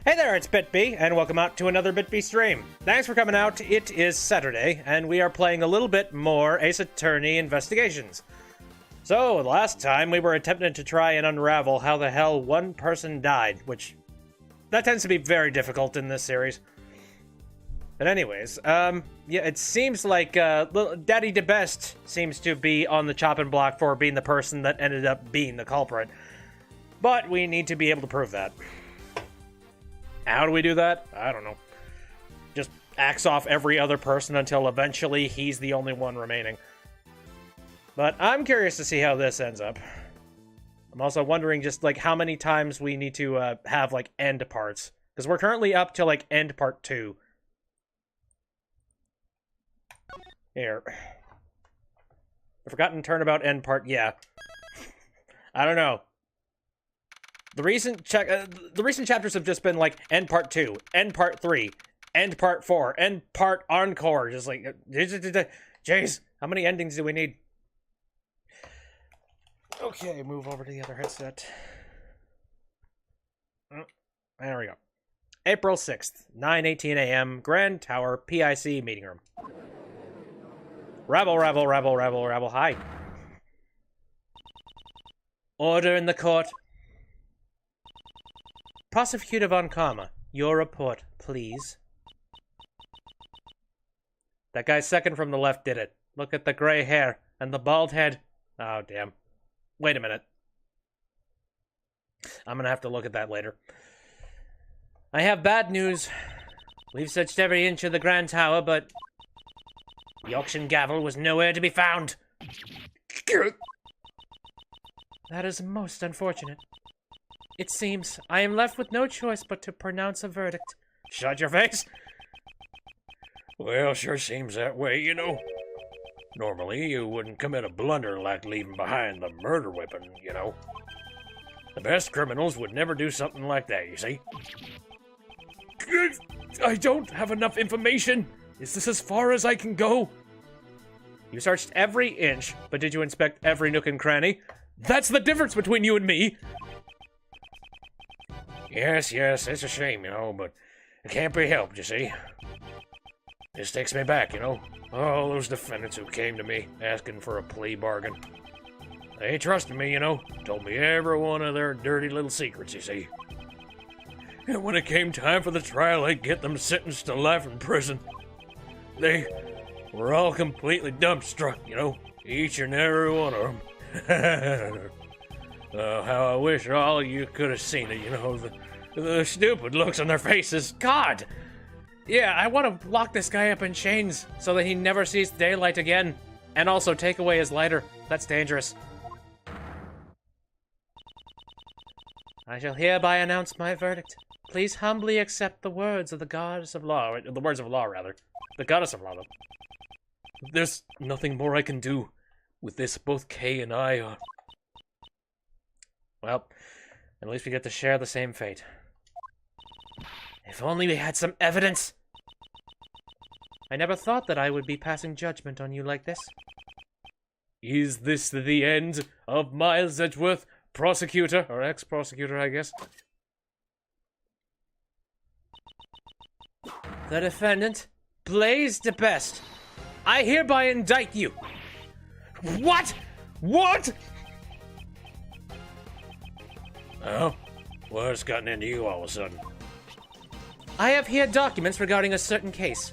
Hey there, it's BitB, and welcome out to another BitB stream. Thanks for coming out. It is Saturday, and we are playing a little bit more Ace Attorney Investigations. So, last time we were attempting to try and unravel how the hell one person died, which that tends to be very difficult in this series. But anyways, yeah, it seems like Daddy DeBest seems to be on the chopping block for being the person that ended up being the culprit. But we need to be able to prove that. How do we do that? I don't know. Just axe off every other person until eventually he's the only one remaining. But I'm curious to see how this ends up. I'm also wondering just, like, how many times we need to have, like, end parts. Because we're currently up to, like, end part 2. Here. The Forgotten Turnabout end part, yeah. I don't know. The recent chapters have just been like end part 2, end part 3, end part 4, end part encore. Just like, jeez, how many endings do we need? Okay, move over to the other headset. There we go. April 6th, 9:18 a.m., Grand Tower, PIC meeting room. Rabble, rabble, rabble, rabble, rabble, hi. Order in the court. Prosecutor Von Karma, your report, please. That guy second from the left did it. Look at the gray hair and the bald head. Oh, damn. Wait a minute. I'm gonna have to look at that later. I have bad news. We've searched every inch of the Grand Tower, but the auction gavel was nowhere to be found. That is most unfortunate. It seems I am left with no choice but to pronounce a verdict. Shut your face! Well, sure seems that way, you know. Normally, you wouldn't commit a blunder like leaving behind the murder weapon, you know. The best criminals would never do something like that, you see. I don't have enough information. Is this as far as I can go? You searched every inch, but did you inspect every nook and cranny? That's the difference between you and me! Yes, it's a shame, you know, but it can't be helped, you see. This takes me back, you know. All those defendants who came to me asking for a plea bargain. They trusted me, you know. Told me every one of their dirty little secrets, you see. And when it came time for the trial, I'd get them sentenced to life in prison. They were all completely dumbstruck, you know. Each and every one of them. How I wish all of you could have seen it, you know, the stupid looks on their faces. God! Yeah, I want to lock this guy up in chains so that he never sees daylight again. And also take away his lighter. That's dangerous. I shall hereby announce my verdict. Please humbly accept the words of the goddess of law. The words of law, rather. The goddess of law, though. There's nothing more I can do. With this, both Kay and I are... Well, at least we get to share the same fate. If only we had some evidence! I never thought that I would be passing judgment on you like this. Is this the end of Miles Edgeworth, prosecutor, or ex-prosecutor, I guess? The defendant, Blaze DeBest. I hereby indict you. What? What? Oh? What's gotten into you all of a sudden? I have here documents regarding a certain case.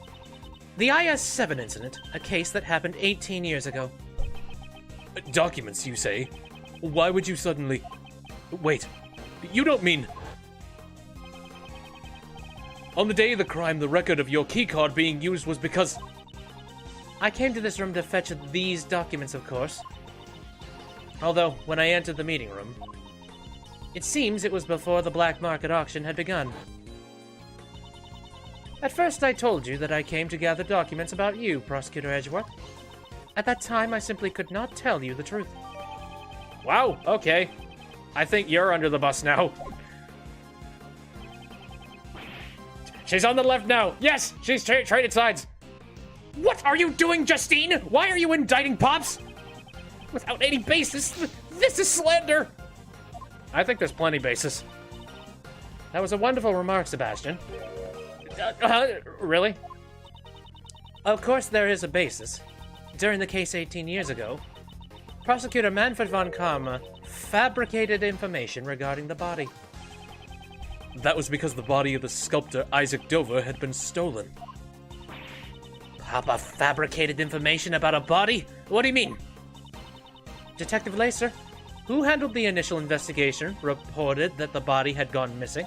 The IS-7 incident, a case that happened 18 years ago. Documents, you say? Why would you suddenly... Wait, you don't mean... On the day of the crime, the record of your keycard being used was because... I came to this room to fetch these documents, of course. Although, when I entered the meeting room, it seems it was before the black market auction had begun. At first, I told you that I came to gather documents about you, Prosecutor Edgeworth. At that time, I simply could not tell you the truth. Wow, okay. I think you're under the bus now. She's on the left now. Yes, she's traded sides. What are you doing, Justine? Why are you indicting Pops? Without any basis, this is slander. I think there's plenty basis. That was a wonderful remark, Sebastian. Really? Of course there is a basis. During the case 18 years ago, Prosecutor Manfred von Karma fabricated information regarding the body. That was because the body of the sculptor Isaac Dover had been stolen. Papa fabricated information about a body? What do you mean? Detective Lacer, who handled the initial investigation, reported that the body had gone missing.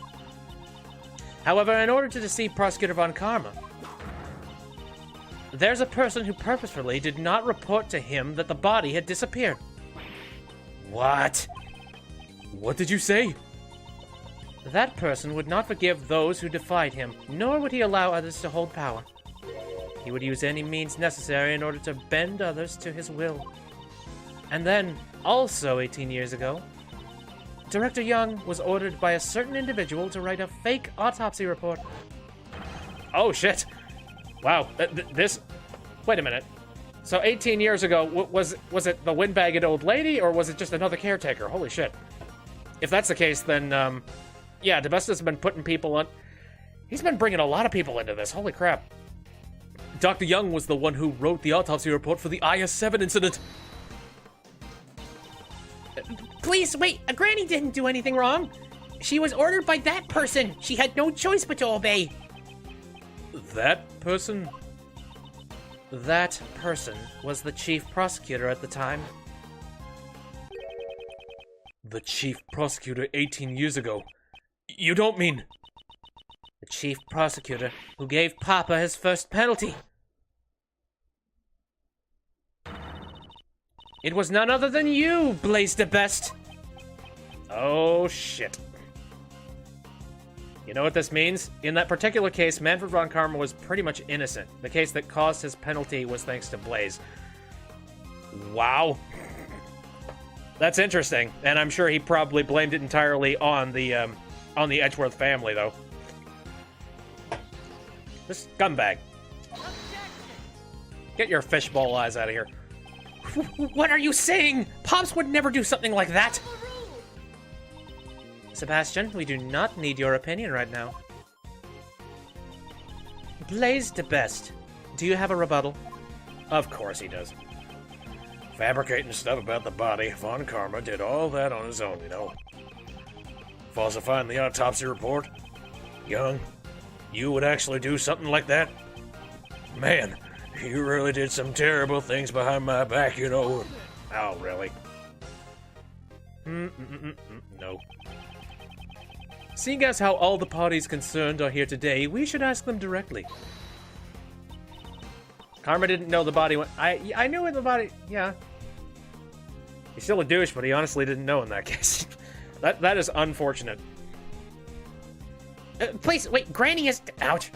However, in order to deceive Prosecutor von Karma, there's a person who purposefully did not report to him that the body had disappeared. What? What did you say? That person would not forgive those who defied him, nor would he allow others to hold power. He would use any means necessary in order to bend others to his will. And then, also 18 years ago, Director Young was ordered by a certain individual to write a fake autopsy report. Oh shit! Wow, this... Wait a minute. So 18 years ago, was it the windbagged old lady, or was it just another caretaker? Holy shit. If that's the case, then, yeah, DeBesta's been putting people on... He's been bringing a lot of people into this, holy crap. Dr. Young was the one who wrote the autopsy report for the IS-7 incident. Please, wait, Granny didn't do anything wrong. She was ordered by that person. She had no choice but to obey. That person? That person was the chief prosecutor at the time. The chief prosecutor 18 years ago? You don't mean... The chief prosecutor who gave Papa his first penalty. It was none other than you, Blaze the Best. Oh, shit. You know what this means? In that particular case, Manfred von Karma was pretty much innocent. The case that caused his penalty was thanks to Blaze. Wow. That's interesting, and I'm sure he probably blamed it entirely on the Edgeworth family, though. This scumbag. Get your fishbowl eyes out of here. What are you saying? Pops would never do something like that. Sebastian, we do not need your opinion right now. Blaze the Best, do you have a rebuttal? Of course he does. Fabricating stuff about the body, Von Karma did all that on his own, you know. Falsifying the autopsy report. Young, you would actually do something like that? Man, you really did some terrible things behind my back, you know. Oh, really? No. Seeing as how all the parties concerned are here today, we should ask them directly. Karma didn't know the body went... I knew the body... Yeah. He's still a douche, but he honestly didn't know in that case. That is unfortunate. Please, wait, Granny is... Ouch.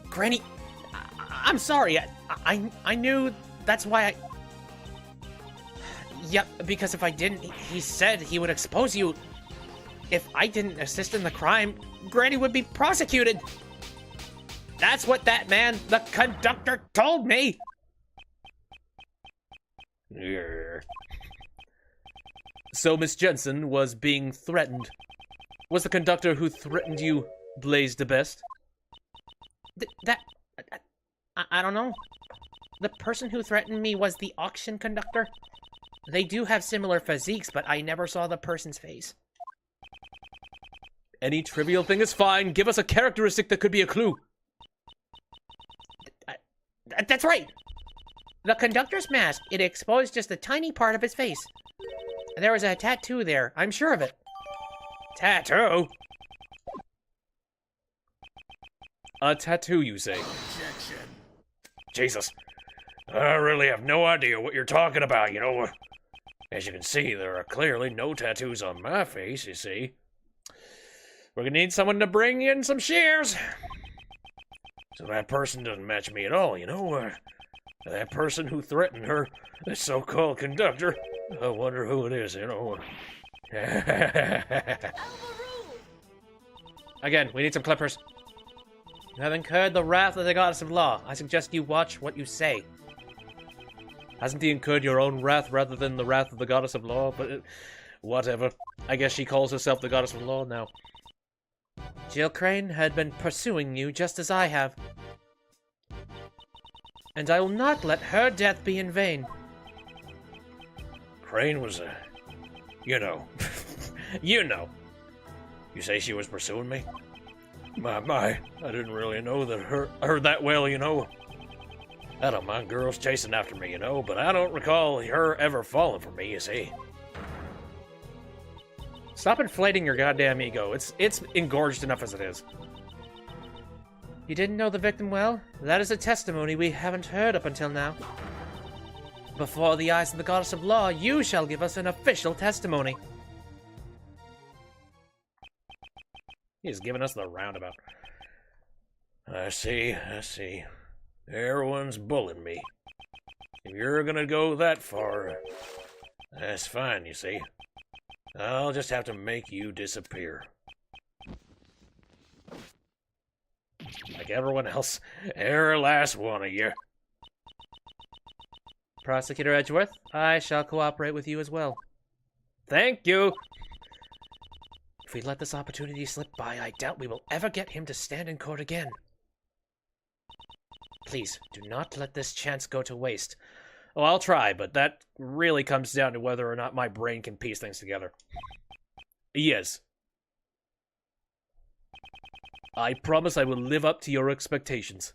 Granny... I'm sorry. I knew that's why I... Yep, because if I didn't, he said he would expose you. If I didn't assist in the crime, Granny would be prosecuted. That's what that man, the conductor, told me. Yeah. So Miss Jensen was being threatened. Was the conductor who threatened you Blaze the Best? I don't know. The person who threatened me was the auction conductor. They do have similar physiques, but I never saw the person's face. Any trivial thing is fine. Give us a characteristic that could be a clue. That's right. The conductor's mask, it exposed just a tiny part of his face. There was a tattoo there, I'm sure of it. Tattoo? A tattoo, you say? Jesus. I really have no idea what you're talking about, you know. As you can see, there are clearly no tattoos on my face, you see. We're gonna need someone to bring in some shears. So that person doesn't match me at all, you know. That person who threatened her, the so-called conductor, I wonder who it is, you know. Again, we need some clippers. You have incurred the wrath of the goddess of law. I suggest you watch what you say. Hasn't he incurred your own wrath rather than the wrath of the goddess of law? But Whatever. I guess she calls herself the goddess of law now. Jill Crane had been pursuing you just as I have. And I will not let her death be in vain. Crane was you know. You know. You say she was pursuing me? My, I didn't really know that her that well, you know. I don't mind girls chasing after me, you know, but I don't recall her ever falling for me, you see. Stop inflating your goddamn ego. It's engorged enough as it is. You didn't know the victim well? That is a testimony we haven't heard up until now. Before the eyes of the goddess of law, you shall give us an official testimony. He's giving us the roundabout. I see. Everyone's bullying me. If you're gonna go that far, that's fine, you see. I'll just have to make you disappear. Like everyone else. Every last one of you. Prosecutor Edgeworth, I shall cooperate with you as well. Thank you. If we let this opportunity slip by, I doubt we will ever get him to stand in court again. Please, do not let this chance go to waste. Well, I'll try, but that really comes down to whether or not my brain can piece things together. Yes. I promise I will live up to your expectations.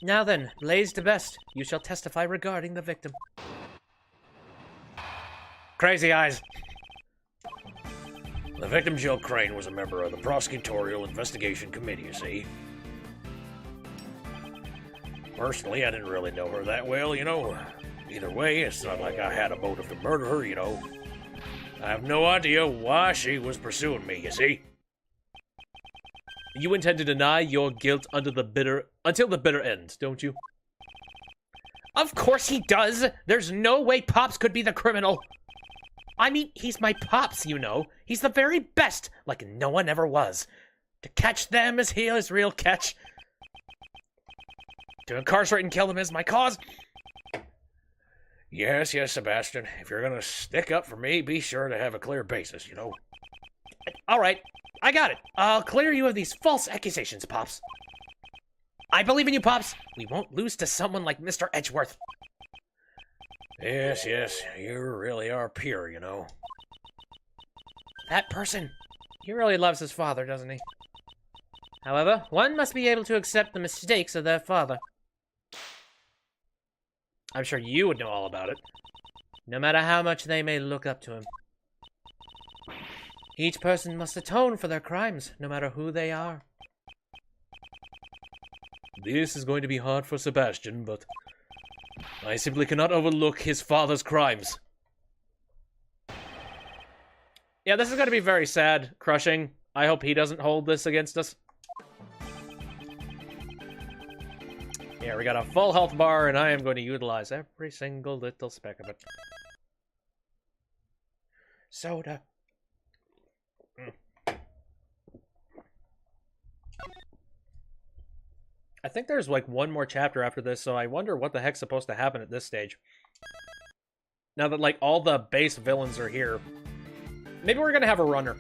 Now then, Blaze de Best, you shall testify regarding the victim. Crazy eyes. The victim, Jill Crane, was a member of the Prosecutorial Investigation Committee, you see. Personally, I didn't really know her that well, you know. Either way, it's not like I had a motive to murder her, you know. I have no idea why she was pursuing me, you see. You intend to deny your guilt until the bitter end, don't you? Of course he does! There's no way Pops could be the criminal! I mean, he's my Pops, you know. He's the very best, like no one ever was. To catch them is his real catch. To incarcerate and kill them is my cause. Yes, Sebastian. If you're gonna stick up for me, be sure to have a clear basis, you know. All right, I got it. I'll clear you of these false accusations, Pops. I believe in you, Pops. We won't lose to someone like Mr. Edgeworth. Yes, you really are pure, you know. That person, he really loves his father, doesn't he? However, one must be able to accept the mistakes of their father. I'm sure you would know all about it. No matter how much they may look up to him. Each person must atone for their crimes, no matter who they are. This is going to be hard for Sebastian, but I simply cannot overlook his father's crimes. Yeah, this is going to be very sad, crushing. I hope he doesn't hold this against us. Yeah, we got a full health bar, and I am going to utilize every single little speck of it. Soda. I think there's like one more chapter after this, so I wonder what the heck's supposed to happen at this stage. Now that like all the base villains are here. Maybe we're gonna have a runner.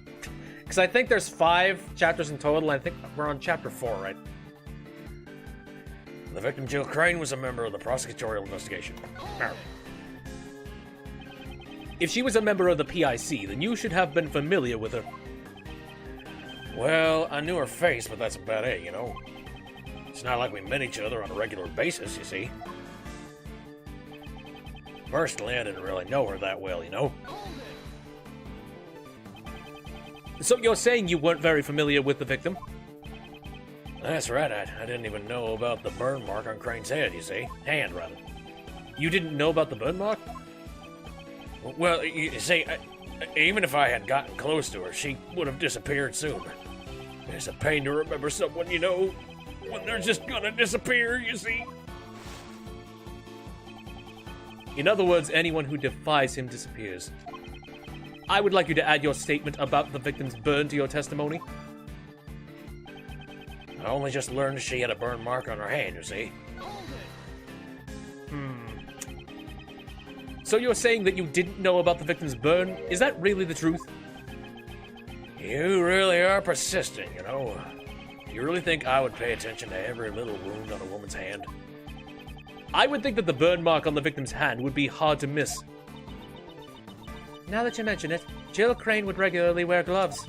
Because I think there's 5 chapters in total, and I think we're on chapter 4, right? The victim, Jill Crane, was a member of the Prosecutorial Investigation. If she was a member of the PIC, then you should have been familiar with her. Well, I knew her face, but that's about it, you know. It's not like we met each other on a regular basis, you see. Personally, I didn't really know her that well, you know. So you're saying you weren't very familiar with the victim? That's right, I didn't even know about the burn mark on Crane's head, you see. Hand, rather. You didn't know about the burn mark? Well, you see, even if I had gotten close to her, she would have disappeared soon. It's a pain to remember someone, you know, when they're just gonna disappear, you see. In other words, anyone who defies him disappears. I would like you to add your statement about the victim's burn to your testimony. I only just learned she had a burn mark on her hand, you see. So you're saying that you didn't know about the victim's burn? Is that really the truth? You really are persistent, you know. You really think I would pay attention to every little wound on a woman's hand? I would think that the burn mark on the victim's hand would be hard to miss. Now that you mention it, Jill Crane would regularly wear gloves.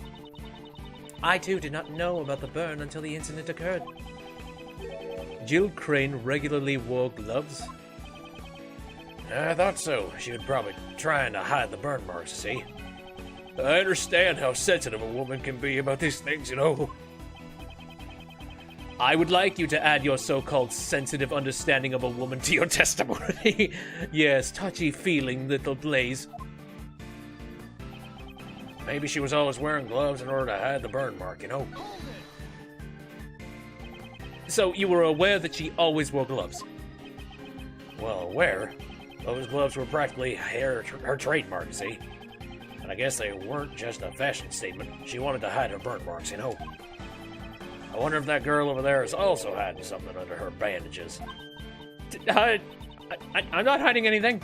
I too did not know about the burn until the incident occurred. Jill Crane regularly wore gloves? I thought so. She was probably trying to hide the burn marks, see? I understand how sensitive a woman can be about these things, you know. I would like you to add your so-called sensitive understanding of a woman to your testimony. Yes, touchy-feeling little Blaze. Maybe she was always wearing gloves in order to hide the burn mark, you know? So you were aware that she always wore gloves? Well, aware? Those gloves were practically her trademark, see? And I guess they weren't just a fashion statement. She wanted to hide her burn marks, you know? I wonder if that girl over there is also hiding something under her bandages. I'm not hiding anything.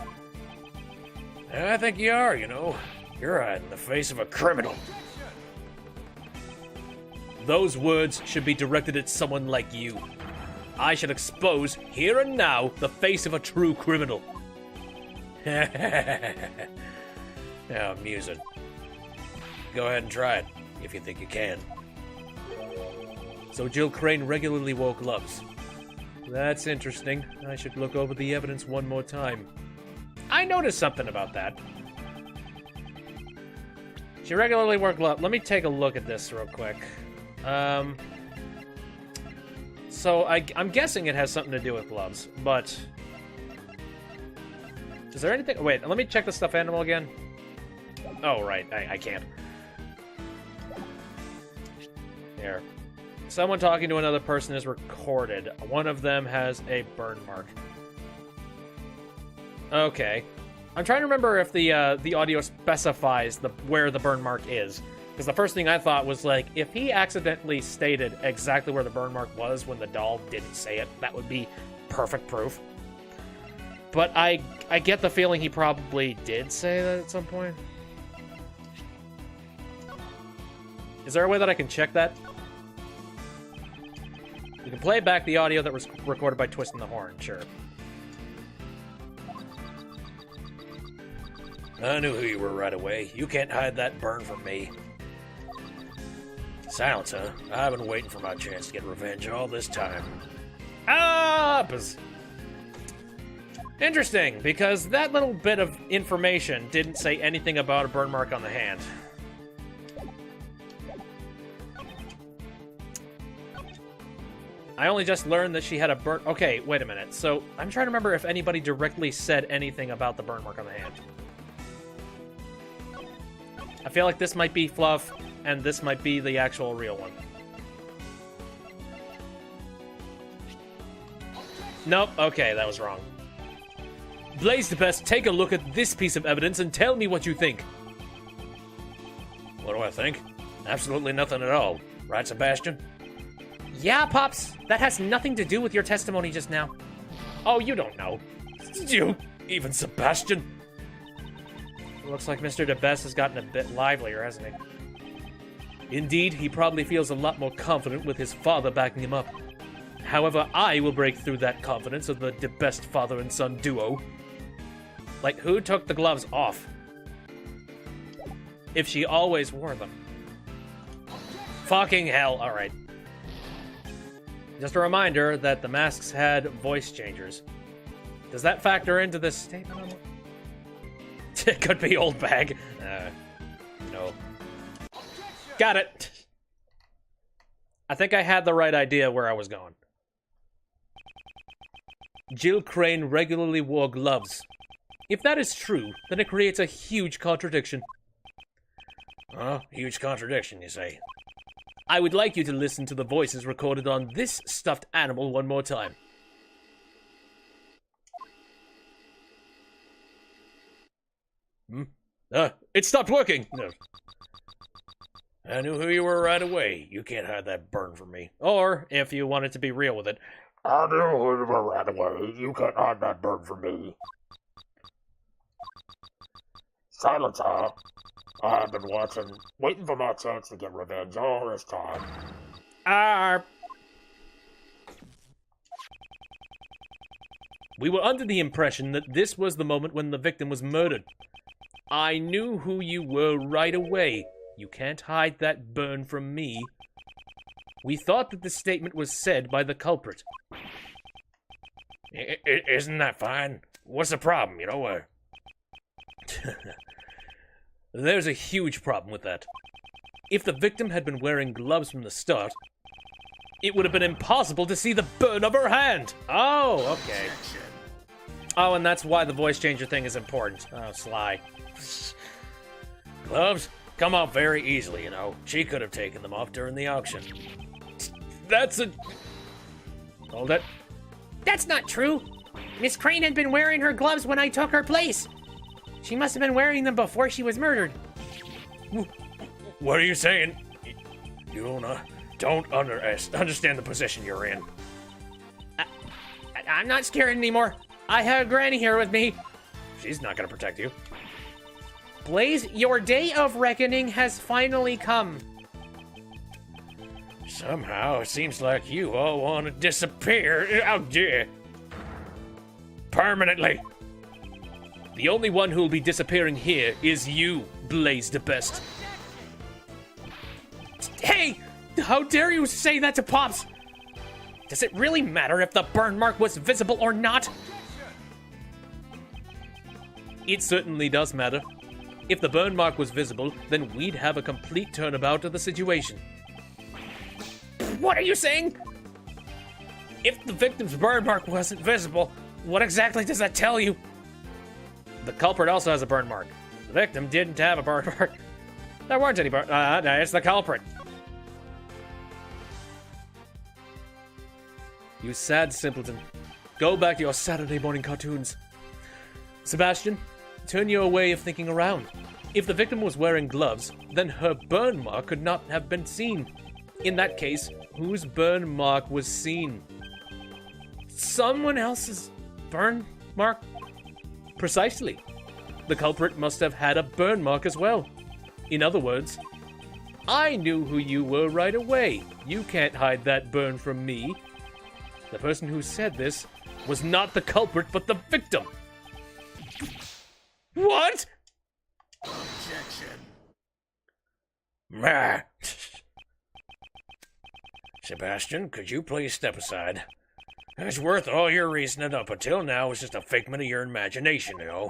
I think you are, you know. You're hiding the face of a criminal. Those words should be directed at someone like you. I should expose, here and now, the face of a true criminal. How amusing. Go ahead and try it, if you think you can. So Jill Crane regularly wore gloves. That's interesting. I should look over the evidence one more time. I noticed something about that. She regularly wore gloves. Let me take a look at this real quick. So I'm guessing it has something to do with gloves, but... Is there anything... Wait, let me check the stuffed animal again. Oh, right. I can't. Here. Someone talking to another person is recorded. One of them has a burn mark. Okay. I'm trying to remember if the audio specifies where the burn mark is. Because the first thing I thought was, like, if he accidentally stated exactly where the burn mark was when the doll didn't say it, that would be perfect proof. But I get the feeling he probably did say that at some point. Is there a way that I can check that? You can play back the audio that was recorded by Twisting the Horn, sure. I knew who you were right away. You can't hide that burn from me. Silence, huh? I've been waiting for my chance to get revenge all this time. Interesting, because that little bit of information didn't say anything about a burn mark on the hand. I only just learned that she had a burn... Okay, wait a minute. So, I'm trying to remember if anybody directly said anything about the burn mark on the hand. I feel like this might be fluff, and this might be the actual real one. Nope, okay, that was wrong. Blaze the Best, take a look at this piece of evidence and tell me what you think. What do I think? Absolutely nothing at all. Right, Sebastian? Yeah, Pops, that has nothing to do with your testimony just now. Oh, you don't know. You, even Sebastian? Looks like Mr. DeBest has gotten a bit livelier, hasn't he? Indeed, he probably feels a lot more confident with his father backing him up. However, I will break through that confidence of the DeBest father and son duo. Like, who took the gloves off? If she always wore them. Fucking hell, alright. Just a reminder that the masks had voice changers. Does that factor into this statement? It could be old bag. No. Got it. I think I had the right idea where I was going. Jill Crane regularly wore gloves. If that is true, then it creates a huge contradiction. Huge contradiction, you say? I would like you to listen to the voices recorded on this stuffed animal one more time. It stopped working! No. I knew who you were right away. You can't hide that burn from me. Or, if you wanted to be real with it, I knew who you were right away. You can't hide that burn from me. Silence, huh? I've been waiting for my chance to get revenge all this time. We were under the impression that this was the moment when the victim was murdered. I knew who you were right away. You can't hide that burn from me. We thought that the statement was said by the culprit. Isn't that fine? What's the problem, There's a huge problem with that. If the victim had been wearing gloves from the start, it would have been impossible to see the burn of her hand. Oh, okay. Oh, and that's why the voice changer thing is important. Oh, Sly. Gloves come off very easily, She could have taken them off during the auction. That's a... Hold it. That's not true. Miss Crane had been wearing her gloves when I took her place. She must have been wearing them before she was murdered. What are you saying? You don't understand the position you're in. I'm not scared anymore. I have Granny here with me. She's not gonna protect you. Blaze, your day of reckoning has finally come. Somehow, it seems like you all want to disappear. Oh, dear. Permanently. The only one who'll be disappearing here is you, Blaze the Best. Hey! How dare you say that to Pops? Does it really matter if the burn mark was visible or not? It certainly does matter. If the burn mark was visible, then we'd have a complete turnabout of the situation. What are you saying? If the victim's burn mark wasn't visible, what exactly does that tell you? The culprit also has a burn mark. The victim didn't have a burn mark. There weren't any burn... it's the culprit. You sad simpleton. Go back to your Saturday morning cartoons. Sebastian, turn your way of thinking around. If the victim was wearing gloves, then her burn mark could not have been seen. In that case, whose burn mark was seen? Someone else's burn mark? Precisely. The culprit must have had a burn mark as well. In other words, I knew who you were right away. You can't hide that burn from me. The person who said this was not the culprit, but the victim. What? Objection. Sebastian, could you please step aside? It's worth all your reasoning up until now was just a figment of your imagination, The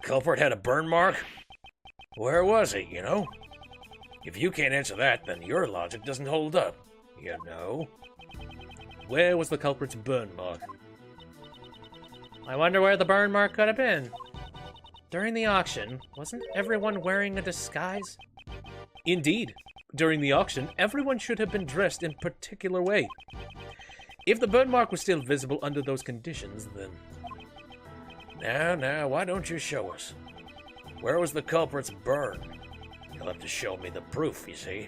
culprit had a burn mark? Where was he, If you can't answer that, then your logic doesn't hold up, Where was the culprit's burn mark? I wonder where the burn mark could have been. During the auction, wasn't everyone wearing a disguise? Indeed. During the auction, everyone should have been dressed in a particular way. If the burn mark was still visible under those conditions, then... Now, why don't you show us? Where was the culprit's burn? You'll have to show me the proof, you see.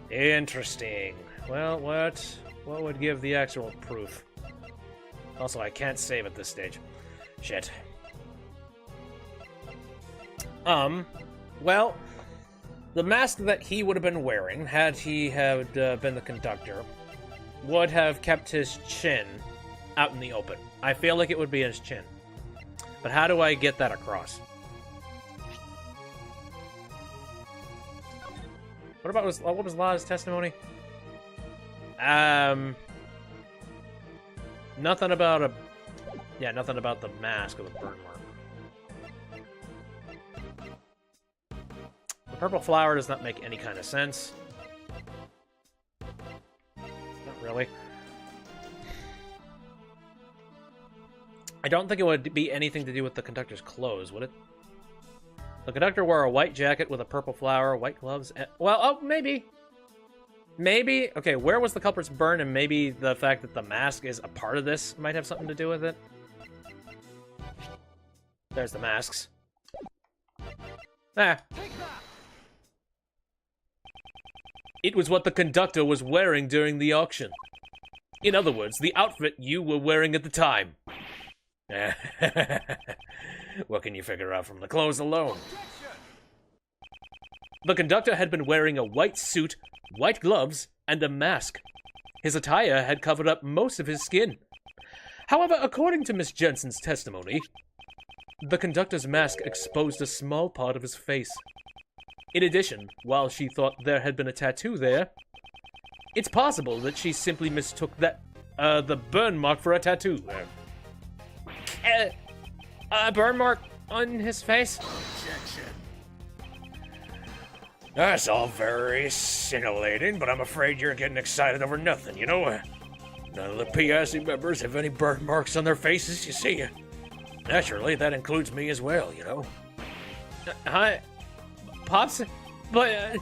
Interesting. Well, what would give the actual proof? Also, I can't save at this stage. Shit. Well, the mask that he would have been wearing, had he been the conductor, would have kept his chin out in the open. I feel like it would be his chin. But how do I get that across? What was Lara's testimony? Nothing about nothing about the mask or the burn mark. The purple flower does not make any kind of sense. Not really. I don't think it would be anything to do with the conductor's clothes, would it? The conductor wore a white jacket with a purple flower, white gloves, and... Well, oh, maybe. Maybe. Okay, where was the culprit's burn, and maybe the fact that the mask is a part of this might have something to do with it? There's the masks. Ah. It was what the conductor was wearing during the auction. In other words, the outfit you were wearing at the time. What can you figure out from the clothes alone? The conductor had been wearing a white suit, white gloves, and a mask. His attire had covered up most of his skin. However, according to Miss Jensen's testimony, the conductor's mask exposed a small part of his face. In addition, while she thought there had been a tattoo there, it's possible that she simply mistook the burn mark for a tattoo there. A burn mark on his face? That's all very scintillating, but I'm afraid you're getting excited over nothing, you know? None of the PIC members have any burn marks on their faces, you see. Naturally, that includes me as well, you know? Hi, Pops? But,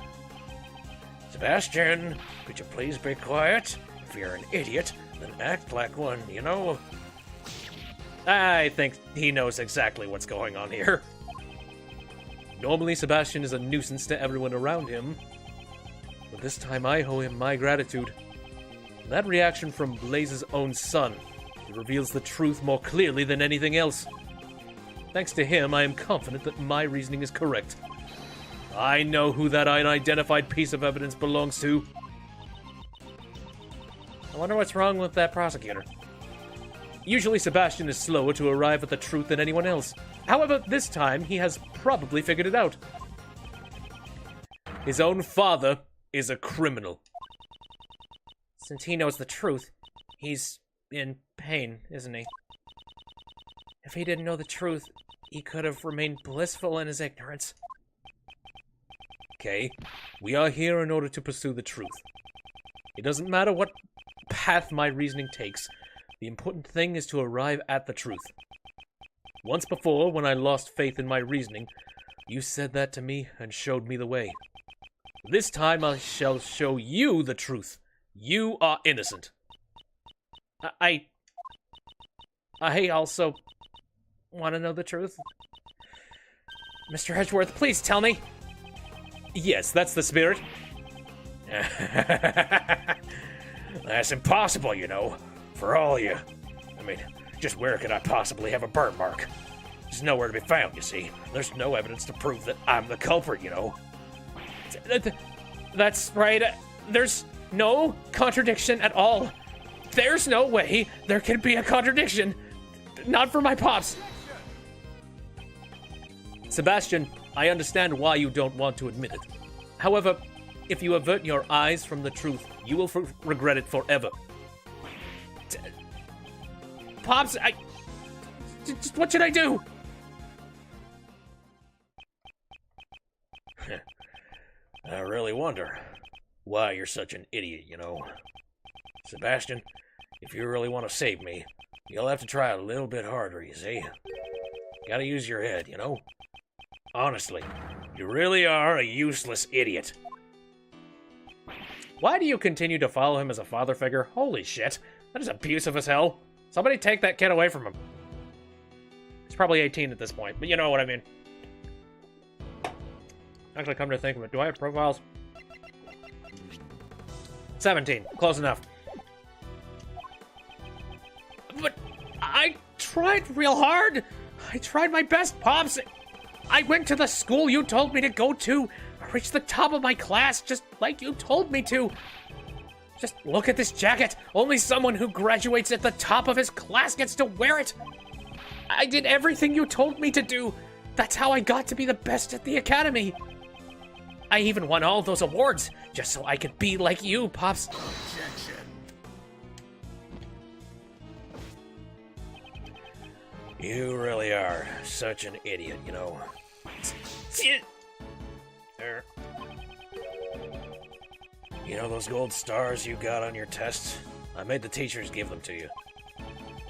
Sebastian, could you please be quiet? If you're an idiot, then act like one, you know? I think he knows exactly what's going on here. Normally, Sebastian is a nuisance to everyone around him, but this time I owe him my gratitude. That reaction from Blaze's own son reveals the truth more clearly than anything else. Thanks to him, I am confident that my reasoning is correct. I know who that unidentified piece of evidence belongs to. I wonder what's wrong with that prosecutor. Usually Sebastian is slower to arrive at the truth than anyone else. However, this time he has probably figured it out. His own father is a criminal. since he knows the truth, he's in pain, isn't he? If he didn't know the truth, he could have remained blissful in his ignorance. Okay, we are here in order to pursue the truth. It doesn't matter what path my reasoning takes. The important thing is to arrive at the truth. Once before, when I lost faith in my reasoning, you said that to me and showed me the way. This time I shall show you the truth. You are innocent. I also want to know the truth. Mr. Edgeworth, please tell me. Yes, that's the spirit. That's impossible, you know. For all you. I mean, just where could I possibly have a burn mark? It's nowhere to be found, you see. There's no evidence to prove that I'm the culprit, you know. That's right. There's no contradiction at all. There's no way there can be a contradiction. Not for my pops. Sebastian, I understand why you don't want to admit it. However, if you avert your eyes from the truth, you will regret it forever. Pops, what should I do? I really wonder why you're such an idiot, you know. Sebastian, if you really want to save me, you'll have to try a little bit harder, you see. Gotta use your head, you know. Honestly, you really are a useless idiot. Why do you continue to follow him as a father figure? Holy shit, that is abusive as hell. Somebody take that kid away from him. He's probably 18 at this point, but you know what I mean. Actually, come to think of it, do I have profiles? 17, close enough. But I tried real hard. I tried my best, Pops. I went to the school you told me to go to. I reached the top of my class just like you told me to. Just look at this jacket. Only someone who graduates at the top of his class gets to wear it. I did everything you told me to do. That's how I got to be the best at the academy. I even won all those awards just so I could be like you, Pops. You really are such an idiot, you know. You know those gold stars you got on your tests? I made the teachers give them to you.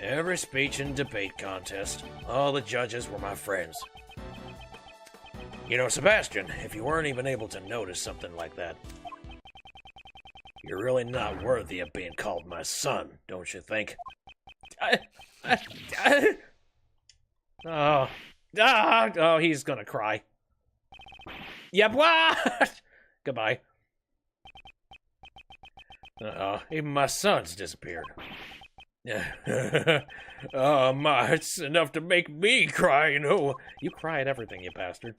Every speech and debate contest, all the judges were my friends. You know, Sebastian, if you weren't even able to notice something like that, you're really not worthy of being called my son, don't you think? Oh, he's gonna cry. Yep, what? Goodbye. Even my son's disappeared. Oh, my, it's enough to make me cry, you know. You cry at everything, you bastard.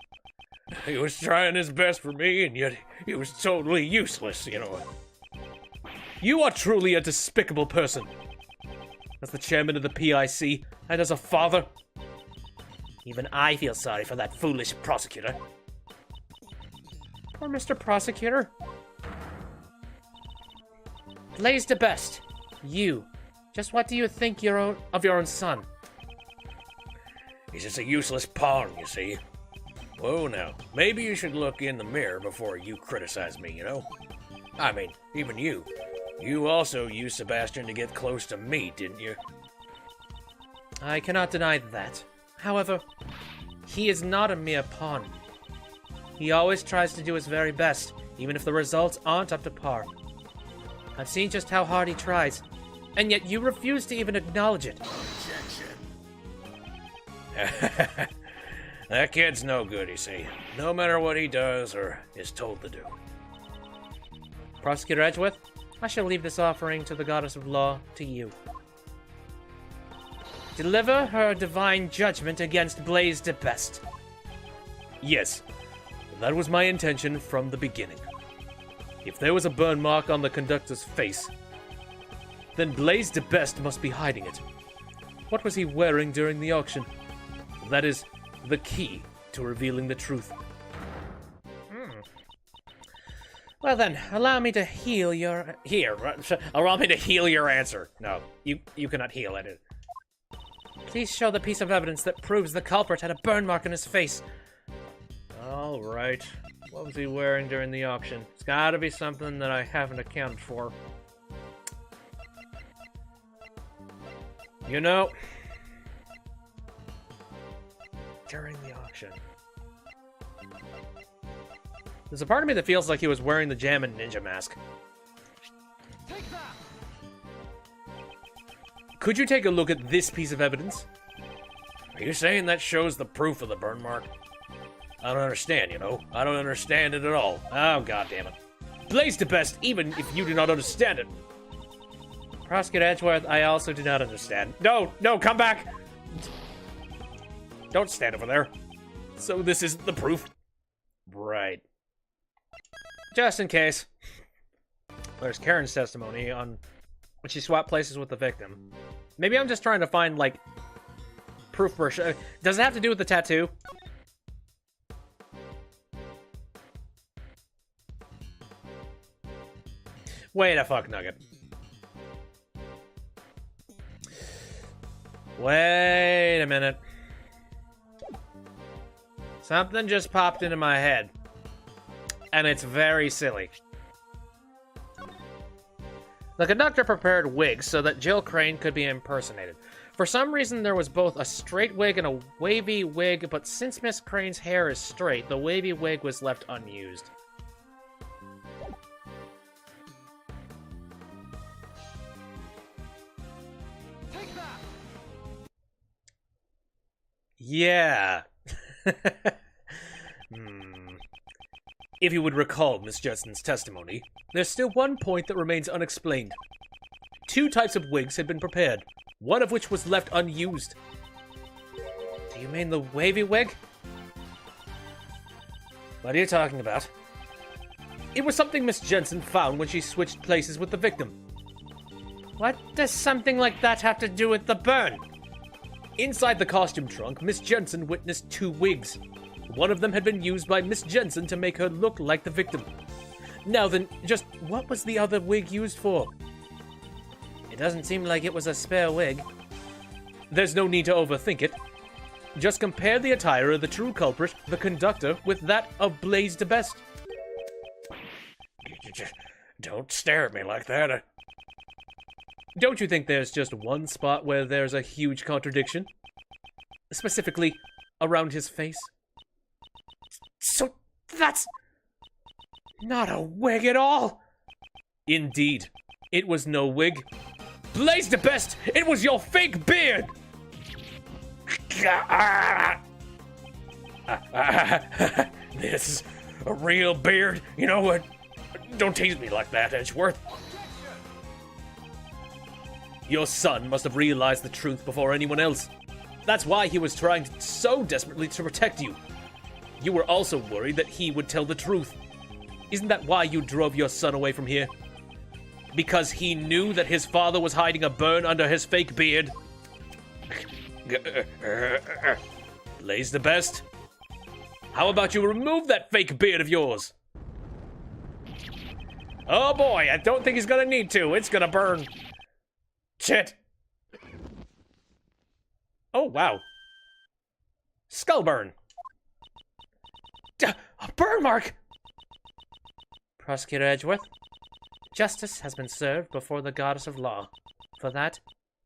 He was trying his best for me, and yet he was totally useless, you know. You are truly a despicable person. As the chairman of the PIC, and as a father. Even I feel sorry for that foolish prosecutor. Poor Mr. Prosecutor. Blaze the best. You. Just what do you think of your own son? He's just a useless pawn, you see. Whoa, now, maybe you should look in the mirror before you criticize me, you know? I mean, even you. You also used Sebastian to get close to me, didn't you? I cannot deny that. However, he is not a mere pawn. He always tries to do his very best, even if the results aren't up to par. I've seen just how hard he tries, and yet you refuse to even acknowledge it. That kid's no good, you see. No matter what he does or is told to do. Prosecutor Edgeworth, I shall leave this offering to the goddess of law to you. Deliver her divine judgment against Blaze the Best. Yes, that was my intention from the beginning. If there was a burn mark on the conductor's face, then Blaze the Best must be hiding it. What was he wearing during the auction? That is the key to revealing the truth. Well then, allow me to heal your... Allow me to heal your answer. No, you cannot heal it. Please show the piece of evidence that proves the culprit had a burn mark on his face. Alright. What was he wearing during the auction? It's gotta be something that I haven't accounted for. You know... During the auction... There's a part of me that feels like he was wearing the Jammin' Ninja mask. Could you take a look at this piece of evidence? Are you saying that shows the proof of the burn mark? I don't understand, you know. I don't understand it at all. Oh, God damn it. Blaze the Best, even if you do not understand it. Prosecutor Edgeworth, I also do not understand. No, come back! Don't stand over there. So this is the proof? Right. Just in case. There's Karen's testimony on when she swapped places with the victim. Maybe I'm just trying to find, like, proof for sure. Does it have to do with the tattoo? Wait a fuck nugget. Wait a minute. Something just popped into my head. And it's very silly. The conductor prepared wigs so that Jill Crane could be impersonated. For some reason, there was both a straight wig and a wavy wig, but since Miss Crane's hair is straight, the wavy wig was left unused. Yeah. If you would recall Miss Jetson's testimony, there's still one point that remains unexplained. 2 types of wigs had been prepared, one of which was left unused. Do you mean the wavy wig? What are you talking about? It was something Miss Jensen found when she switched places with the victim. What does something like that have to do with the burn? Inside the costume trunk, Miss Jensen witnessed 2 wigs. One of them had been used by Miss Jensen to make her look like the victim. Now then, just what was the other wig used for? It doesn't seem like it was a spare wig. There's no need to overthink it. Just compare the attire of the true culprit, the conductor, with that of Blaze the Best. Don't stare at me like that. Don't you think there's just one spot where there's a huge contradiction? Specifically, around his face? So that's not a wig at all. Indeed, it was no wig. Blaze the Best, it was your fake beard! This is a real beard. You know what? Don't tease me like that, Edgeworth. Your son must have realized the truth before anyone else. That's why he was trying so desperately to protect you. You were also worried that he would tell the truth. Isn't that why you drove your son away from here? Because he knew that his father was hiding a burn under his fake beard? Blaze the best. How about you remove that fake beard of yours? Oh boy, I don't think he's gonna need to. It's gonna burn. Shit. Oh, wow. Skull burn. A burn mark! Prosecutor Edgeworth, justice has been served before the goddess of law. For that,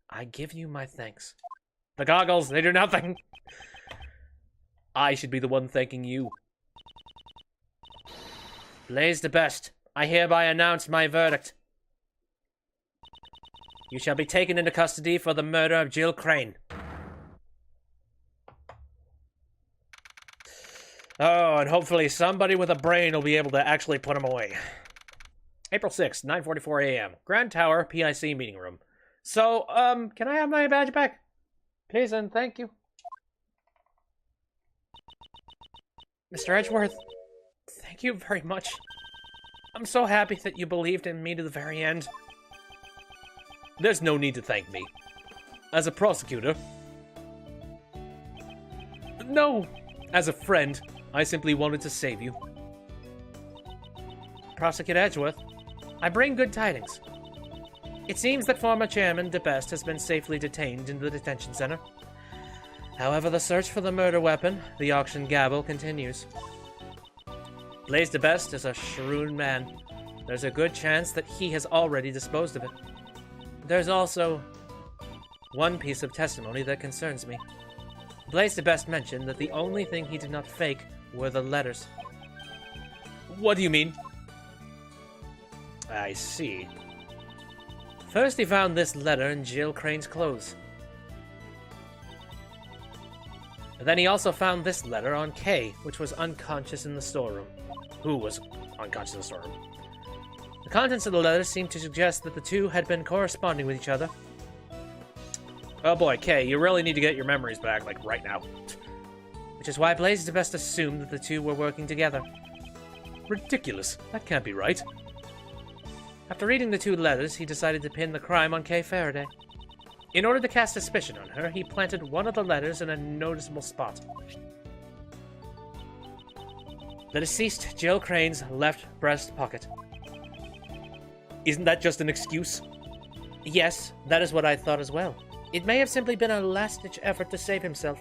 I give you my thanks. The goggles, they do nothing. I should be the one thanking you. Blaze the best. I hereby announce my verdict. You shall be taken into custody for the murder of Jill Crane. Oh, and hopefully somebody with a brain will be able to actually put him away. April 6th, 9:44 a.m. Grand Tower, PIC meeting room. So, can I have my badge back? Please and thank you. Mr. Edgeworth, thank you very much. I'm so happy that you believed in me to the very end. There's no need to thank me. As a prosecutor... No, as a friend, I simply wanted to save you. Prosecutor Edgeworth, I bring good tidings. It seems that former Chairman DeBest has been safely detained in the detention center. However, the search for the murder weapon, the auction gavel, continues. Blaze DeBest is a shrewd man. There's a good chance that he has already disposed of it. There's also one piece of testimony that concerns me. Blaze DeBest mentioned that the only thing he did not fake were the letters. What do you mean? I see. First, he found this letter in Jill Crane's clothes. Then he also found this letter on Kay, which was unconscious in the storeroom. Who was unconscious in the storeroom? The contents of the letter seemed to suggest that the two had been corresponding with each other. Oh boy, Kay, you really need to get your memories back, like, right now. Which is why Blaze DeBest assumed that the two were working together. Ridiculous. That can't be right. After reading the two letters, he decided to pin the crime on Kay Faraday. In order to cast suspicion on her, he planted one of the letters in a noticeable spot. The deceased Jill Crane's left breast pocket. Isn't that just an excuse? Yes, that is what I thought as well. It may have simply been a last-ditch effort to save himself.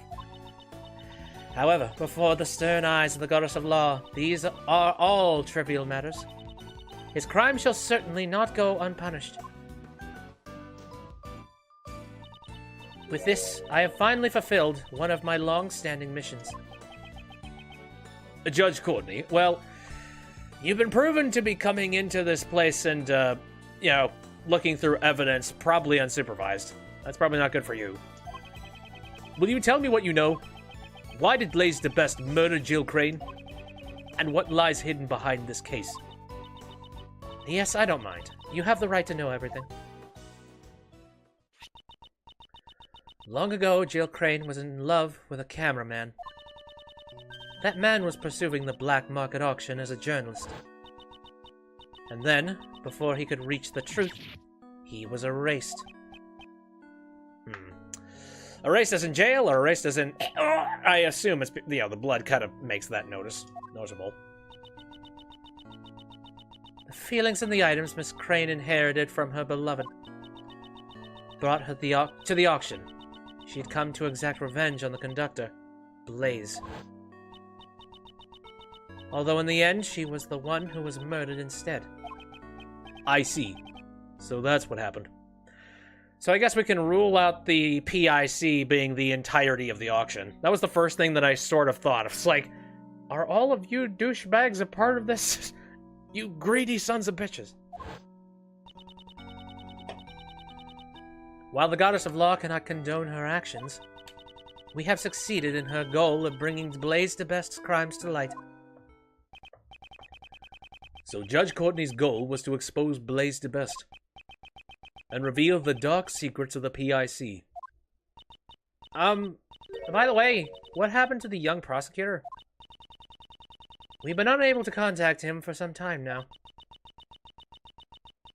However, before the stern eyes of the goddess of law, these are all trivial matters. His crime shall certainly not go unpunished. With this, I have finally fulfilled one of my long-standing missions. Judge Courtney, well, you've been proven to be coming into this place and, looking through evidence, probably unsupervised. That's probably not good for you. Will you tell me what you know? Why did Blaze DeBest murder Jill Crane? And what lies hidden behind this case? Yes, I don't mind. You have the right to know everything. Long ago, Jill Crane was in love with a cameraman. That man was pursuing the black market auction as a journalist. And then, before he could reach the truth, he was erased. Erased as in jail, or erased as in... I assume it's... the blood kind of makes that noticeable. The feelings and the items Miss Crane inherited from her beloved brought her to the auction. She had come to exact revenge on the conductor, Blaze. Although in the end, she was the one who was murdered instead. I see. So that's what happened. So I guess we can rule out the PIC being the entirety of the auction. That was the first thing that I sort of thought. It's like, are all of you douchebags a part of this? You greedy sons of bitches. While the goddess of law cannot condone her actions, we have succeeded in her goal of bringing Blaze DeBest's crimes to light. So Judge Courtney's goal was to expose Blaze DeBest. and reveal the dark secrets of the PIC. By the way, what happened to the young prosecutor? We've been unable to contact him for some time now.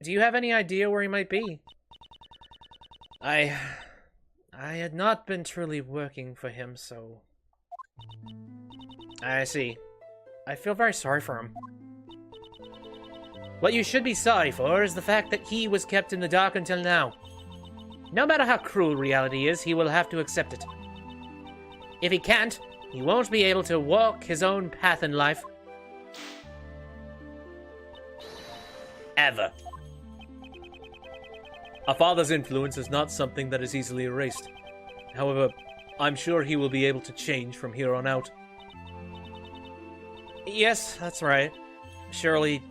Do you have any idea where he might be? I had not been truly working for him, so... I see. I feel very sorry for him. What you should be sorry for is the fact that he was kept in the dark until now. No matter how cruel reality is, he will have to accept it. If he can't, he won't be able to walk his own path in life. Ever. A father's influence is not something that is easily erased. However, I'm sure he will be able to change from here on out. Yes, that's right. Surely,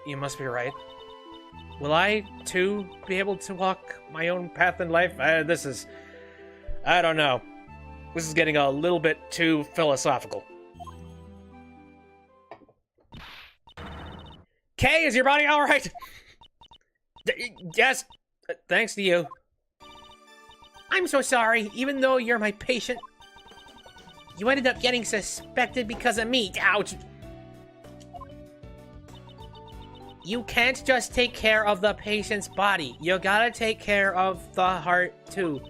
you must be right. Will I, too, be able to walk my own path in life? I don't know. This is getting a little bit too philosophical. Kay, is your body alright? Yes, thanks to you. I'm so sorry, even though you're my patient. You ended up getting suspected because of me. Ouch. You can't just take care of the patient's body. You gotta take care of the heart, too.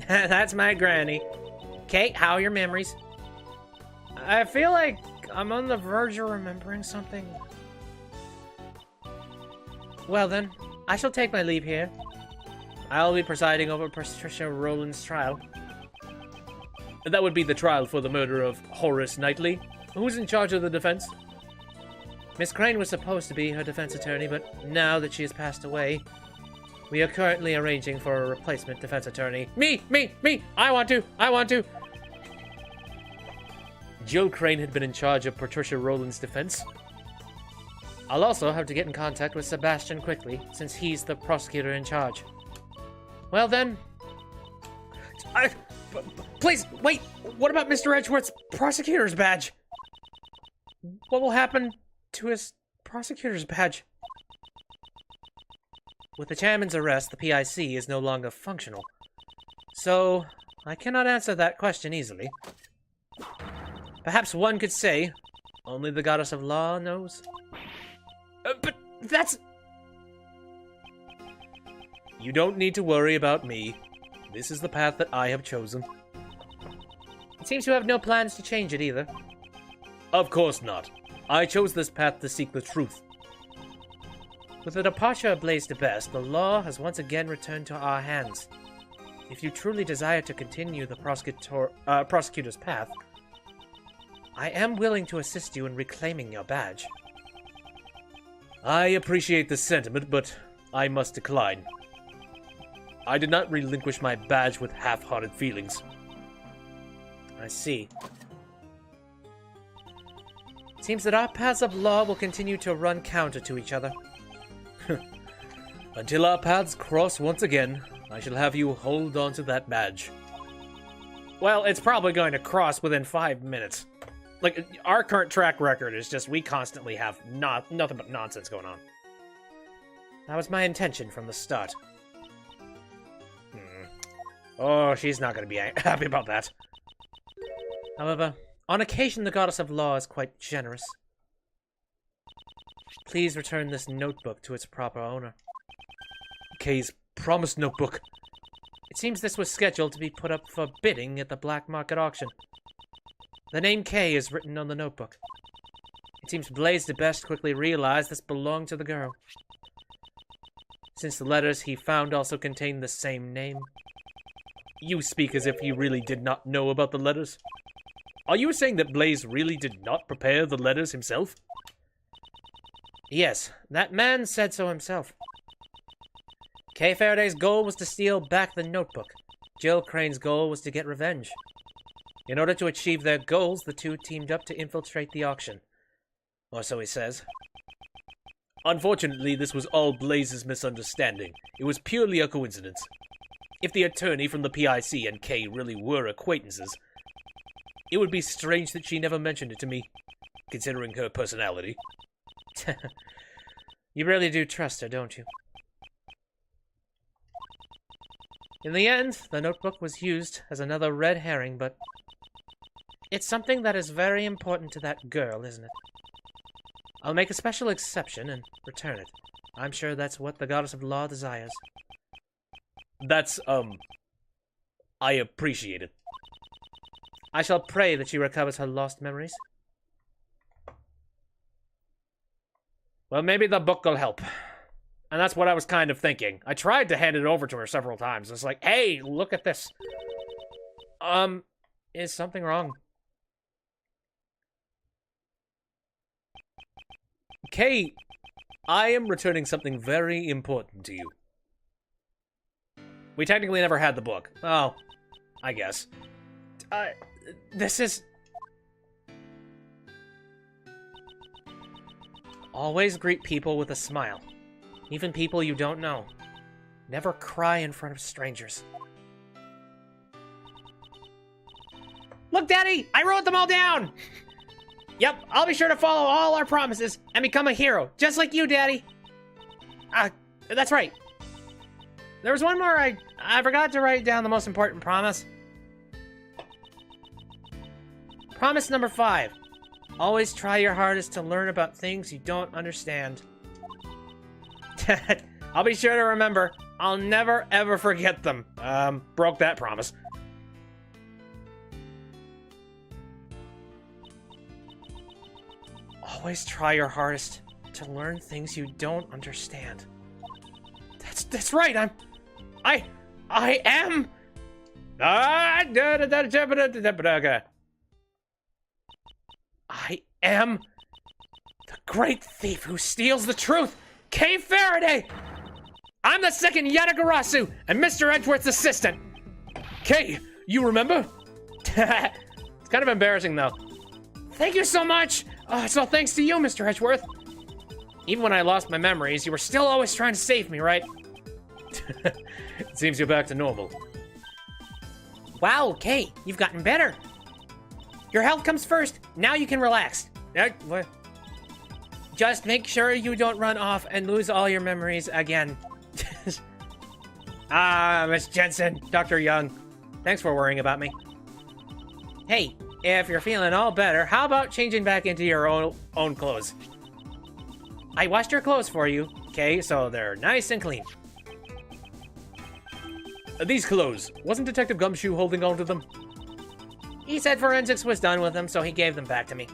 That's my granny. Kate, how are your memories? I feel like I'm on the verge of remembering something. Well then, I shall take my leave here. I'll be presiding over Patricia Rowland's trial. That would be the trial for the murder of Horace Knightley. Who's in charge of the defense? Miss Crane was supposed to be her defense attorney, but now that she has passed away, we are currently arranging for a replacement defense attorney. Me! I want to! Jill Crane had been in charge of Patricia Rowland's defense. I'll also have to get in contact with Sebastian quickly, since he's the prosecutor in charge. Well then... Please, wait! What about Mr. Edgeworth's prosecutor's badge? What will happen to his prosecutor's badge? With the chairman's arrest, the PIC is no longer functional. So, I cannot answer that question easily. Perhaps one could say, only the goddess of law knows. But that's... You don't need to worry about me. This is the path that I have chosen. It seems you have no plans to change it either. Of course not. I chose this path to seek the truth. With the departure of Blaise de Best, the law has once again returned to our hands. If you truly desire to continue the prosecutor's path, I am willing to assist you in reclaiming your badge. I appreciate the sentiment, but I must decline. I did not relinquish my badge with half-hearted feelings. I see. It seems that our paths of law will continue to run counter to each other. Until our paths cross once again, I shall have you hold on to that badge. Well, it's probably going to cross within 5 minutes. Like, our current track record is just we constantly have nothing but nonsense going on. That was my intention from the start. Oh, she's not going to be happy about that. However, on occasion the goddess of law is quite generous. Please return this notebook to its proper owner. Kay's promised notebook. It seems this was scheduled to be put up for bidding at the black market auction. The name Kay is written on the notebook. It seems Blaise de Best quickly realized this belonged to the girl. Since the letters he found also contained the same name. You speak as if he really did not know about the letters. Are you saying that Blaise really did not prepare the letters himself? Yes, that man said so himself. Kay Faraday's goal was to steal back the notebook. Jill Crane's goal was to get revenge. In order to achieve their goals, the two teamed up to infiltrate the auction. Or so he says. Unfortunately, this was all Blaise's misunderstanding. It was purely a coincidence. If the attorney from the PIC and Kay really were acquaintances, it would be strange that she never mentioned it to me, considering her personality. You really do trust her, don't you? In the end, the notebook was used as another red herring, but it's something that is very important to that girl, isn't it? I'll make a special exception and return it. I'm sure that's what the goddess of law desires. That's, I appreciate it. I shall pray that she recovers her lost memories. Well, maybe the book will help. And that's what I was kind of thinking. I tried to hand it over to her several times. It's like, hey, look at this. Is something wrong? Kay, I am returning something very important to you. We technically never had the book. Oh, I guess. This is... Always greet people with a smile. Even people you don't know. Never cry in front of strangers. Look, Daddy! I wrote them all down! Yep, I'll be sure to follow all our promises and become a hero, just like you, Daddy. That's right. There was one more I forgot to write down the most important promise. Promise number 5. Always try your hardest to learn about things you don't understand. I'll be sure to remember. I'll never, ever forget them. Broke that promise. Always try your hardest to learn things you don't understand. That's right. I am. I am the great thief who steals the truth, Kay Faraday. I'm the second Yatagarasu and Mr. Edgeworth's assistant. Kay, you remember? It's kind of embarrassing, though. Thank you so much. It's all thanks to you, Mr. Edgeworth. Even when I lost my memories, you were still always trying to save me, right? It seems you're back to normal. Wow, Kay, you've gotten better. Your health comes first. Now you can relax. What? Just make sure you don't run off and lose all your memories again. Miss Jensen, Dr. Young. Thanks for worrying about me. Hey, if you're feeling all better, how about changing back into your own clothes? I washed your clothes for you, Kay, so they're nice and clean. These clothes, wasn't Detective Gumshoe holding on to them? He said forensics was done with them, so he gave them back to me.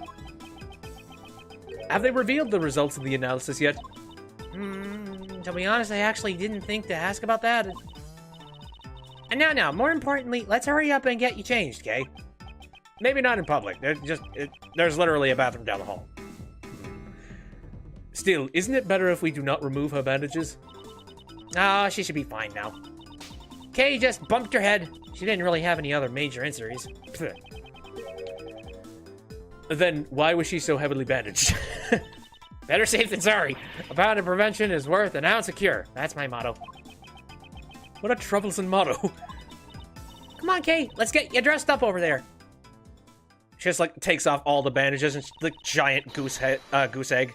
Have they revealed the results of the analysis yet? To be honest, I actually didn't think to ask about that. And now, more importantly, let's hurry up and get you changed, Kay. Maybe not in public. There's literally a bathroom down the hall. Still, isn't it better if we do not remove her bandages? Oh, she should be fine now. Kay just bumped her head. She didn't really have any other major injuries. Then why was she so heavily bandaged? Better safe than sorry. A pound of prevention is worth an ounce of cure. That's my motto. What a troublesome motto. Come on, Kay. Let's get you dressed up over there. She just, takes off all the bandages and the giant goose egg.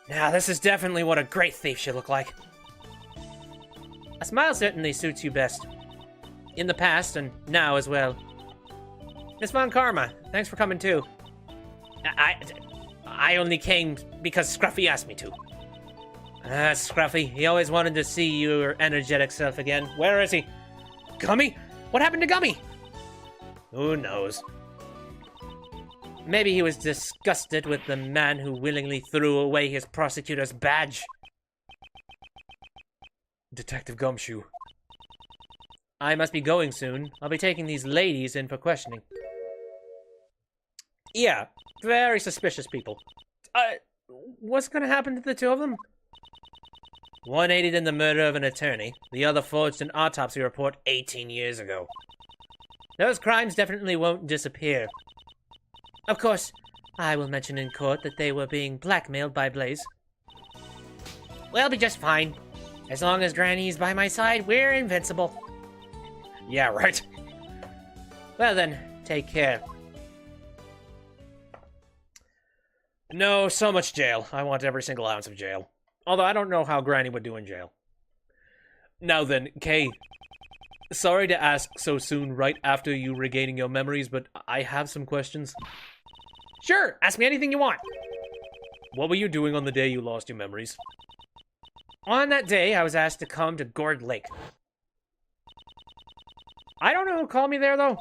Now, this is definitely what a great thief should look like. A smile certainly suits you best. In the past, and now as well. Miss Von Karma, thanks for coming too. I only came because Scruffy asked me to. Scruffy, he always wanted to see your energetic self again. Where is he? Gummy? What happened to Gummy? Who knows? Maybe he was disgusted with the man who willingly threw away his prosecutor's badge. Detective Gumshoe. I must be going soon. I'll be taking these ladies in for questioning. Yeah, very suspicious people. What's gonna happen to the two of them? One aided in the murder of an attorney. The other forged an autopsy report 18 years ago. Those crimes definitely won't disappear. Of course, I will mention in court that they were being blackmailed by Blaze. We'll be just fine. As long as Granny's by my side, we're invincible. Yeah, right. Well then, take care. No, so much jail. I want every single ounce of jail. Although I don't know how Granny would do in jail. Now then, Kay, Sorry to ask so soon right after you regaining your memories, but I have some questions. Sure, ask me anything you want. What were you doing on the day you lost your memories? On that day, I was asked to come to Gourd Lake. I don't know who called me there, though.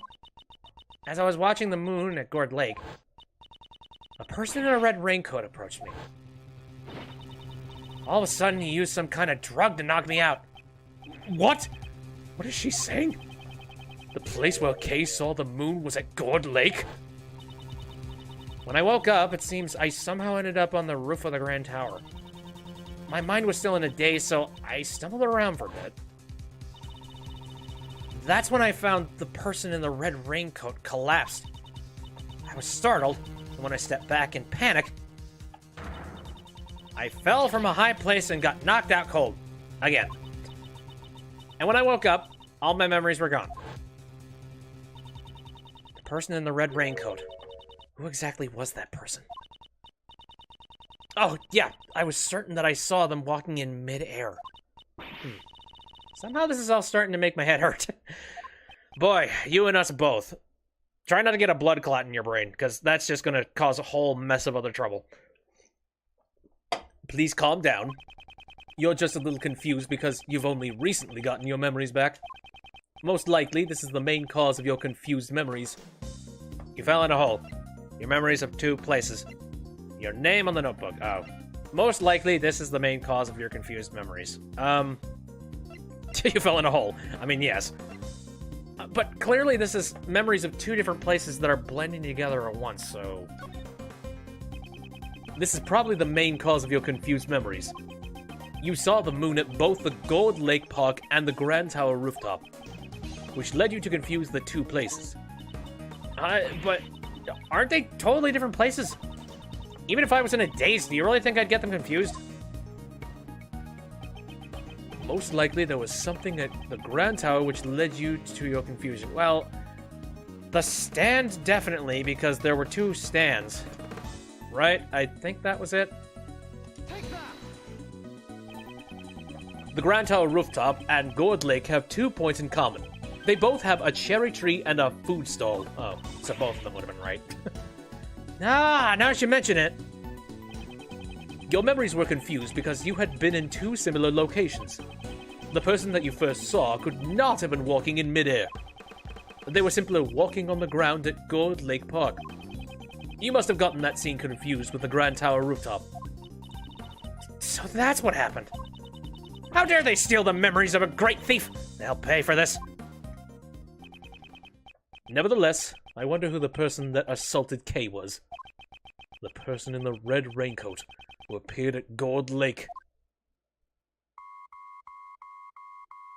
As I was watching the moon at Gourd Lake, a person in a red raincoat approached me. All of a sudden, he used some kind of drug to knock me out. What? What is she saying? The place where Kay saw the moon was at Gourd Lake? When I woke up, it seems I somehow ended up on the roof of the Grand Tower. My mind was still in a daze, so I stumbled around for a bit. That's when I found the person in the red raincoat collapsed. I was startled, and when I stepped back in panic, I fell from a high place and got knocked out cold. Again. And when I woke up, all my memories were gone. The person in the red raincoat. Who exactly was that person? Oh, yeah, I was certain that I saw them walking in mid-air. Somehow this is all starting to make my head hurt. Boy, you and us both. Try not to get a blood clot in your brain, because that's just going to cause a whole mess of other trouble. Please calm down. You're just a little confused because you've only recently gotten your memories back. Most likely, this is the main cause of your confused memories. You fell in a hole. Your memories of 2 places. Your name on the notebook. Oh. Most likely, this is the main cause of your confused memories. You fell in a hole. I mean, yes. But clearly, this is memories of 2 different places that are blending together at once, so... This is probably the main cause of your confused memories. You saw the moon at both the Gourd Lake Park and the Grand Tower rooftop, which led you to confuse the 2 places. But aren't they totally different places? Even if I was in a daze, do you really think I'd get them confused? Most likely there was something at the Grand Tower which led you to your confusion. Well, the stand definitely, because there were 2 stands. Right? I think that was it. The Grand Tower rooftop and Gourd Lake have 2 points in common. They both have a cherry tree and a food stall. Oh, so both of them would have been right. Now that you mention it. Your memories were confused because you had been in 2 similar locations. The person that you first saw could not have been walking in midair. They were simply walking on the ground at Gourd Lake Park. You must have gotten that scene confused with the Grand Tower rooftop. So that's what happened. How dare they steal the memories of a great thief? They'll pay for this. Nevertheless, I wonder who the person that assaulted Kay was. The person in the red raincoat who appeared at Gourd Lake.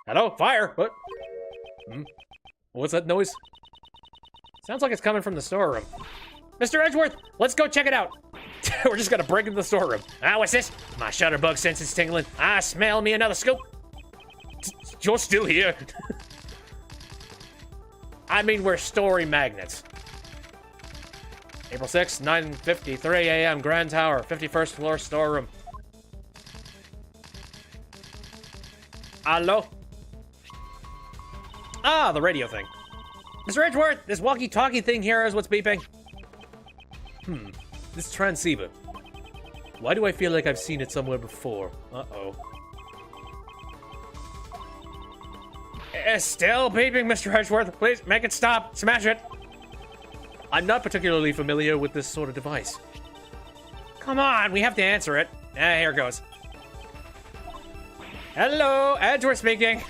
Hello? Fire! What? What's that noise? Sounds like it's coming from the storeroom. Mr. Edgeworth, let's go check it out. We're just gonna break into the storeroom. What's this? My shutterbug sense is tingling. Smell me another scoop. You're still here. I mean, we're story magnets. April 6th, 9:53 a.m., Grand Tower, 51st floor storeroom. Hello? The radio thing. Mr. Edgeworth, this walkie-talkie thing here is what's beeping. This transceiver. Why do I feel like I've seen it somewhere before? Uh-oh. It's still beeping, Mr. Edgeworth. Please, make it stop. Smash it. I'm not particularly familiar with this sort of device. Come on, we have to answer it. Here goes. Hello, Edgeworth speaking.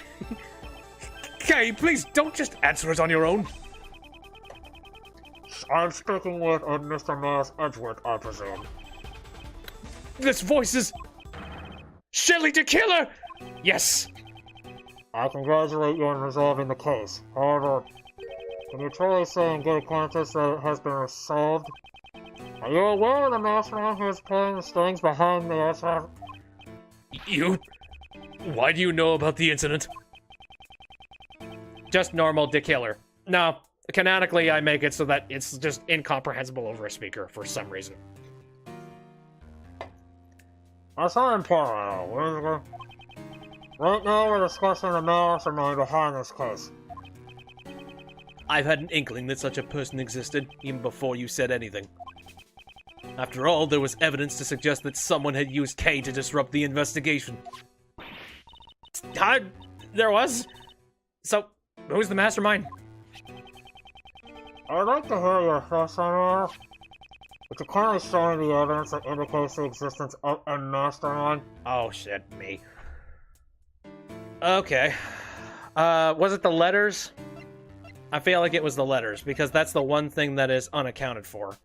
Kay, please don't just answer it on your own. I'm speaking with Mr. Miles Edgeworth, I presume. This voice is... Shelly the Killer! Yes. I congratulate you on resolving the case. However, can you truly say in good conscience that it has been solved? Are you aware of the mastermind who is pulling the strings behind the aircraft? You? Why do you know about the incident? Just normal Dick Killer. No, canonically I make it so that it's just incomprehensible over a speaker for some reason. I saw him plural. Where is it? Right now, we're discussing the mastermind behind this case. I've had an inkling that such a person existed, even before you said anything. After all, there was evidence to suggest that someone had used K to disrupt the investigation. There was? So, who's the mastermind? I'd like to hear your thoughts on it. But you're currently showing the evidence that indicates the existence of a mastermind. Oh shit, me. Okay. Was it the letters? I feel like it was the letters, because that's the one thing that is unaccounted for.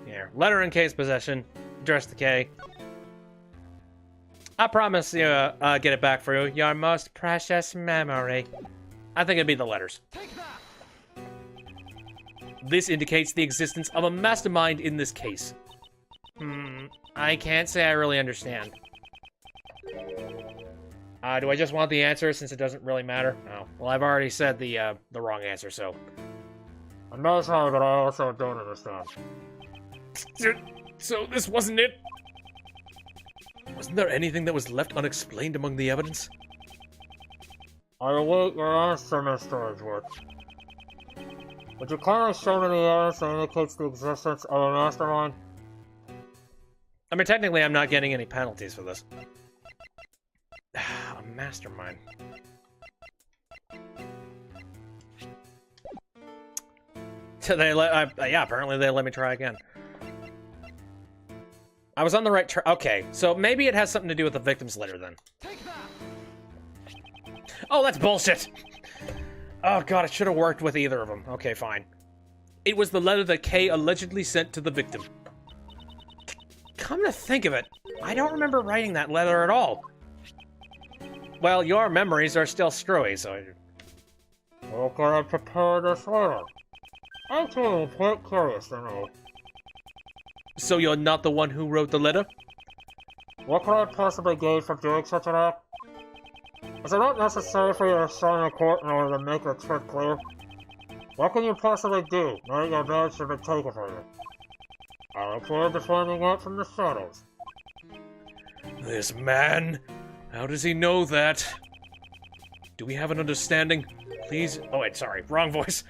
Here, letter in K's possession, address to K. I promise you, get it back for you, your most precious memory. I think it'd be the letters. This indicates the existence of a mastermind in this case. I can't say I really understand. Do I just want the answer since it doesn't really matter? No. Well, I've already said the wrong answer, so. I'm not sorry, but I also don't understand. So this wasn't it? Wasn't there anything that was left unexplained among the evidence? I await your answer, Mr. Edgeworth. Would you kindly show me the evidence that indicates the existence of a mastermind? I mean, technically, I'm not getting any penalties for this. A mastermind. So yeah, apparently they let me try again. I was on the right track. Okay, so maybe it has something to do with the victim's letter then. Oh, that's bullshit! Oh god, it should have worked with either of them. Okay, fine. It was the letter that K allegedly sent to the victim. Come to think of it, I don't remember writing that letter at all. Well, your memories are still screwy, so... What could I prepare this letter? I'm too quite curious to know. So you're not the one who wrote the letter? What could I possibly gain from doing such an act? Is it not necessary for you to sign a court in order to make the truth clear? What can you possibly do now that your badge has been taken from you? I look forward to finding out from the shadows. This man? How does he know that? Do we have an understanding? Please? Oh wait, sorry, wrong voice.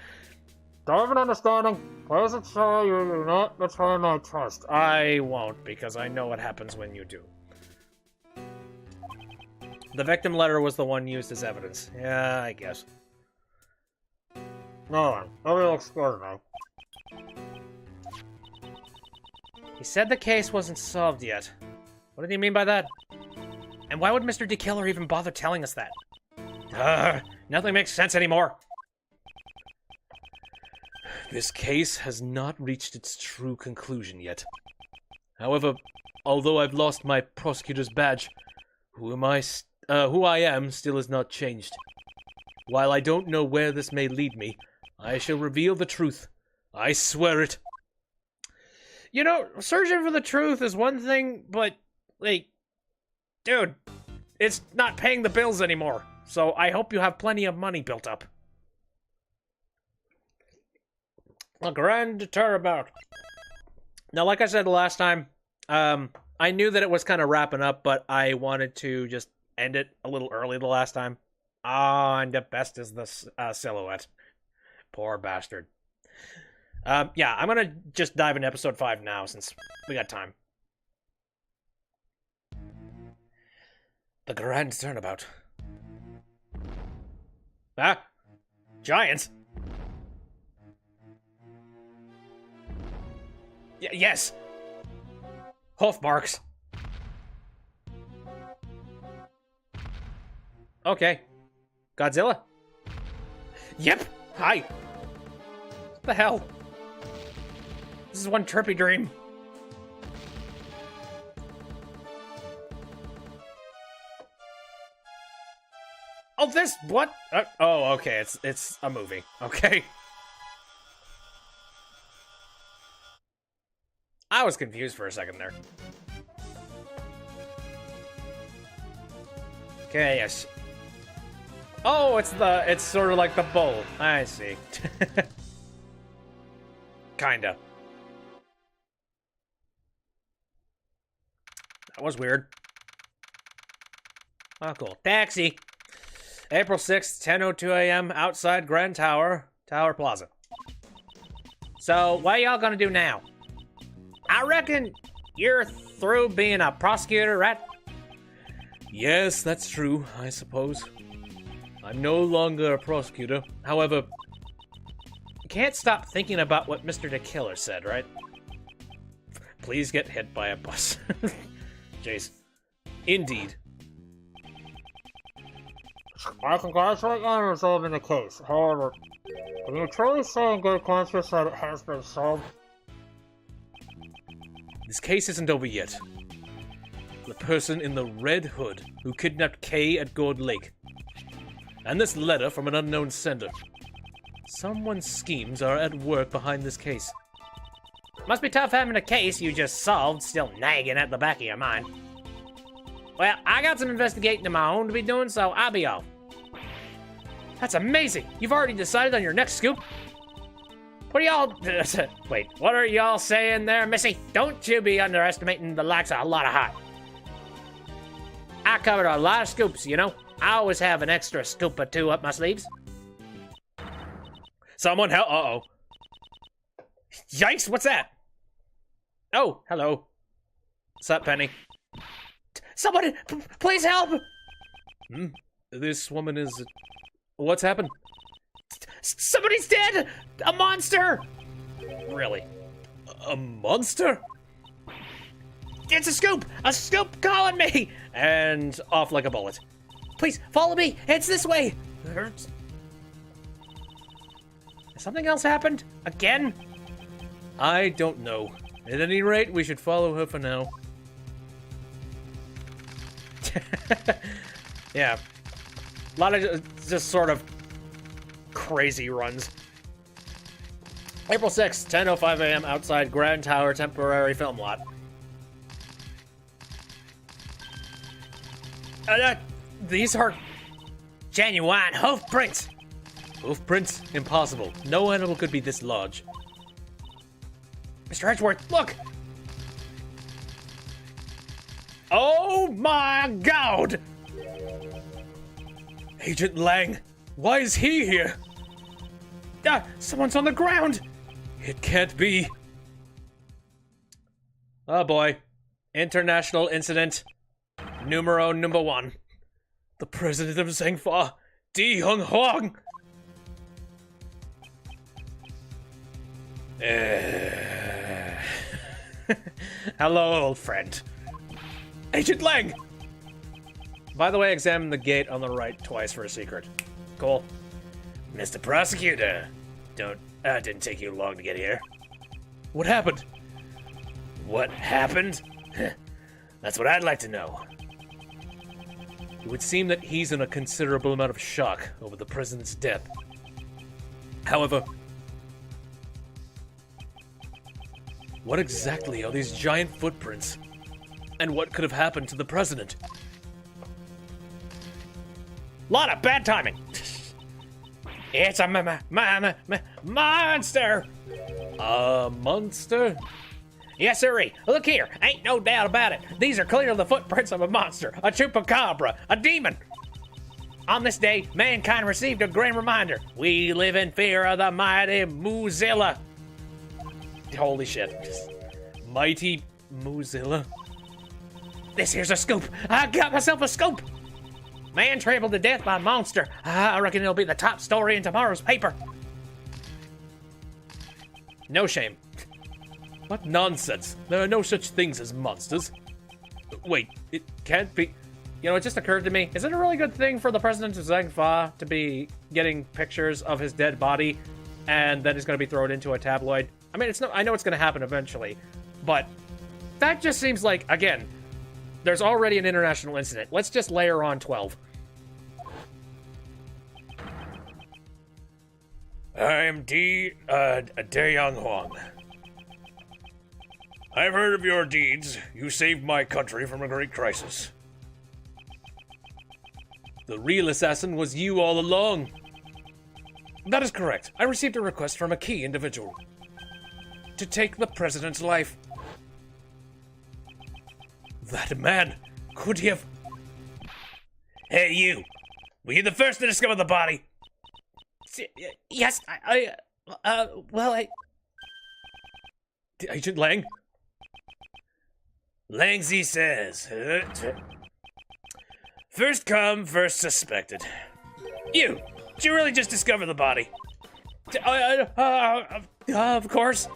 Do I have an understanding? Please ensure you do not betray my trust. I won't, because I know what happens when you do. The victim letter was the one used as evidence. Yeah, I guess. No one. Everything looks good now. He said the case wasn't solved yet. What did he mean by that? And why would Mr. DeKiller even bother telling us that? Nothing makes sense anymore. This case has not reached its true conclusion yet. However, although I've lost my prosecutor's badge, who I am still has not changed. While I don't know where this may lead me, I shall reveal the truth. I swear it. You know, searching for the truth is one thing, but, like, dude, it's not paying the bills anymore. So I hope you have plenty of money built up. A grand turnabout. Now, like I said the last time, I knew that it was kind of wrapping up, but I wanted to just end it a little early the last time. Ah, and the best is the silhouette. Poor bastard. Yeah, I'm gonna just dive into episode 5 now, since we got time. The grand turnabout. Ah, giants. Yes! Hoof marks. Okay. Godzilla? Yep! Hi! What the hell? This is one trippy dream. Oh, this? What? Oh, okay, it's a movie. Okay. I was confused for a second there. Okay, yes. Oh, it's sort of like the bowl. I see. Kinda. That was weird. Oh, cool. Taxi. April 6th, 10:02 a.m. outside Grand Tower, Tower Plaza. So, what are y'all gonna do now? I reckon you're through being a prosecutor, right? Yes, that's true, I suppose. I'm no longer a prosecutor. However, You can't stop thinking about what Mr. the Killer said, right? Please get hit by a bus. Jeez. indeed. I congratulate you on resolving the case. However, can you truly say in good conscience that it has been solved? This case isn't over yet. The person in the red hood who kidnapped Kay at Gourd Lake. And this letter from an unknown sender. Someone's schemes are at work behind this case. Must be tough having a case you just solved still nagging at the back of your mind. Well, I got some investigating of my own to be doing, so I'll be off. That's amazing! You've already decided on your next scoop? What are y'all... Wait, what are y'all saying there, Missy? Don't you be underestimating the likes of a lot of hot. I covered a lot of scoops, you know? I always have an extra scoop or two up my sleeves. Someone help. Uh-oh. Yikes, what's that? Oh, hello. What's up, Penny? Somebody, please help! This woman is... What's happened? Somebody's dead! A monster! Really? A monster? It's a scoop! A scoop calling me! And off like a bullet. Please, follow me! It's this way! It hurts. Has something else happened? Again? I don't know. At any rate, we should follow her for now. Yeah. A lot of just sort of crazy runs. April 6th, 10:05 a.m. outside Grand Tower temporary film lot. These are Genuine hoof prints! Hoof prints? Impossible. No animal could be this large. Mr. Edgeworth, look! Oh my god! Agent Lang! Why is he here? Someone's on the ground! It can't be. Oh boy. International incident. Numero number 1. The president of Zhengfa, Di Hung Huang! Hello, old friend. Agent Lang! By the way, examine the gate on the right twice for a secret. Cool. Mr. Prosecutor, didn't take you long to get here. What happened? What happened? That's what I'd like to know. It would seem that he's in a considerable amount of shock over the president's death. However, what exactly are these giant footprints? And what could have happened to the president? Lot of bad timing. It's a monster. A monster? Yes, sirree. Look here. Ain't no doubt about it. These are clearly the footprints of a monster, a chupacabra, a demon. On this day, mankind received a grand reminder. We live in fear of the mighty Muzilla. Holy shit. Mighty Mozilla? This here's a scoop. I got myself a scoop. Man trampled to death by monster. I reckon it'll be the top story in tomorrow's paper. No shame. What nonsense. There are no such things as monsters. Wait, it can't be... You know, it just occurred to me, is it a really good thing for the president of Zhengfa to be getting pictures of his dead body and then he's going to be thrown into a tabloid? I mean, I know it's going to happen eventually, but that just seems like, again, there's already an international incident. Let's just layer on 12. I'm De Young Huang. I've heard of your deeds. You saved my country from a great crisis. The real assassin was you all along. That is correct. I received a request from a key individual to take the president's life. That man, could he have... Hey, you! Were you the first to discover the body? Yes, Agent Lang? Langsy says... First come, first suspected. You! Did you really just discover the body? of course.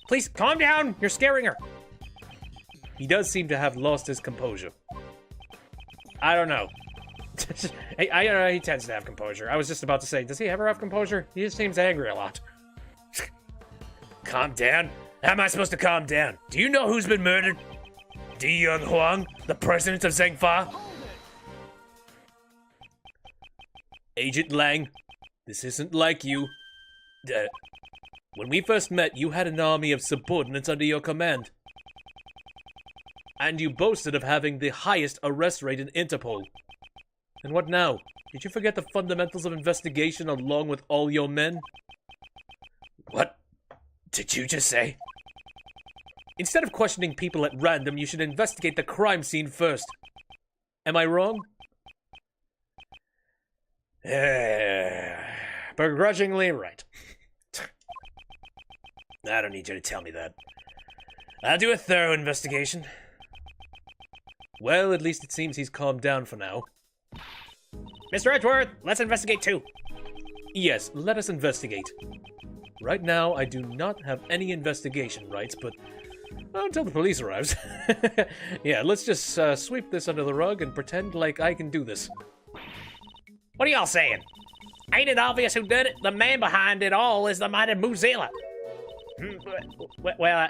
Please, calm down. You're scaring her. He does seem to have lost his composure. I don't know. He tends to have composure. I was just about to say, does he ever have composure? He just seems angry a lot. Calm down? How am I supposed to calm down? Do you know who's been murdered? Di Young Huang, the president of Zhengfa? Agent Lang, this isn't like you. When we first met, you had an army of subordinates under your command. And you boasted of having the highest arrest rate in Interpol. And what now? Did you forget the fundamentals of investigation along with all your men? What did you just say? Instead of questioning people at random, you should investigate the crime scene first. Am I wrong? Begrudgingly right. I don't need you to tell me that. I'll do a thorough investigation. Well, at least it seems he's calmed down for now. Mr. Edgeworth, let's investigate too. Yes, let us investigate. Right now, I do not have any investigation rights, but until the police arrives. Yeah, let's just sweep this under the rug and pretend like I can do this. What are y'all saying? Ain't it obvious who did it? The man behind it all is the mighty Muzilla. Well,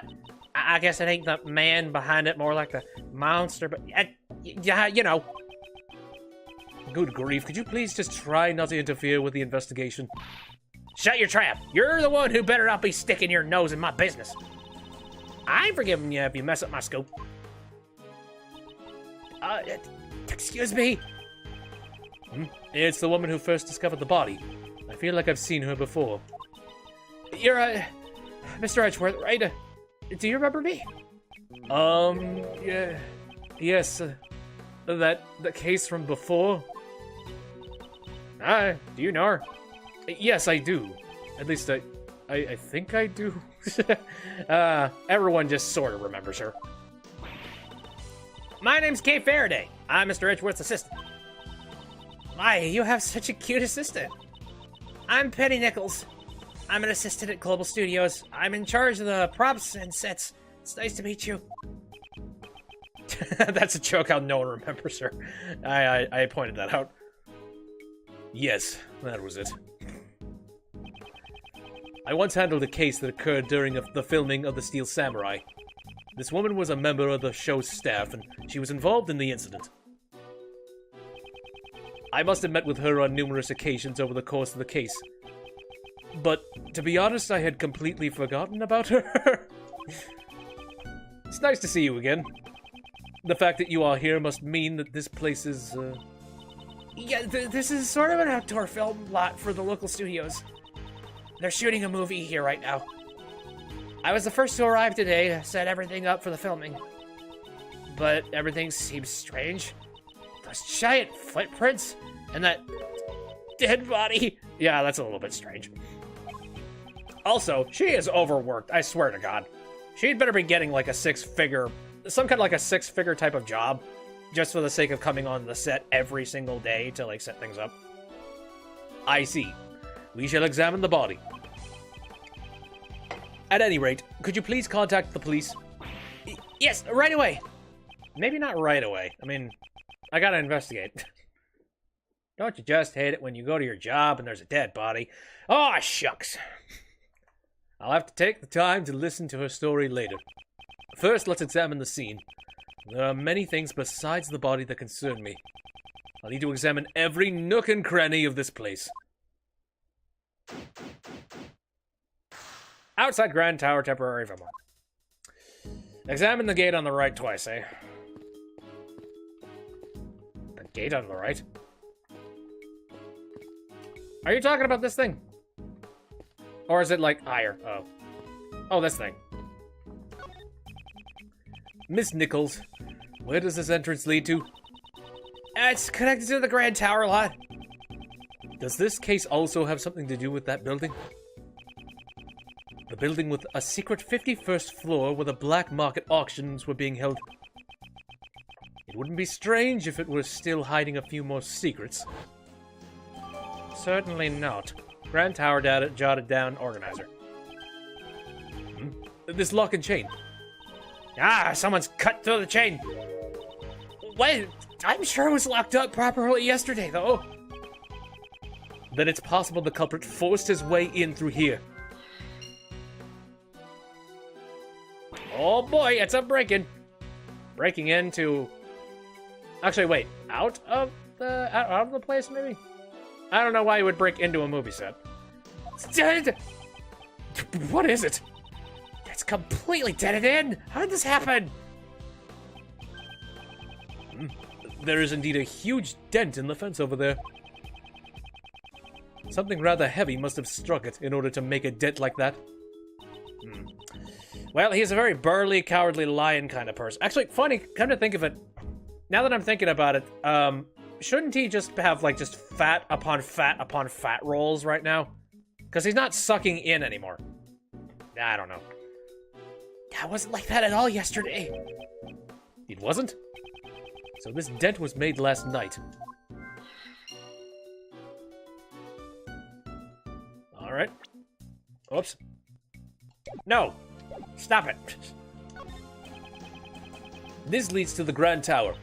I guess it ain't the man behind it, more like the monster, but yeah, you know. Good grief, could you please just try not to interfere with the investigation? Shut your trap. You're the one who better not be sticking your nose in my business. I ain't forgiving you if you mess up my scope. Excuse me? It's the woman who first discovered the body. I feel like I've seen her before. You're, Mr. Edgeworth, right? Do you remember me? Yeah. Yes, the case from before? Do you know her? Yes, I do. At least I think I do. Everyone just sort of remembers her. My name's Kay Faraday. I'm Mr. Edgeworth's assistant. My, you have such a cute assistant. I'm Penny Nichols. I'm an assistant at Global Studios. I'm in charge of the props and sets. It's nice to meet you. That's a joke how no one remembers her. I pointed that out. Yes, that was it. I once handled a case that occurred during the filming of The Steel Samurai. This woman was a member of the show's staff, and she was involved in the incident. I must have met with her on numerous occasions over the course of the case. But, to be honest, I had completely forgotten about her. It's nice to see you again. The fact that you are here must mean that this place is, Yeah, this is sort of an outdoor film lot for the local studios. They're shooting a movie here right now. I was the first to arrive today to set everything up for the filming. But everything seems strange. Those giant footprints and that dead body. Yeah, that's a little bit strange. Also, she is overworked, I swear to God. She'd better be getting like a six-figure type of job, just for the sake of coming on the set every single day to like set things up. I see. We shall examine the body. At any rate, could you please contact the police? Yes, right away. Maybe not right away. I mean, I gotta investigate. Don't you just hate it when you go to your job and there's a dead body? Oh, shucks. I'll have to take the time to listen to her story later. First, let's examine the scene. There are many things besides the body that concern me. I'll need to examine every nook and cranny of this place. Outside Grand Tower, temporary Vermont. Examine the gate on the right twice, eh? The gate on the right? Are you talking about this thing? Or is it like higher? Oh. Oh, this thing. Miss Nichols, where does this entrance lead to? It's connected to the Grand Tower lot. Does this case also have something to do with that building? The building with a secret 51st floor where the black market auctions were being held. It wouldn't be strange if it was still hiding a few more secrets. Certainly not. Grand Tower data jotted down organizer. This lock and chain. Ah, someone's cut through the chain. Wait, I'm sure it was locked up properly yesterday, though. Then it's possible the culprit forced his way in through here. Oh boy, it's a break-in. Breaking into... Actually, wait. Out of the place, maybe? I don't know why you would break into a movie set. What is it? It's completely deaded in. How did this happen? There is indeed a huge dent in the fence over there. Something rather heavy must have struck it in order to make a dent like that. Well, he's a very burly, cowardly lion kind of person. Actually, funny, come to think of it, now that I'm thinking about it, shouldn't he just have, like, just fat upon fat upon fat rolls right now? Because he's not sucking in anymore. I don't know. That wasn't like that at all yesterday. It wasn't? So this dent was made last night. Alright. Oops. No! Stop it! This leads to the Grand Tower.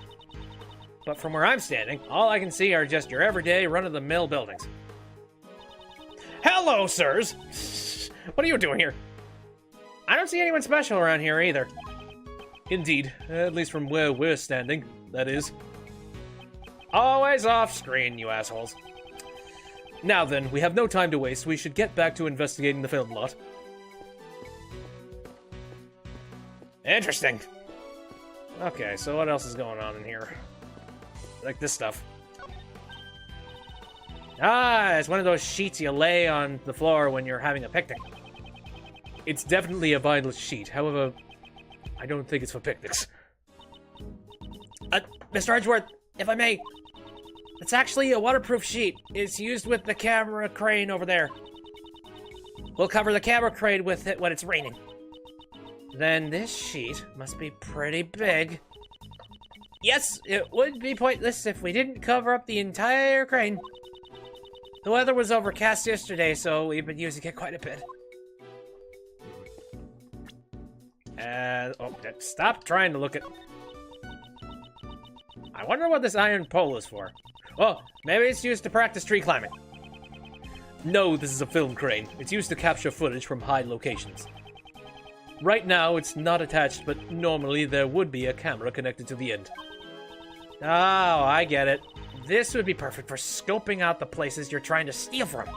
But from where I'm standing, all I can see are just your everyday run-of-the-mill buildings. Hello, sirs! What are you doing here? I don't see anyone special around here either. Indeed, at least from where we're standing, that is. Always off screen, you assholes. Now then, we have no time to waste. We should get back to investigating the film lot. Interesting. Okay, so what else is going on in here? Like this stuff. Ah, it's one of those sheets you lay on the floor when you're having a picnic. It's definitely a vinyl sheet. However, I don't think it's for picnics. Mr. Edgeworth, if I may, it's actually a waterproof sheet. It's used with the camera crane over there. We'll cover the camera crane with it when it's raining. Then this sheet must be pretty big. Yes, it would be pointless if we didn't cover up the entire crane. The weather was overcast yesterday, so we've been using it quite a bit. Stop trying to look at... I wonder what this iron pole is for. Oh, maybe it's used to practice tree climbing. No, this is a film crane. It's used to capture footage from high locations. Right now, it's not attached, but normally there would be a camera connected to the end. Oh, I get it. This would be perfect for scoping out the places you're trying to steal from.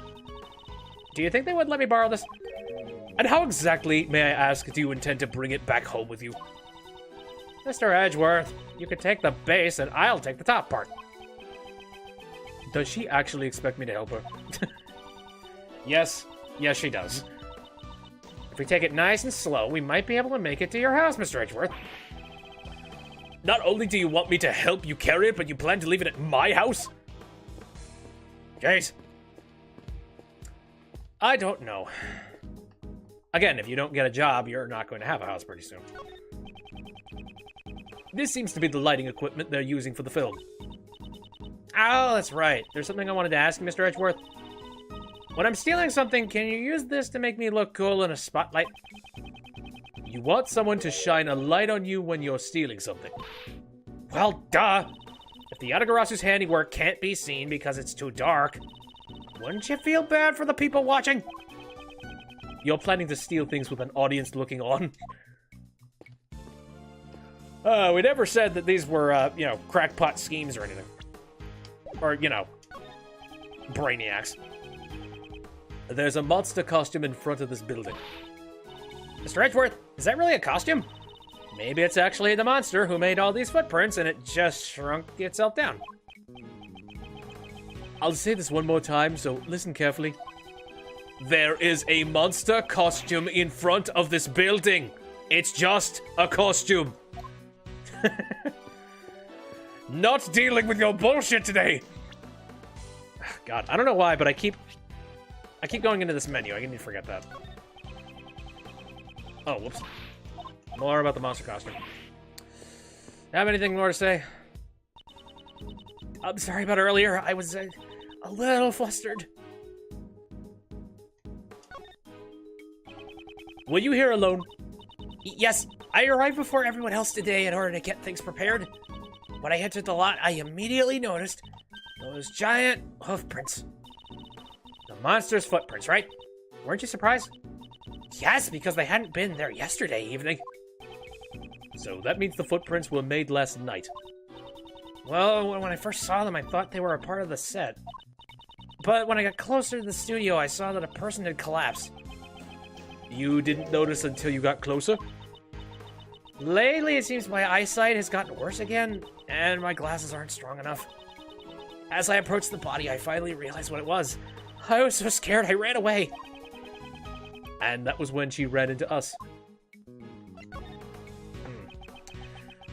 Do you think they would let me borrow this? And how exactly, may I ask, do you intend to bring it back home with you? Mr. Edgeworth, you could take the base and I'll take the top part. Does she actually expect me to help her? Yes, she does. If we take it nice and slow, we might be able to make it to your house, Mr. Edgeworth. Not only do you want me to help you carry it, but you plan to leave it at my house? Jeez. I don't know. Again, if you don't get a job, you're not going to have a house pretty soon. This seems to be the lighting equipment they're using for the film. Oh, that's right. There's something I wanted to ask you, Mr. Edgeworth. When I'm stealing something, can you use this to make me look cool in a spotlight? You want someone to shine a light on you when you're stealing something. Well, duh. If the Yatagarasu's handiwork can't be seen because it's too dark, wouldn't you feel bad for the people watching? You're planning to steal things with an audience looking on? We never said that these were, crackpot schemes or anything. Or, brainiacs. There's a monster costume in front of this building. Mr. Edgeworth, is that really a costume? Maybe it's actually the monster who made all these footprints and it just shrunk itself down. I'll say this one more time, so listen carefully. There is a monster costume in front of this building. It's just a costume. Not dealing with your bullshit today. God, I don't know why, but I keep going into this menu. I need to forget that. Oh, whoops. More about the monster costume. Have anything more to say? I'm sorry about earlier. I was a little flustered. Were you here alone? Yes, I arrived before everyone else today in order to get things prepared. When I entered the lot, I immediately noticed those giant hoof prints. The monster's footprints, right? Weren't you surprised? Yes, because they hadn't been there yesterday evening. So that means the footprints were made last night. Well, when I first saw them, I thought they were a part of the set. But when I got closer to the studio, I saw that a person had collapsed. You didn't notice until you got closer? Lately, it seems my eyesight has gotten worse again, and my glasses aren't strong enough. As I approached the body, I finally realized what it was. I was so scared, I ran away. And that was when she ran into us.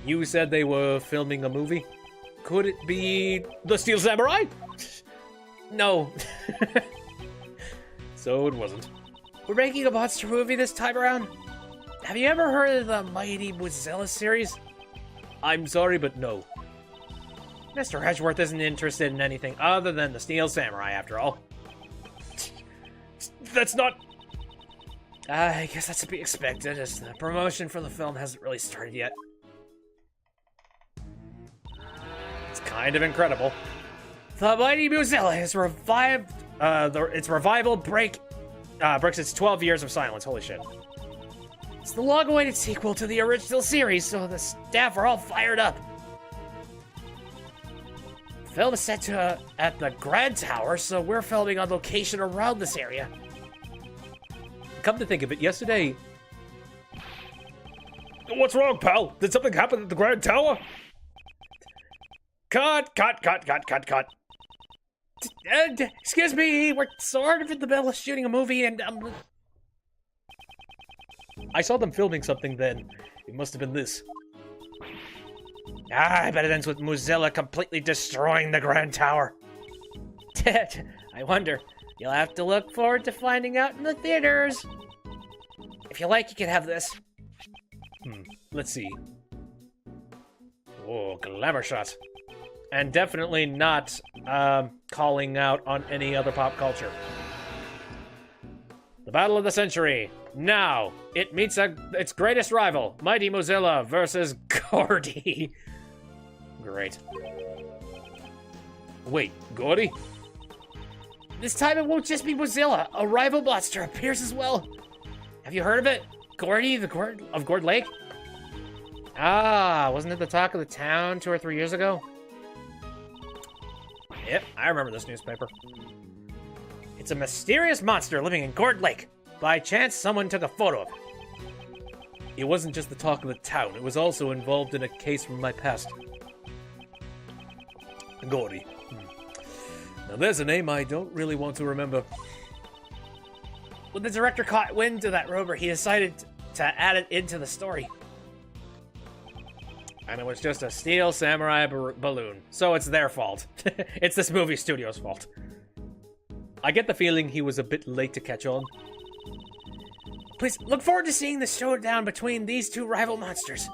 You said they were filming a movie? Could it be The Steel Samurai? No. So it wasn't. We're making a monster movie this time around. Have you ever heard of the Mighty Mozilla series? I'm sorry, but no. Mr. Edgeworth isn't interested in anything other than the Steel Samurai, after all. That's not... I guess that's to be expected, as the promotion for the film hasn't really started yet. It's kind of incredible. The Mighty Mozilla has revived... its revival breaks its 12 years of silence. Holy shit. It's the long-awaited sequel to the original series, so the staff are all fired up. The film is set at the Grand Tower, so we're filming on location around this area. Come to think of it, yesterday... What's wrong, pal? Did something happen at the Grand Tower? Cut. Excuse me, we're sort of in the middle of shooting a movie, and I saw them filming something then. It must have been this. I bet it ends with Mozilla completely destroying the Grand Tower. I wonder. You'll have to look forward to finding out in the theaters. If you like, you can have this. Let's see. Oh, glamour shot. And definitely not calling out on any other pop culture. The battle of the century. Now, it meets its greatest rival, Mighty Mozilla versus Gordy. Great. Wait, Gordy? This time it won't just be Mozilla. A rival monster appears as well. Have you heard of it? Gordy, the Gord of Gord Lake? Ah, wasn't it the talk of the town 2 or 3 years ago? Yep, I remember this newspaper. It's a mysterious monster living in Gord Lake. By chance, someone took a photo of it. It wasn't just the talk of the town. It was also involved in a case from my past. Gordy. Now there's a name I don't really want to remember. When the director caught wind of that rumor, he decided to add it into the story. And it was just a Steel Samurai balloon. So it's their fault. It's this movie studio's fault. I get the feeling he was a bit late to catch on. Please look forward to seeing the showdown between these two rival monsters.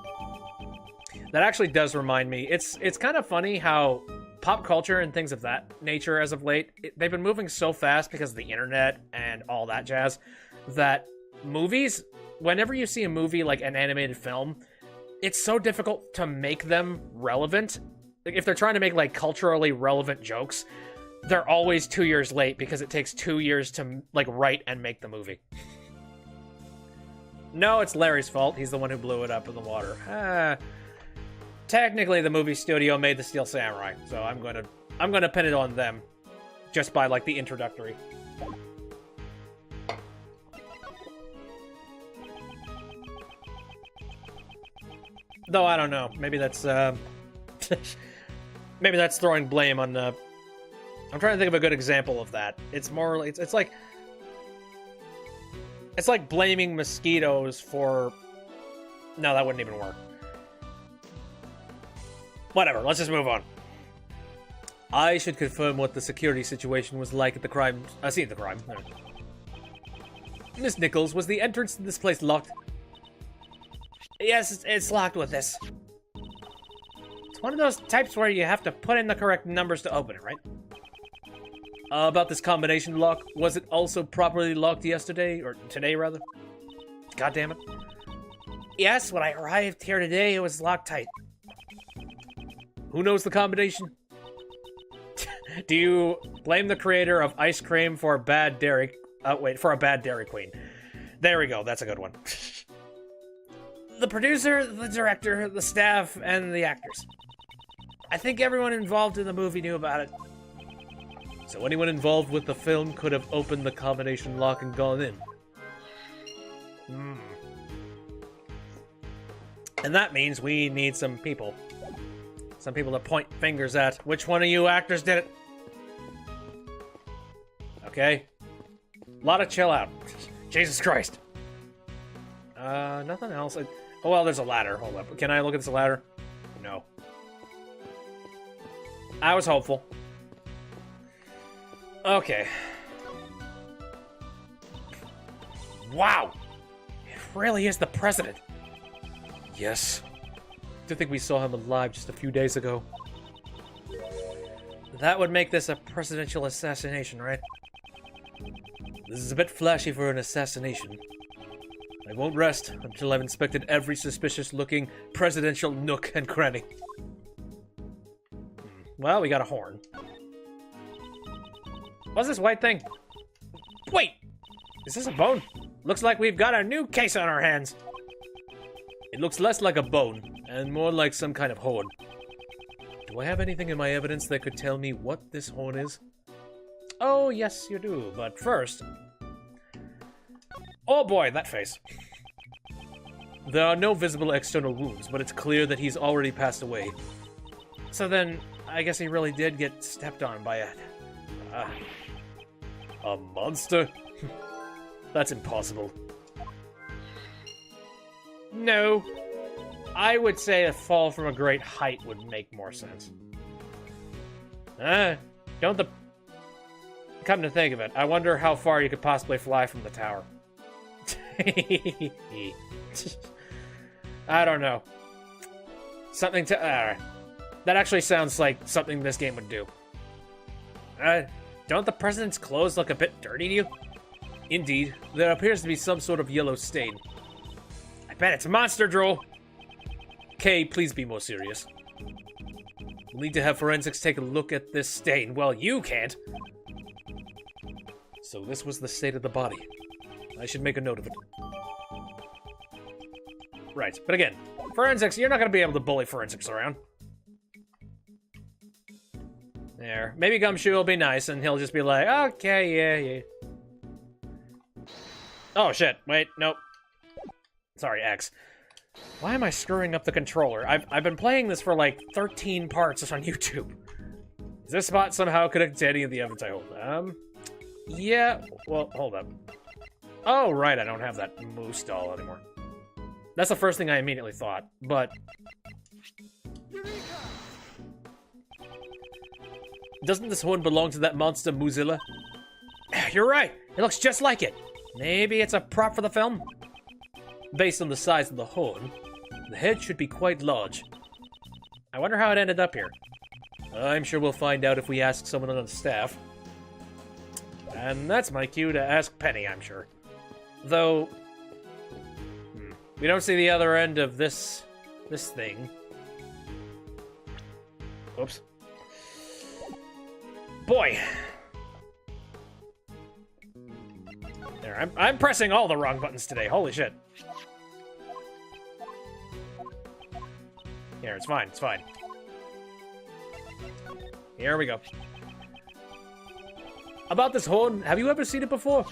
That actually does remind me. It's kind of funny how pop culture and things of that nature as of late, they've been moving so fast because of the internet and all that jazz, that movies, whenever you see a movie like an animated film, it's so difficult to make them relevant. Like, if they're trying to make like culturally relevant jokes, they're always 2 years late because it takes 2 years to like write and make the movie. No, it's Larry's fault. He's the one who blew it up in the water. Technically, the movie studio made the Steel Samurai, so I'm gonna pin it on them, just by like the introductory. Though I don't know. Maybe that's maybe that's throwing blame on the. I'm trying to think of a good example of that. It's more. It's like. It's like blaming mosquitoes for. No, that wouldn't even work. Whatever, let's just move on. I should confirm what the security situation was like at the crime... scene of the crime. Miss Nichols, was the entrance to this place locked? Yes, it's locked with this. It's one of those types where you have to put in the correct numbers to open it, right? About this combination lock, was it also properly locked yesterday? Or today, rather? God damn it. Yes, when I arrived here today, it was locked tight. Who knows the combination? Do you blame the creator of ice cream for a bad Dairy... for a bad Dairy Queen? There we go, that's a good one. The producer, the director, the staff, and the actors. I think everyone involved in the movie knew about it. So anyone involved with the film could have opened the combination lock and gone in. And that means we need some people. Some people to point fingers at. Which one of you actors did it? Okay. A lot of chill out. Jesus Christ. Nothing else. Oh, well, there's a ladder. Hold up. Can I look at this ladder? No. I was hopeful. Okay. Wow! It really is the president. Yes. To think we saw him alive just a few days ago. That would make this a presidential assassination, right? This is a bit flashy for an assassination. I won't rest until I've inspected every suspicious-looking presidential nook and cranny. Well, we got a horn. What's this white thing? Wait! Is this a bone? Looks like we've got a new case on our hands. It looks less like a bone, and more like some kind of horn. Do I have anything in my evidence that could tell me what this horn is? Oh, yes, you do, but first... Oh boy, that face. There are no visible external wounds, but it's clear that he's already passed away. So then, I guess he really did get stepped on by a monster? That's impossible. No. I would say a fall from a great height would make more sense. Don't the... Come to think of it, I wonder how far you could possibly fly from the tower. I don't know. Something to... that actually sounds like something this game would do. Don't the president's clothes look a bit dirty to you? Indeed, there appears to be some sort of yellow stain. I bet it's monster drool! Kay, please be more serious. We'll need to have forensics take a look at this stain. Well, you can't! So this was the state of the body. I should make a note of it. Right, but again, forensics, you're not going to be able to bully forensics around. There. Maybe Gumshoe will be nice, and he'll just be like, okay, yeah. Oh, shit. Wait, nope. Sorry, X. Why am I screwing up the controller? I've been playing this for like 13 parts on YouTube. Is this spot somehow connected to any of the evidence I hold? Yeah. Well, hold up. Oh, right, I don't have that moose doll anymore. That's the first thing I immediately thought, but... Doesn't this horn belong to that monster Mozilla? You're right, it looks just like it. Maybe it's a prop for the film? Based on the size of the horn, the head should be quite large. I wonder how it ended up here. I'm sure we'll find out if we ask someone on the staff. And that's my cue to ask Penny, I'm sure. Though... we don't see the other end of this thing. Whoops. Boy! There, I'm pressing all the wrong buttons today, holy shit. Here, it's fine, it's fine. Here we go. About this horn, have you ever seen it before?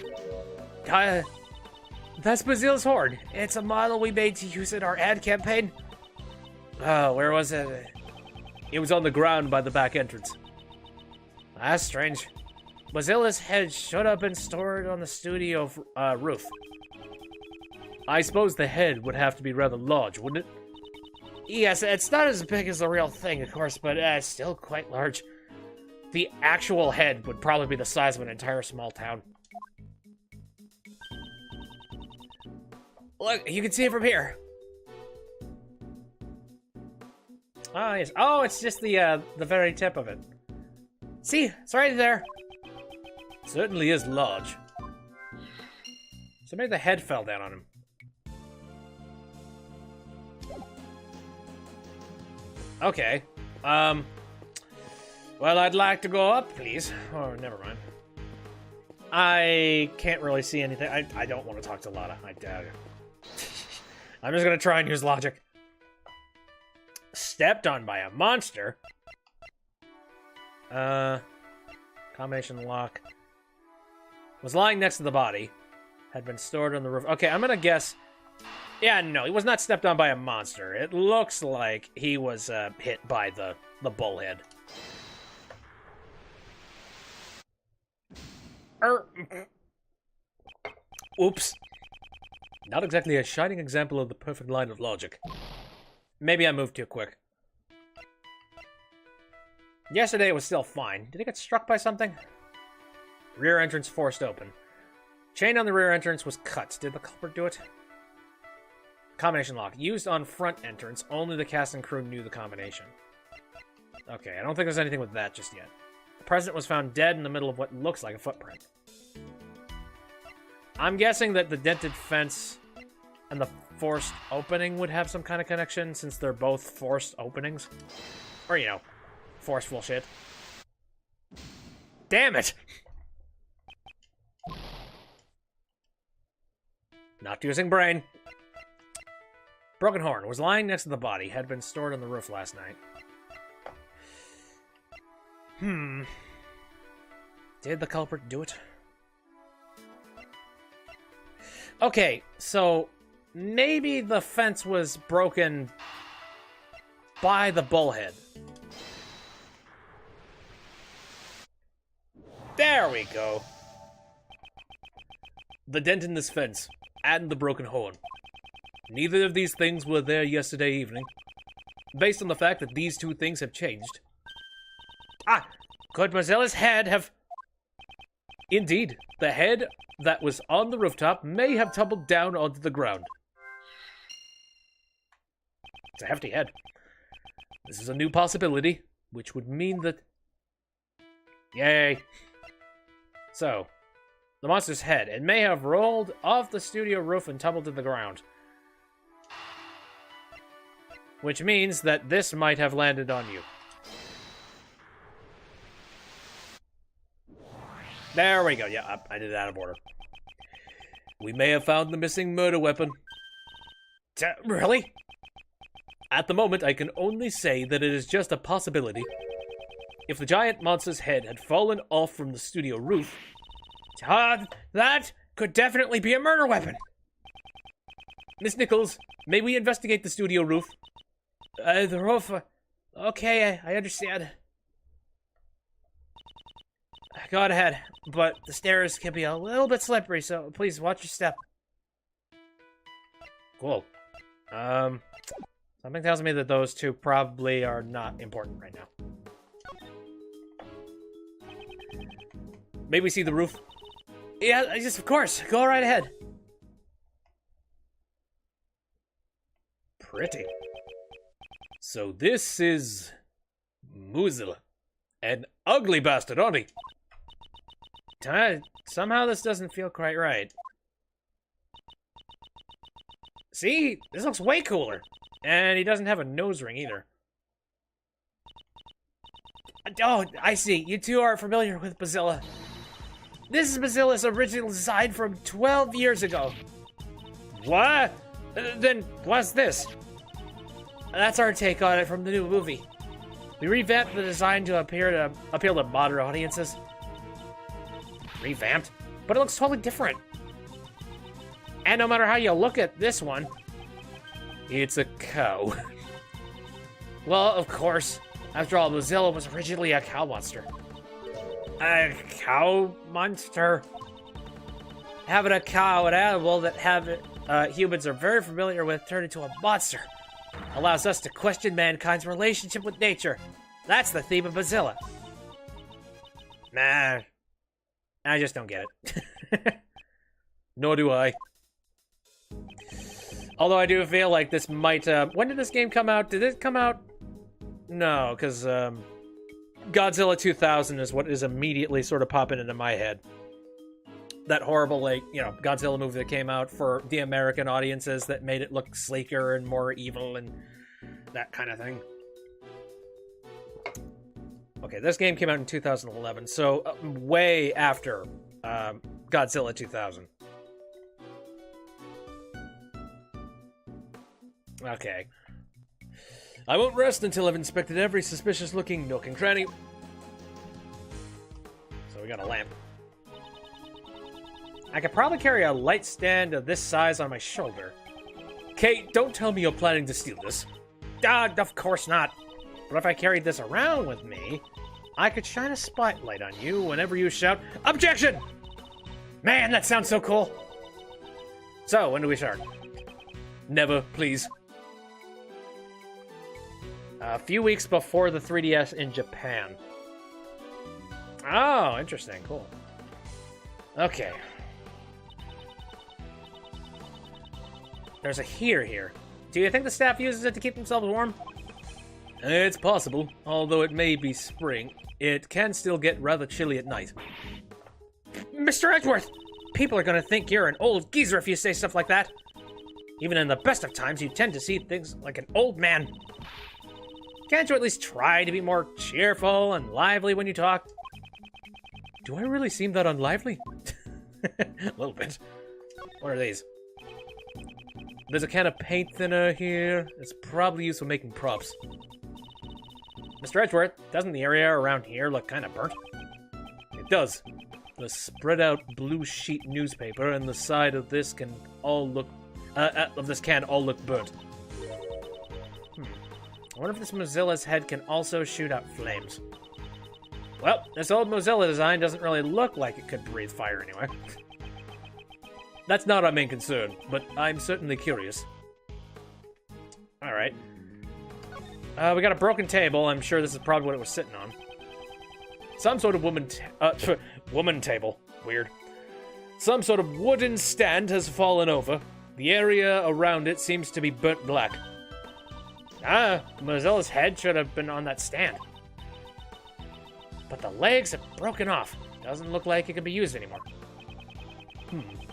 That's Brazil's horn. It's a model we made to use in our ad campaign. Oh, where was it? It was on the ground by the back entrance. That's strange. Bazilla's head should have been stored on the studio roof. I suppose the head would have to be rather large, wouldn't it? Yes, it's not as big as the real thing, of course, but it's still quite large. The actual head would probably be the size of an entire small town. Look, you can see it from here. Ah, yes. Oh, it's just the very tip of it. See, it's right there. Certainly is large. So maybe the head fell down on him. Okay. Well, I'd like to go up, please. Oh, never mind. I can't really see anything. I don't want to talk to Lada. I doubt it. I'm just gonna try and use logic. Stepped on by a monster? Combination lock. Was lying next to the body. Had been stored on the roof. Okay, I'm gonna guess... Yeah, no, he was not stepped on by a monster. It looks like he was hit by the bullhead. Oops. Not exactly a shining example of the perfect line of logic. Maybe I moved too quick. Yesterday it was still fine. Did it get struck by something? Rear entrance forced open. Chain on the rear entrance was cut. Did the culprit do it? Combination lock. Used on front entrance. Only the cast and crew knew the combination. Okay, I don't think there's anything with that just yet. The president was found dead in the middle of what looks like a footprint. I'm guessing that the dented fence and the forced opening would have some kind of connection, since they're both forced openings. Or, you know, forceful shit. Damn it! Not using brain. Broken horn. Was lying next to the body. Had been stored on the roof last night. Did the culprit do it? Okay, so maybe the fence was broken by the bullhead. There we go. The dent in this fence and the broken horn. Neither of these things were there yesterday evening. Based on the fact that these two things have changed. Ah! Could Mozilla's head have... Indeed, the head that was on the rooftop may have tumbled down onto the ground. It's a hefty head. This is a new possibility, which would mean that... Yay! So, the monster's head. It may have rolled off the studio roof and tumbled to the ground. Which means that this might have landed on you. There we go. Yeah, I did it out of order. We may have found the missing murder weapon. Really? At the moment, I can only say that it is just a possibility. If the giant monster's head had fallen off from the studio roof... that could definitely be a murder weapon. Miss Nichols, may we investigate the studio roof? The roof... okay, I understand. Go ahead, but the stairs can be a little bit slippery, so please watch your step. Cool. Something tells me that those two probably are not important right now. Maybe we see the roof. Yeah, just of course. Go right ahead. Pretty. So this is... Muzilla. An ugly bastard, aren't he? Somehow this doesn't feel quite right. See? This looks way cooler. And he doesn't have a nose ring either. Oh, I see. You two are familiar with Bazilla. This is Bazilla's original design from 12 years ago. What? Then what's this? That's our take on it from the new movie. We revamped the design to appeal to modern audiences. Revamped? But it looks totally different. And no matter how you look at this one, it's a cow. Well, of course. After all, Mozilla was originally a cow monster. A cow monster? Having a cow, an animal that humans are very familiar with, turned into a monster. allows us to question mankind's relationship with nature. That's the theme of Mozilla. Nah, I just don't get it. Nor do I. Although I do feel like this might, when did this game come out? Did it come out? No, because, Godzilla 2000 is what is immediately sort of popping into my head. That horrible, like, you know, Godzilla movie that came out for the American audiences that made it look sleeker and more evil and that kind of thing. Okay, this game came out in 2011, so way after Godzilla 2000. Okay. I won't rest until I've inspected every suspicious-looking nook and cranny. So we got a lamp. I could probably carry a light stand of this size on my shoulder. Kate, don't tell me you're planning to steal this. Of course not. But if I carried this around with me, I could shine a spotlight on you whenever you shout, "Objection!" Man, that sounds so cool. So, when do we start? Never, please. A few weeks before the 3DS in Japan. Oh, interesting. Cool. Okay. There's a heater here. Do you think the staff uses it to keep themselves warm? It's possible, although it may be spring. It can still get rather chilly at night. Mr. Edgeworth! People are gonna think you're an old geezer if you say stuff like that. Even in the best of times, you tend to see things like an old man. Can't you at least try to be more cheerful and lively when you talk? Do I really seem that unlively? A little bit. What are these? There's a can of paint thinner here. It's probably used for making props. Mr. Edgeworth, doesn't the area around here look kind of burnt? It does. The spread out blue sheet newspaper and the side of this can all look burnt. I wonder if this Mozilla's head can also shoot out flames. Well, this old Mozilla design doesn't really look like it could breathe fire anyway. That's not our main concern, but I'm certainly curious. Alright. We got a broken table. I'm sure this is probably what it was sitting on. Some sort of woman table. Weird. Some sort of wooden stand has fallen over. The area around it seems to be burnt black. Mozilla's head should have been on that stand. But the legs have broken off. Doesn't look like it can be used anymore.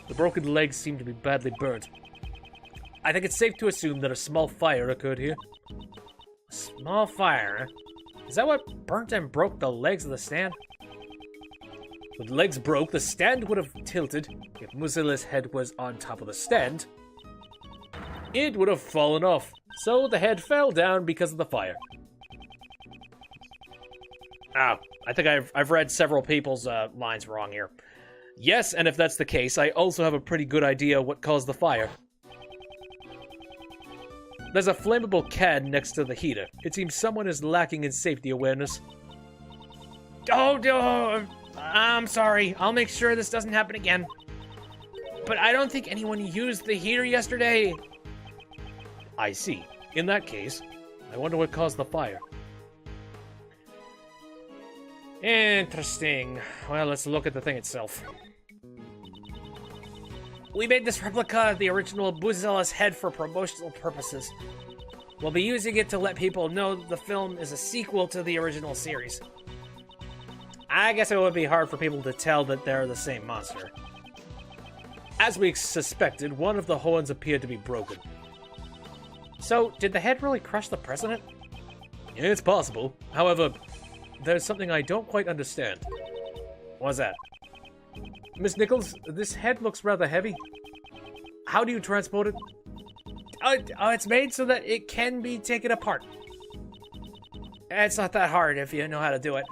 The broken legs seem to be badly burnt. I think it's safe to assume that a small fire occurred here. A small fire, huh? Is that what burnt and broke the legs of the stand? When the legs broke, the stand would have tilted. If Mozilla's head was on top of the stand, it would have fallen off. So the head fell down because of the fire. Oh, I think I've read several people's lines wrong here. Yes, and if that's the case, I also have a pretty good idea what caused the fire. There's a flammable can next to the heater. It seems someone is lacking in safety awareness. Oh, no, I'm sorry. I'll make sure this doesn't happen again. But I don't think anyone used the heater yesterday. I see. In that case, I wonder what caused the fire. Interesting. Well, let's look at the thing itself. We made this replica of the original Mozilla's head for promotional purposes. We'll be using it to let people know the film is a sequel to the original series. I guess it would be hard for people to tell that they're the same monster. As we suspected, one of the horns appeared to be broken. So, did the head really crush the president? It's possible. However, there's something I don't quite understand. What's that? Miss Nichols, this head looks rather heavy. How do you transport it? It's made so that it can be taken apart. It's not that hard if you know how to do it.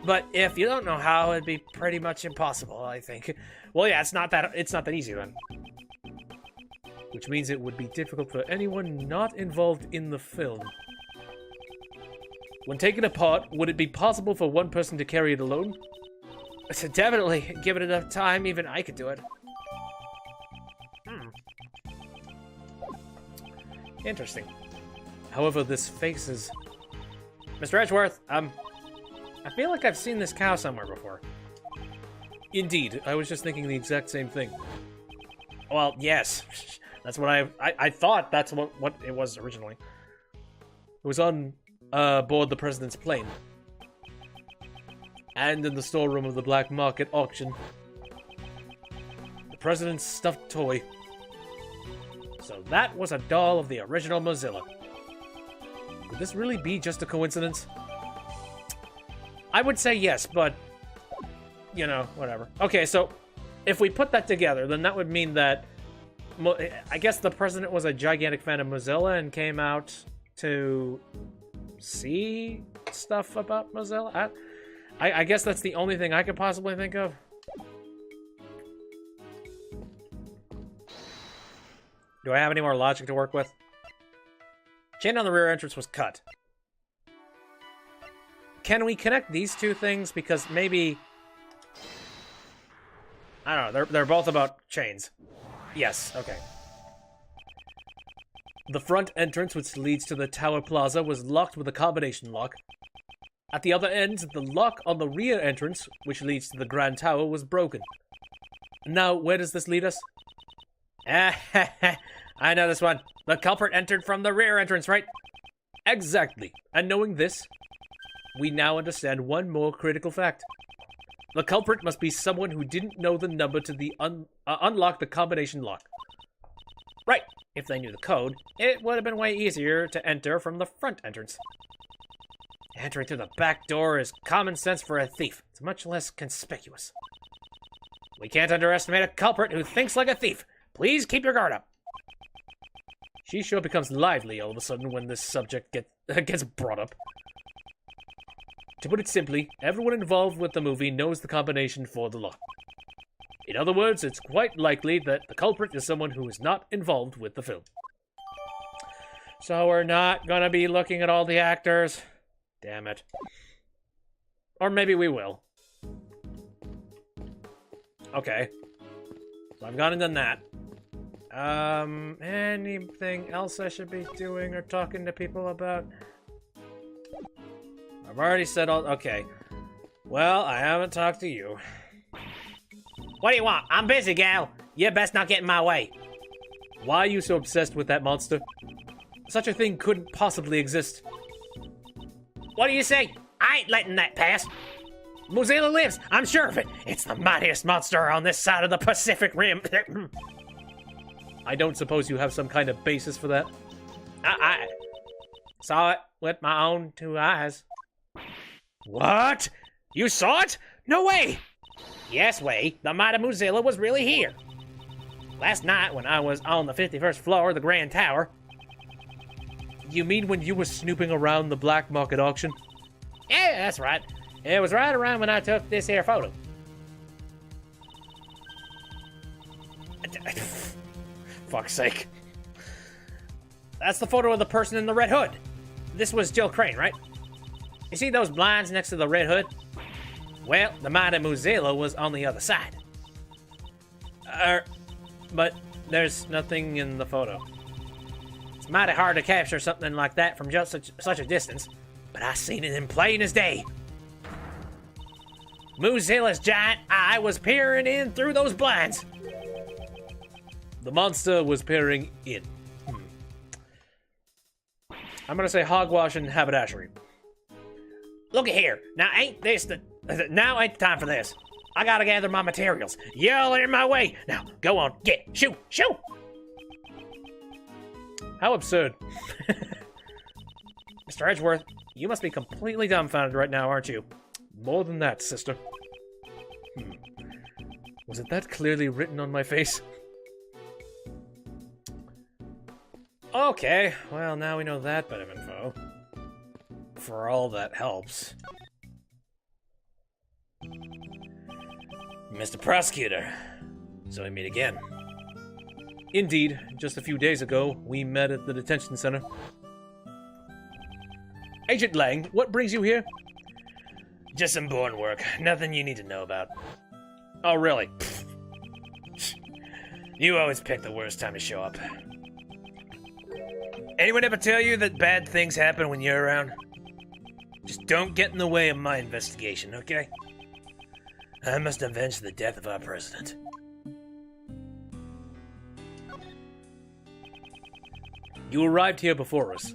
But if you don't know how, it'd be pretty much impossible, I think. Well, yeah, it's not that easy then. Which means it would be difficult for anyone not involved in the film. When taken apart, would it be possible for one person to carry it alone? So definitely, given enough time, even I could do it. Interesting. However, this face is... Mr. Edgeworth, I feel like I've seen this cow somewhere before. Indeed, I was just thinking the exact same thing. Well, yes. That's what I thought that's what it was originally. It was on board the president's plane. And in the storeroom of the black market auction. The president's stuffed toy. So that was a doll of the original Mozilla. Could this really be just a coincidence? I would say yes, but... You know, whatever. Okay, so if we put that together, then that would mean that... I guess the president was a gigantic fan of Mozilla and came out to see stuff about Mozilla. I guess that's the only thing I could possibly think of. Do I have any more logic to work with? Chain on the rear entrance was cut. Can we connect these two things? Because maybe... I don't know, they're both about chains. Yes, okay. The front entrance, which leads to the Tower Plaza, was locked with a combination lock. At the other end, the lock on the rear entrance, which leads to the Grand Tower, was broken. Now, where does this lead us? I know this one. The culprit entered from the rear entrance, right? Exactly. And knowing this, we now understand one more critical fact. The culprit must be someone who didn't know the number to the unlock the combination lock. Right. If they knew the code, it would have been way easier to enter from the front entrance. Entering through the back door is common sense for a thief. It's much less conspicuous. We can't underestimate a culprit who thinks like a thief. Please keep your guard up. She sure becomes lively all of a sudden when this subject gets brought up. To put it simply, everyone involved with the movie knows the combination for the lock. In other words, it's quite likely that the culprit is someone who is not involved with the film. So we're not gonna be looking at all the actors? Damn it. Or maybe we will. Okay. So I've gone and done that. Anything else I should be doing or talking to people about? I've already said all... Okay. Well, I haven't talked to you. What do you want? I'm busy, gal. You best not get in my way. Why are you so obsessed with that monster? Such a thing couldn't possibly exist. What do you say? I ain't letting that pass. Mozilla lives, I'm sure of it. It's the mightiest monster on this side of the Pacific Rim. I don't suppose you have some kind of basis for that? I saw it with my own two eyes. What? You saw it? No way! Yes way, the mighty Mozilla was really here. Last night when I was on the 51st floor of the Grand Tower. You mean when you were snooping around the black market auction? Yeah, that's right. It was right around when I took this here photo. Fuck's sake. That's the photo of the person in the red hood. This was Jill Crane, right? You see those blinds next to the red hood? Well, the mighty Mozilla was on the other side. But there's nothing in the photo. It's mighty hard to capture something like that from just such a distance, but I seen it in plain as day. Mozilla's giant eye was peering in through those blinds. The monster was peering in. I'm gonna say hogwash and haberdashery. Look at here. Now ain't the time for this. I gotta gather my materials. Y'all are in my way. Now, go on, shoot! How absurd. Mr. Edgeworth, you must be completely dumbfounded right now, aren't you? More than that, sister. Was it that clearly written on my face? Okay, well, now we know that bit of info. For all that helps. Mr. Prosecutor, so we meet again. Indeed, just a few days ago, we met at the detention center. Agent Lang, what brings you here? Just some boring work. Nothing you need to know about. Oh, really? You always pick the worst time to show up. Anyone ever tell you that bad things happen when you're around? Just don't get in the way of my investigation, okay? I must avenge the death of our president. You arrived here before us.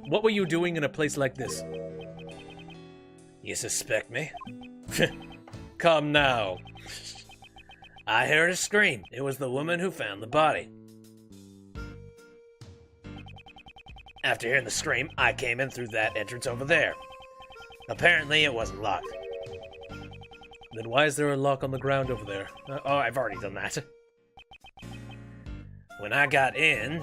What were you doing in a place like this? You suspect me? Come now. I heard a scream. It was the woman who found the body. After hearing the scream, I came in through that entrance over there. Apparently, it wasn't locked. Then why is there a lock on the ground over there? Oh, I've already done that. When I got in,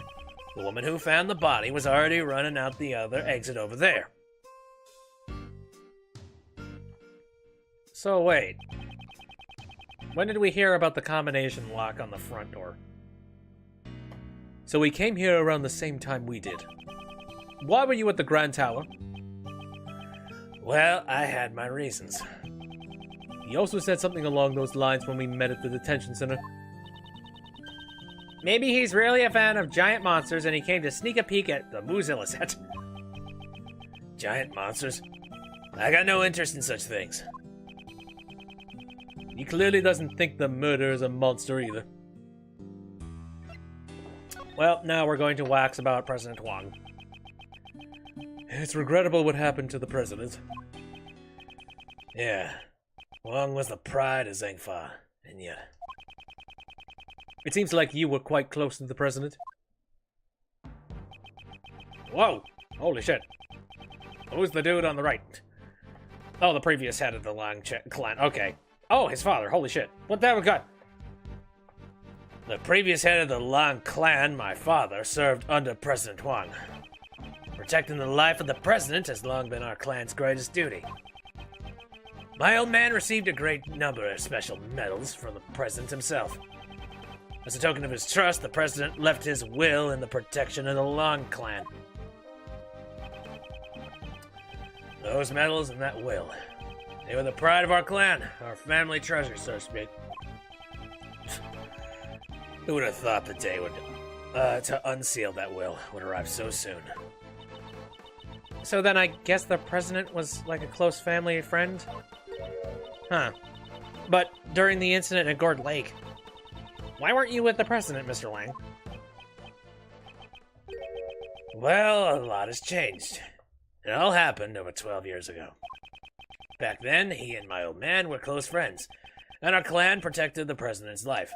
the woman who found the body was already running out the other exit over there. So wait. When did we hear about the combination lock on the front door? So we came here around the same time we did. Why were you at the Grand Tower? Well, I had my reasons. You also said something along those lines when we met at the detention center. Maybe he's really a fan of giant monsters and he came to sneak a peek at the Moozilla set. Giant monsters? I got no interest in such things. He clearly doesn't think the murder is a monster either. Well, now we're going to wax about President Huang. It's regrettable what happened to the president. Yeah. Huang was the pride of Zhengfa, and yet... It seems like you were quite close to the president. Whoa! Holy shit. Who's the dude on the right? Oh, the previous head of the Lang clan. Okay. Oh, his father. Holy shit. What the hell we got? The previous head of the Lang clan, my father, served under President Huang. Protecting the life of the president has long been our clan's greatest duty. My old man received a great number of special medals from the president himself. As a token of his trust, the president left his will in the protection of the Lang clan. Those medals and that will, they were the pride of our clan, our family treasure, so to speak. Who would have thought the day to unseal that will would arrive so soon? So then I guess the president was like a close family friend? Huh. But during the incident at Gourd Lake, why weren't you with the president, Mr. Lang? Well, a lot has changed. It all happened over 12 years ago. Back then, he and my old man were close friends, and our clan protected the president's life.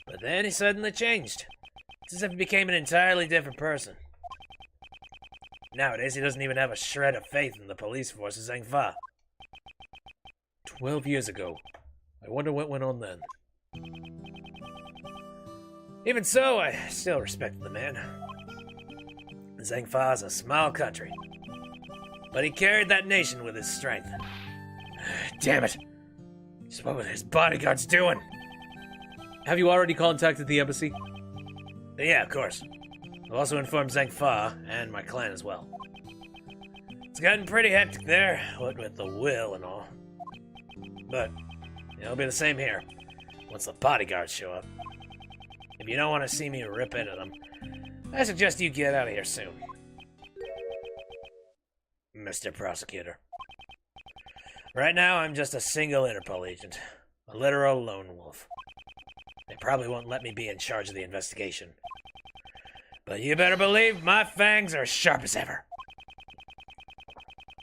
But then he suddenly changed. It's as if he became an entirely different person. Nowadays, he doesn't even have a shred of faith in the police force of Zhengfa. 12 years ago. I wonder what went on then. Even so, I still respected the man. Zhengfa is a small country, but he carried that nation with his strength. Damn it! Just what were his bodyguards doing? Have you already contacted the embassy? Yeah, of course. I've also informed Zhengfa and my clan as well. It's gotten pretty hectic there, what with the will and all. But it'll be the same here, once the bodyguards show up. If you don't want to see me rip into them, I suggest you get out of here soon. Mr. Prosecutor. Right now, I'm just a single Interpol agent. A literal lone wolf. They probably won't let me be in charge of the investigation. But you better believe my fangs are as sharp as ever.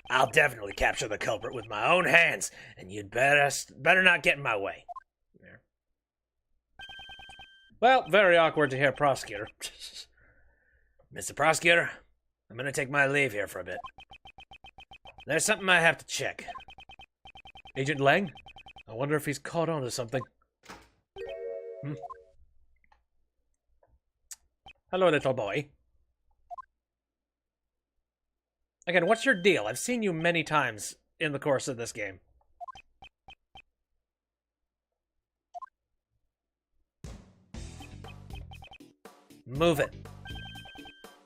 I'll definitely capture the culprit with my own hands, and you'd better not get in my way. Well, very awkward to hear, Prosecutor. Mr. Prosecutor, I'm gonna take my leave here for a bit. There's something I have to check. Agent Lang? I wonder if he's caught on to something. Hello, little boy. Again, what's your deal? I've seen you many times in the course of this game. Move it.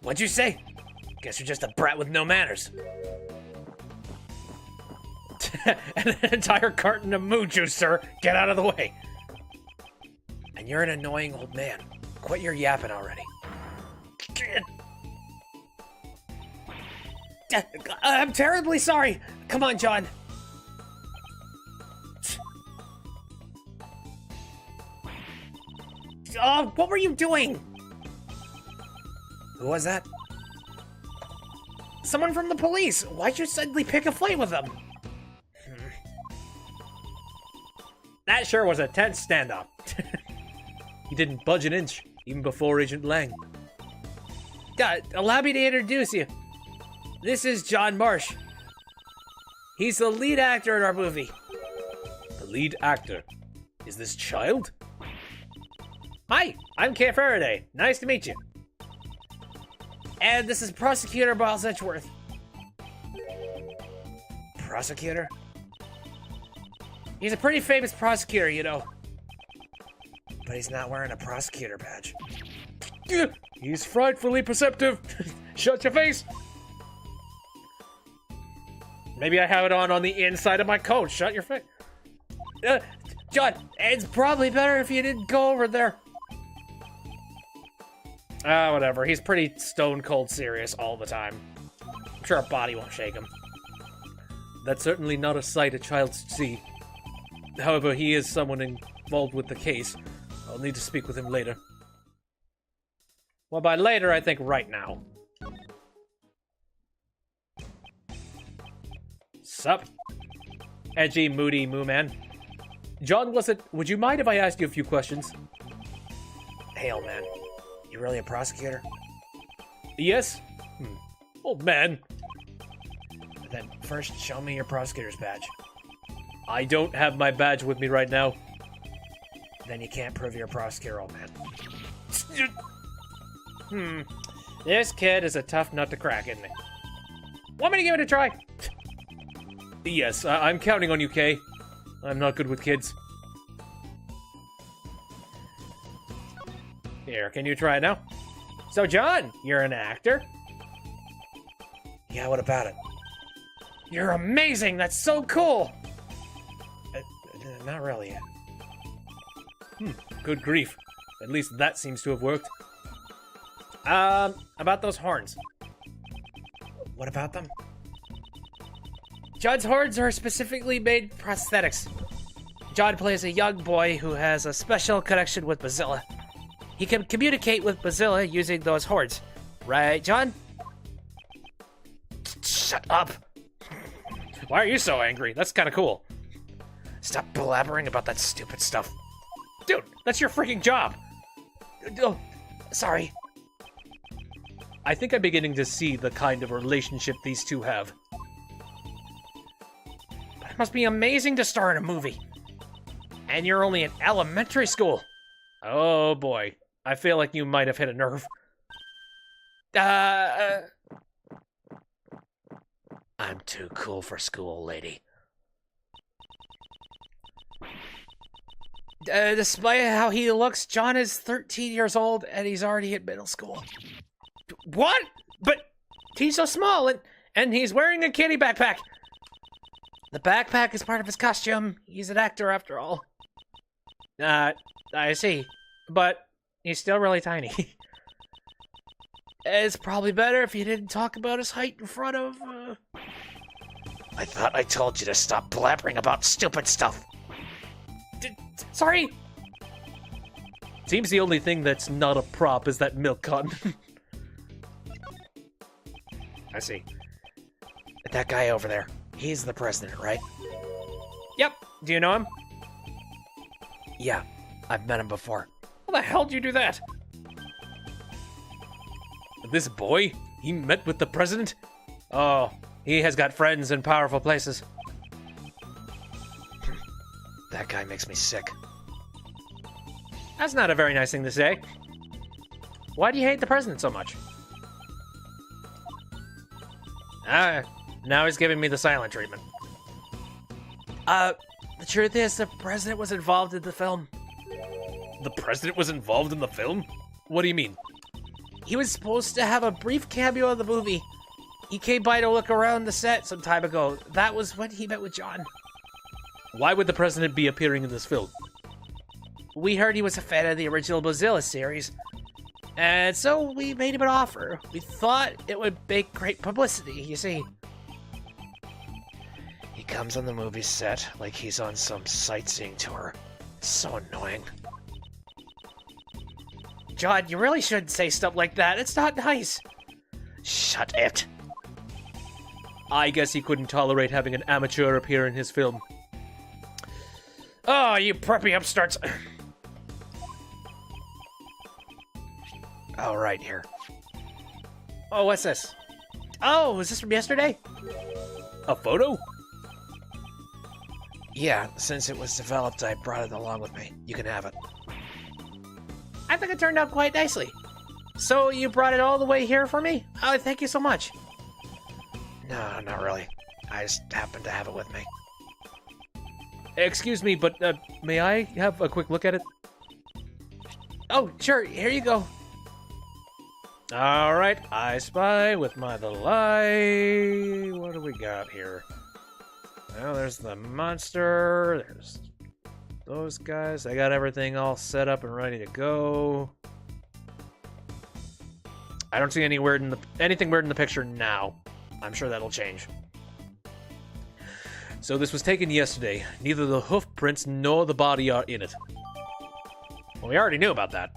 What'd you say? Guess you're just a brat with no manners. And an entire carton of moo juice, sir. Get out of the way. And you're an annoying old man. Quit your yapping already. I'm terribly sorry. Come on, John. What were you doing? Who was that? Someone from the police. Why'd you suddenly pick a fight with them? That sure was a tense standoff. He didn't budge an inch, even before Agent Lang. Allow me to introduce you. This is John Marsh. He's the lead actor in our movie. The lead actor? Is this Child? Hi, I'm Kay Faraday. Nice to meet you. And this is Prosecutor Miles Edgeworth. Prosecutor? He's a pretty famous prosecutor, you know. But he's not wearing a prosecutor badge. He's frightfully perceptive. Shut your face. Maybe I have it on the inside of my coat. Shut your face. John, it's probably better if you didn't go over there. Whatever. He's pretty stone cold serious all the time. I'm sure a body won't shake him. That's certainly not a sight a child should see. However, he is someone involved with the case. I'll need to speak with him later. Well, by later, I think right now. Sup? Edgy, moody moo man. John, would you mind if I asked you a few questions? Hey, old man. You really a prosecutor? Yes? Old man. Then first, show me your prosecutor's badge. I don't have my badge with me right now. Then you can't prove you're a prosecutor, old man. This kid is a tough nut to crack, isn't he? Want me to give it a try? Yes, I'm counting on you, Kay. I'm not good with kids. Here, can you try it now? So, John, you're an actor? Yeah, what about it? You're amazing! That's so cool! Not really. Good grief. At least that seems to have worked. About those horns. What about them? John's horns are specifically made prosthetics. John plays a young boy who has a special connection with Bazilla. He can communicate with Bazilla using those horns. Right, John? Shut up! Why are you so angry? That's kind of cool. Stop blabbering about that stupid stuff. Dude, that's your freaking job! Oh, sorry. I think I'm beginning to see the kind of relationship these two have. But it must be amazing to star in a movie. And you're only in elementary school. Oh boy. I feel like you might have hit a nerve. I'm too cool for school, lady. Despite how he looks, John is 13 years old and he's already in middle school. What? But he's so small and he's wearing a kitty backpack. The backpack is part of his costume. He's an actor after all. I see. But he's still really tiny. It's probably better if you didn't talk about his height in front of, I thought I told you to stop blabbering about stupid stuff. Sorry. Seems the only thing that's not a prop is that milk carton. I see. That guy over there, he's the president, right? Yep. Do you know him? Yeah, I've met him before. How the hell did you do that? This boy? He met with the president? Oh, he has got friends in powerful places. That guy makes me sick. That's not a very nice thing to say. Why do you hate the president so much? Now he's giving me the silent treatment. The truth is, the president was involved in the film. The president was involved in the film? What do you mean? He was supposed to have a brief cameo in the movie. He came by to look around the set some time ago. That was when he met with John. Why would the president be appearing in this film? We heard he was a fan of the original Mozilla series. And so we made him an offer. We thought it would make great publicity, you see. He comes on the movie set like he's on some sightseeing tour. It's so annoying. John, you really shouldn't say stuff like that. It's not nice. Shut it. I guess he couldn't tolerate having an amateur appear in his film. Oh, you preppy upstarts. Oh, right here. Oh, what's this? Oh, is this from yesterday? A photo? Yeah, since it was developed, I brought it along with me. You can have it. I think it turned out quite nicely. So you brought it all the way here for me? Oh, thank you so much. No, not really. I just happened to have it with me. Excuse me, but may I have a quick look at it? Oh, sure. Here you go. All right, I spy with my little eye. What do we got here? Well, there's the monster. There's those guys. I got everything all set up and ready to go. I don't see anything weird in the picture now. I'm sure that'll change. So this was taken yesterday. Neither the hoof prints nor the body are in it. Well, we already knew about that.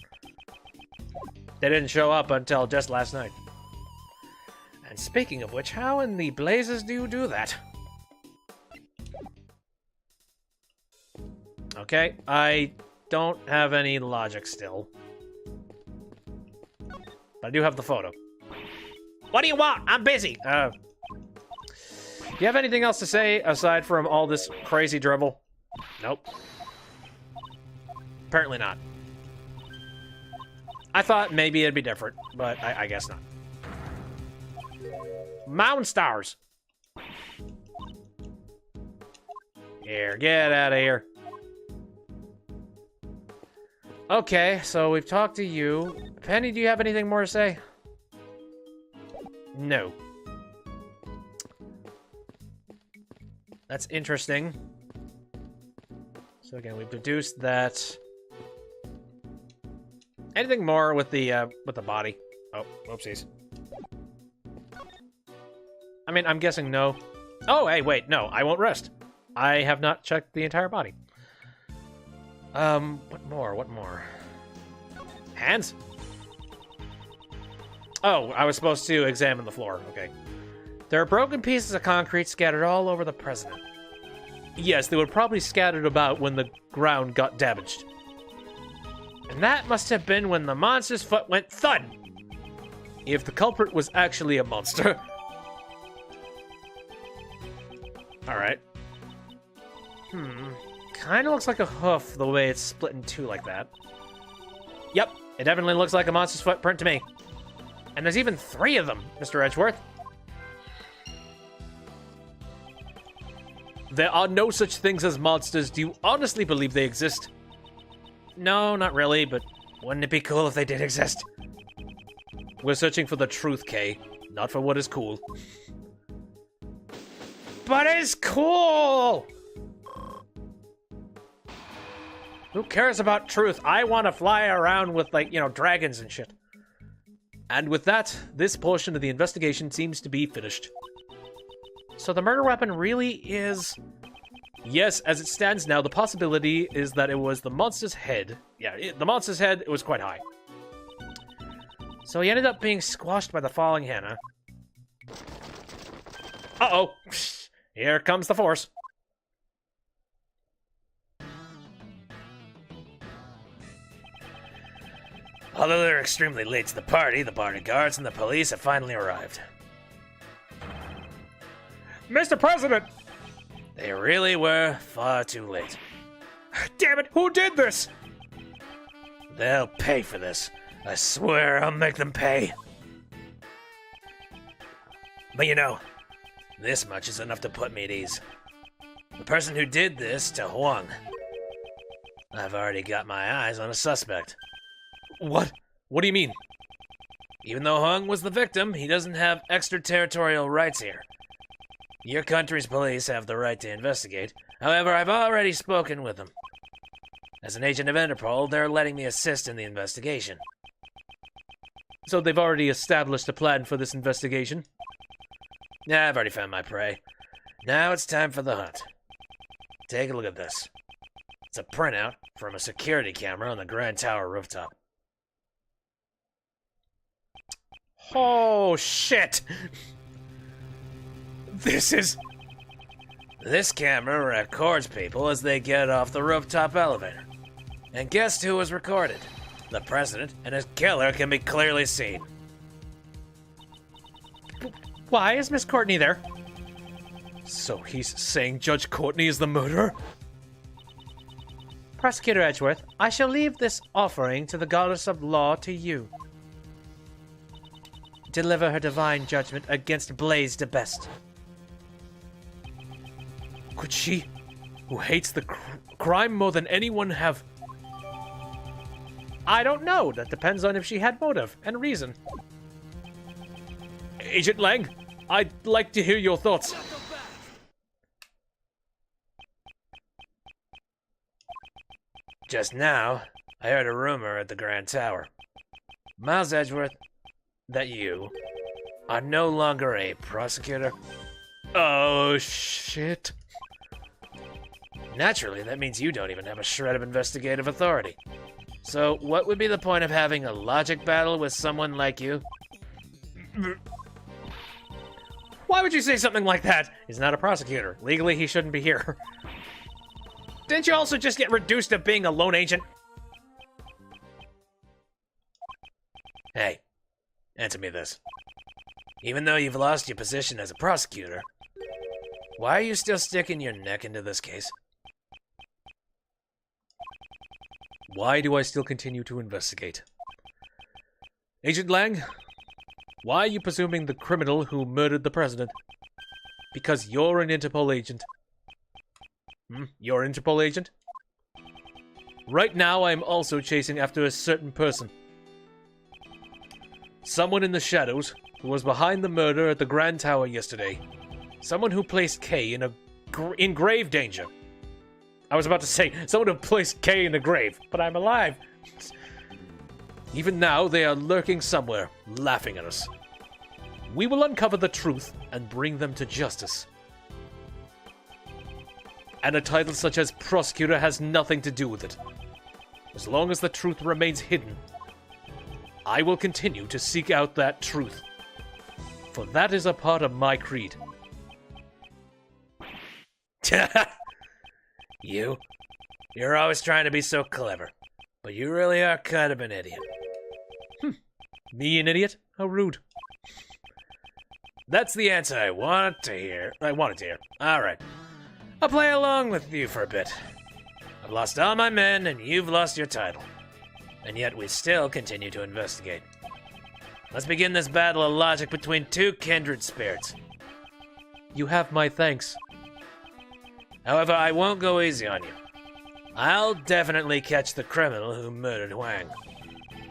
They didn't show up until just last night. And speaking of which, how in the blazes do you do that? Okay, I don't have any logic still. But I do have the photo. What do you want? I'm busy. Do you have anything else to say aside from all this crazy dribble? Nope. Apparently not. I thought maybe it'd be different, but I guess not. Mountain stars. Here, get out of here. Okay, so we've talked to you. Penny, do you have anything more to say? No. That's interesting. So again, we've deduced that. Anything more with the body? Oh, whoopsies. I mean, I'm guessing no. Oh, hey, wait, no, I won't rest. I have not checked the entire body. What more? What more? Hands? Oh, I was supposed to examine the floor. Okay. There are broken pieces of concrete scattered all over the president. Yes, they were probably scattered about when the ground got damaged. And that must have been when the monster's foot went thud. If the culprit was actually a monster. Alright. Kinda looks like a hoof the way it's split in two like that. Yep, it definitely looks like a monster's footprint to me. And there's even 3 of them, Mr. Edgeworth. There are no such things as monsters. Do you honestly believe they exist? No, not really, but wouldn't it be cool if they did exist? We're searching for the truth, Kay, not for what is cool. But it's cool! Who cares about truth? I want to fly around with, like, you know, dragons and shit. And with that, this portion of the investigation seems to be finished. So the murder weapon really is... Yes, as it stands now, the possibility is that it was the monster's head. Yeah, the monster's head, it was quite high. So he ended up being squashed by the falling Hannah. Uh-oh. Here comes the force. Although they're extremely late to the party guards and the police have finally arrived. Mr. President! They really were far too late. Damn it, who did this? They'll pay for this. I swear I'll make them pay. But you know, this much is enough to put me at ease. The person who did this to Huang. I've already got my eyes on a suspect. What? What do you mean? Even though Huang was the victim, he doesn't have extraterritorial rights here. Your country's police have the right to investigate. However, I've already spoken with them. As an agent of Interpol, they're letting me assist in the investigation. So they've already established a plan for this investigation. Yeah, I've already found my prey. Now it's time for the hunt. Take a look at this. It's a printout from a security camera on the Grand Tower rooftop. Oh, shit! This camera records people as they get off the rooftop elevator. And guess who was recorded? The president and his killer can be clearly seen. Why is Miss Courtney there? So he's saying Judge Courtney is the murderer? Prosecutor Edgeworth, I shall leave this offering to the goddess of law to you. Deliver her divine judgment against Blaze de Best. Could she, who hates the crime more than anyone, have... I don't know. That depends on if she had motive and reason. Agent Lang, I'd like to hear your thoughts. Just now, I heard a rumor at the Grand Tower. Miles Edgeworth, that you are no longer a prosecutor. Oh, shit. Naturally, that means you don't even have a shred of investigative authority. So, what would be the point of having a logic battle with someone like you? Why would you say something like that? He's not a prosecutor. Legally, he shouldn't be here. Didn't you also just get reduced to being a lone agent? Hey, answer me this. Even though you've lost your position as a prosecutor, why are you still sticking your neck into this case? Why do I still continue to investigate? Agent Lang, why are you presuming the criminal who murdered the president? Because you're an Interpol agent. You're an Interpol agent? Right now, I'm also chasing after a certain person. Someone in the shadows who was behind the murder at the Grand Tower yesterday. Someone who placed Kay in grave danger. I was about to say, someone who placed Kay in the grave, but I'm alive. Even now, they are lurking somewhere, laughing at us. We will uncover the truth and bring them to justice. And a title such as Prosecutor has nothing to do with it. As long as the truth remains hidden, I will continue to seek out that truth. For that is a part of my creed. You're always trying to be so clever, but you really are kind of an idiot. Me an idiot? How rude. That's the answer I wanted to hear. All right. I'll play along with you for a bit. I've lost all my men, and you've lost your title. And yet we still continue to investigate. Let's begin this battle of logic between two kindred spirits. You have my thanks. However, I won't go easy on you. I'll definitely catch the criminal who murdered Huang.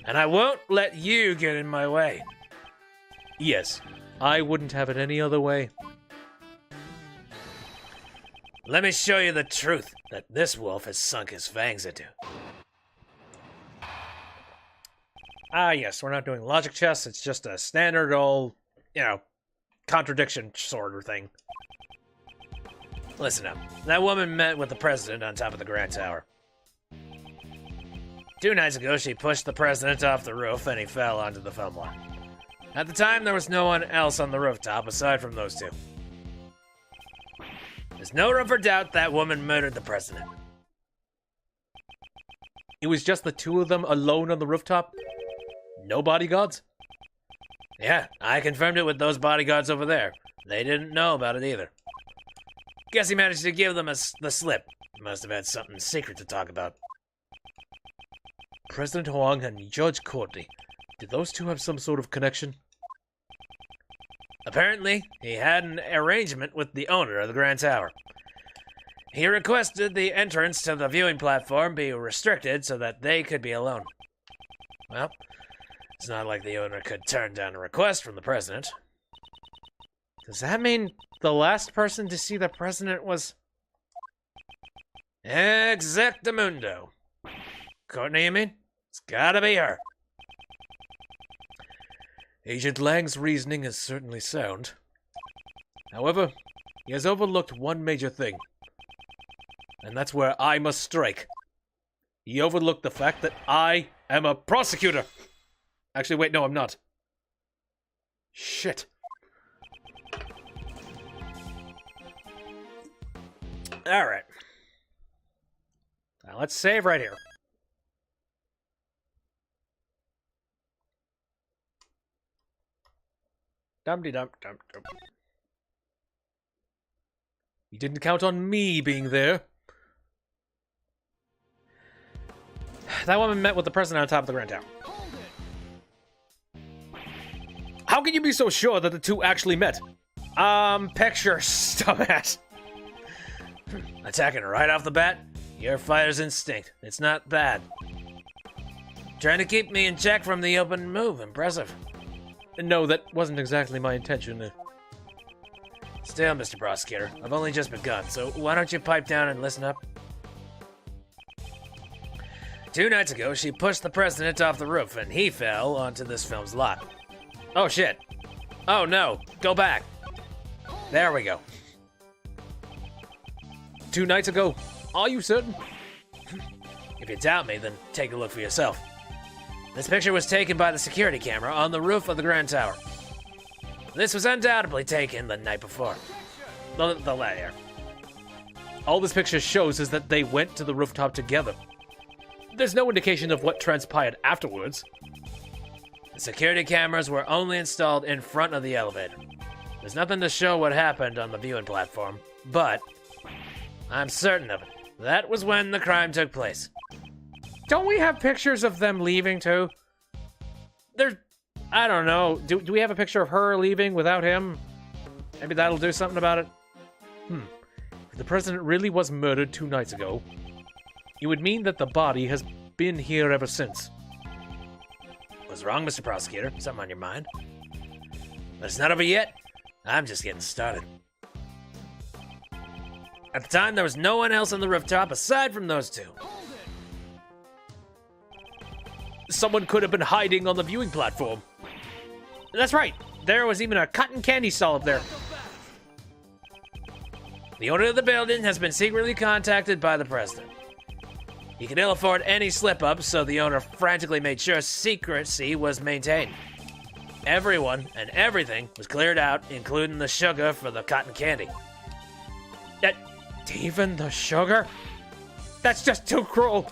And I won't let you get in my way. Yes, I wouldn't have it any other way. Let me show you the truth that this wolf has sunk his fangs into. Ah, yes, we're not doing logic chess. It's just a standard old, contradiction sort of thing. Listen up. That woman met with the president on top of the Grand Tower. 2 nights ago, she pushed the president off the roof and he fell onto the foam line. At the time, there was no one else on the rooftop aside from those two. There's no room for doubt that woman murdered the president. It was just the two of them alone on the rooftop? No bodyguards? Yeah, I confirmed it with those bodyguards over there. They didn't know about it either. Guess he managed to give them the slip. Must have had something secret to talk about. President Huang and Judge Courtney. Did those two have some sort of connection? Apparently, he had an arrangement with the owner of the Grand Tower. He requested the entrance to the viewing platform be restricted so that they could be alone. Well, it's not like the owner could turn down a request from the president. Does that mean the last person to see the president was... Exactamundo. Courtney, you mean? It's gotta be her. Agent Lang's reasoning is certainly sound. However, he has overlooked one major thing. And that's where I must strike. He overlooked the fact that I am a prosecutor. Actually, wait, no, I'm not. Shit. Alright. Now let's save right here. Dum-de-dum-dum-dum. You didn't count on me being there. That woman met with the president on top of the Grand Tower. How can you be so sure that the two actually met? Pictures, dumbass. Attacking right off the bat? Your fighter's instinct. It's not bad. Trying to keep me in check from the open move. Impressive. No, that wasn't exactly my intention. Still, Mr. Prosecutor, I've only just begun, so why don't you pipe down and listen up? 2 nights ago, she pushed the president off the roof, and he fell onto this film's lot. Oh, shit. Oh, no. Go back. There we go. 2 nights ago? Are you certain? If you doubt me, then take a look for yourself. This picture was taken by the security camera on the roof of the Grand Tower. This was undoubtedly taken the night before. The layer. All this picture shows is that they went to the rooftop together. There's no indication of what transpired afterwards. The security cameras were only installed in front of the elevator. There's nothing to show what happened on the viewing platform, but I'm certain of it. That was when the crime took place. Don't we have pictures of them leaving too? I don't know. Do we have a picture of her leaving without him? Maybe that'll do something about it. If the president really was murdered 2 nights ago, it would mean that the body has been here ever since. What's wrong, Mr. Prosecutor? Something on your mind? But it's not over yet. I'm just getting started. At the time, there was no one else on the rooftop aside from those two. Someone could have been hiding on the viewing platform. That's right. There was even a cotton candy stall up there. The owner of the building has been secretly contacted by the president. He could ill afford any slip-up, so the owner frantically made sure secrecy was maintained. Everyone and everything was cleared out, including the sugar for the cotton candy. Even the sugar? That's just too cruel.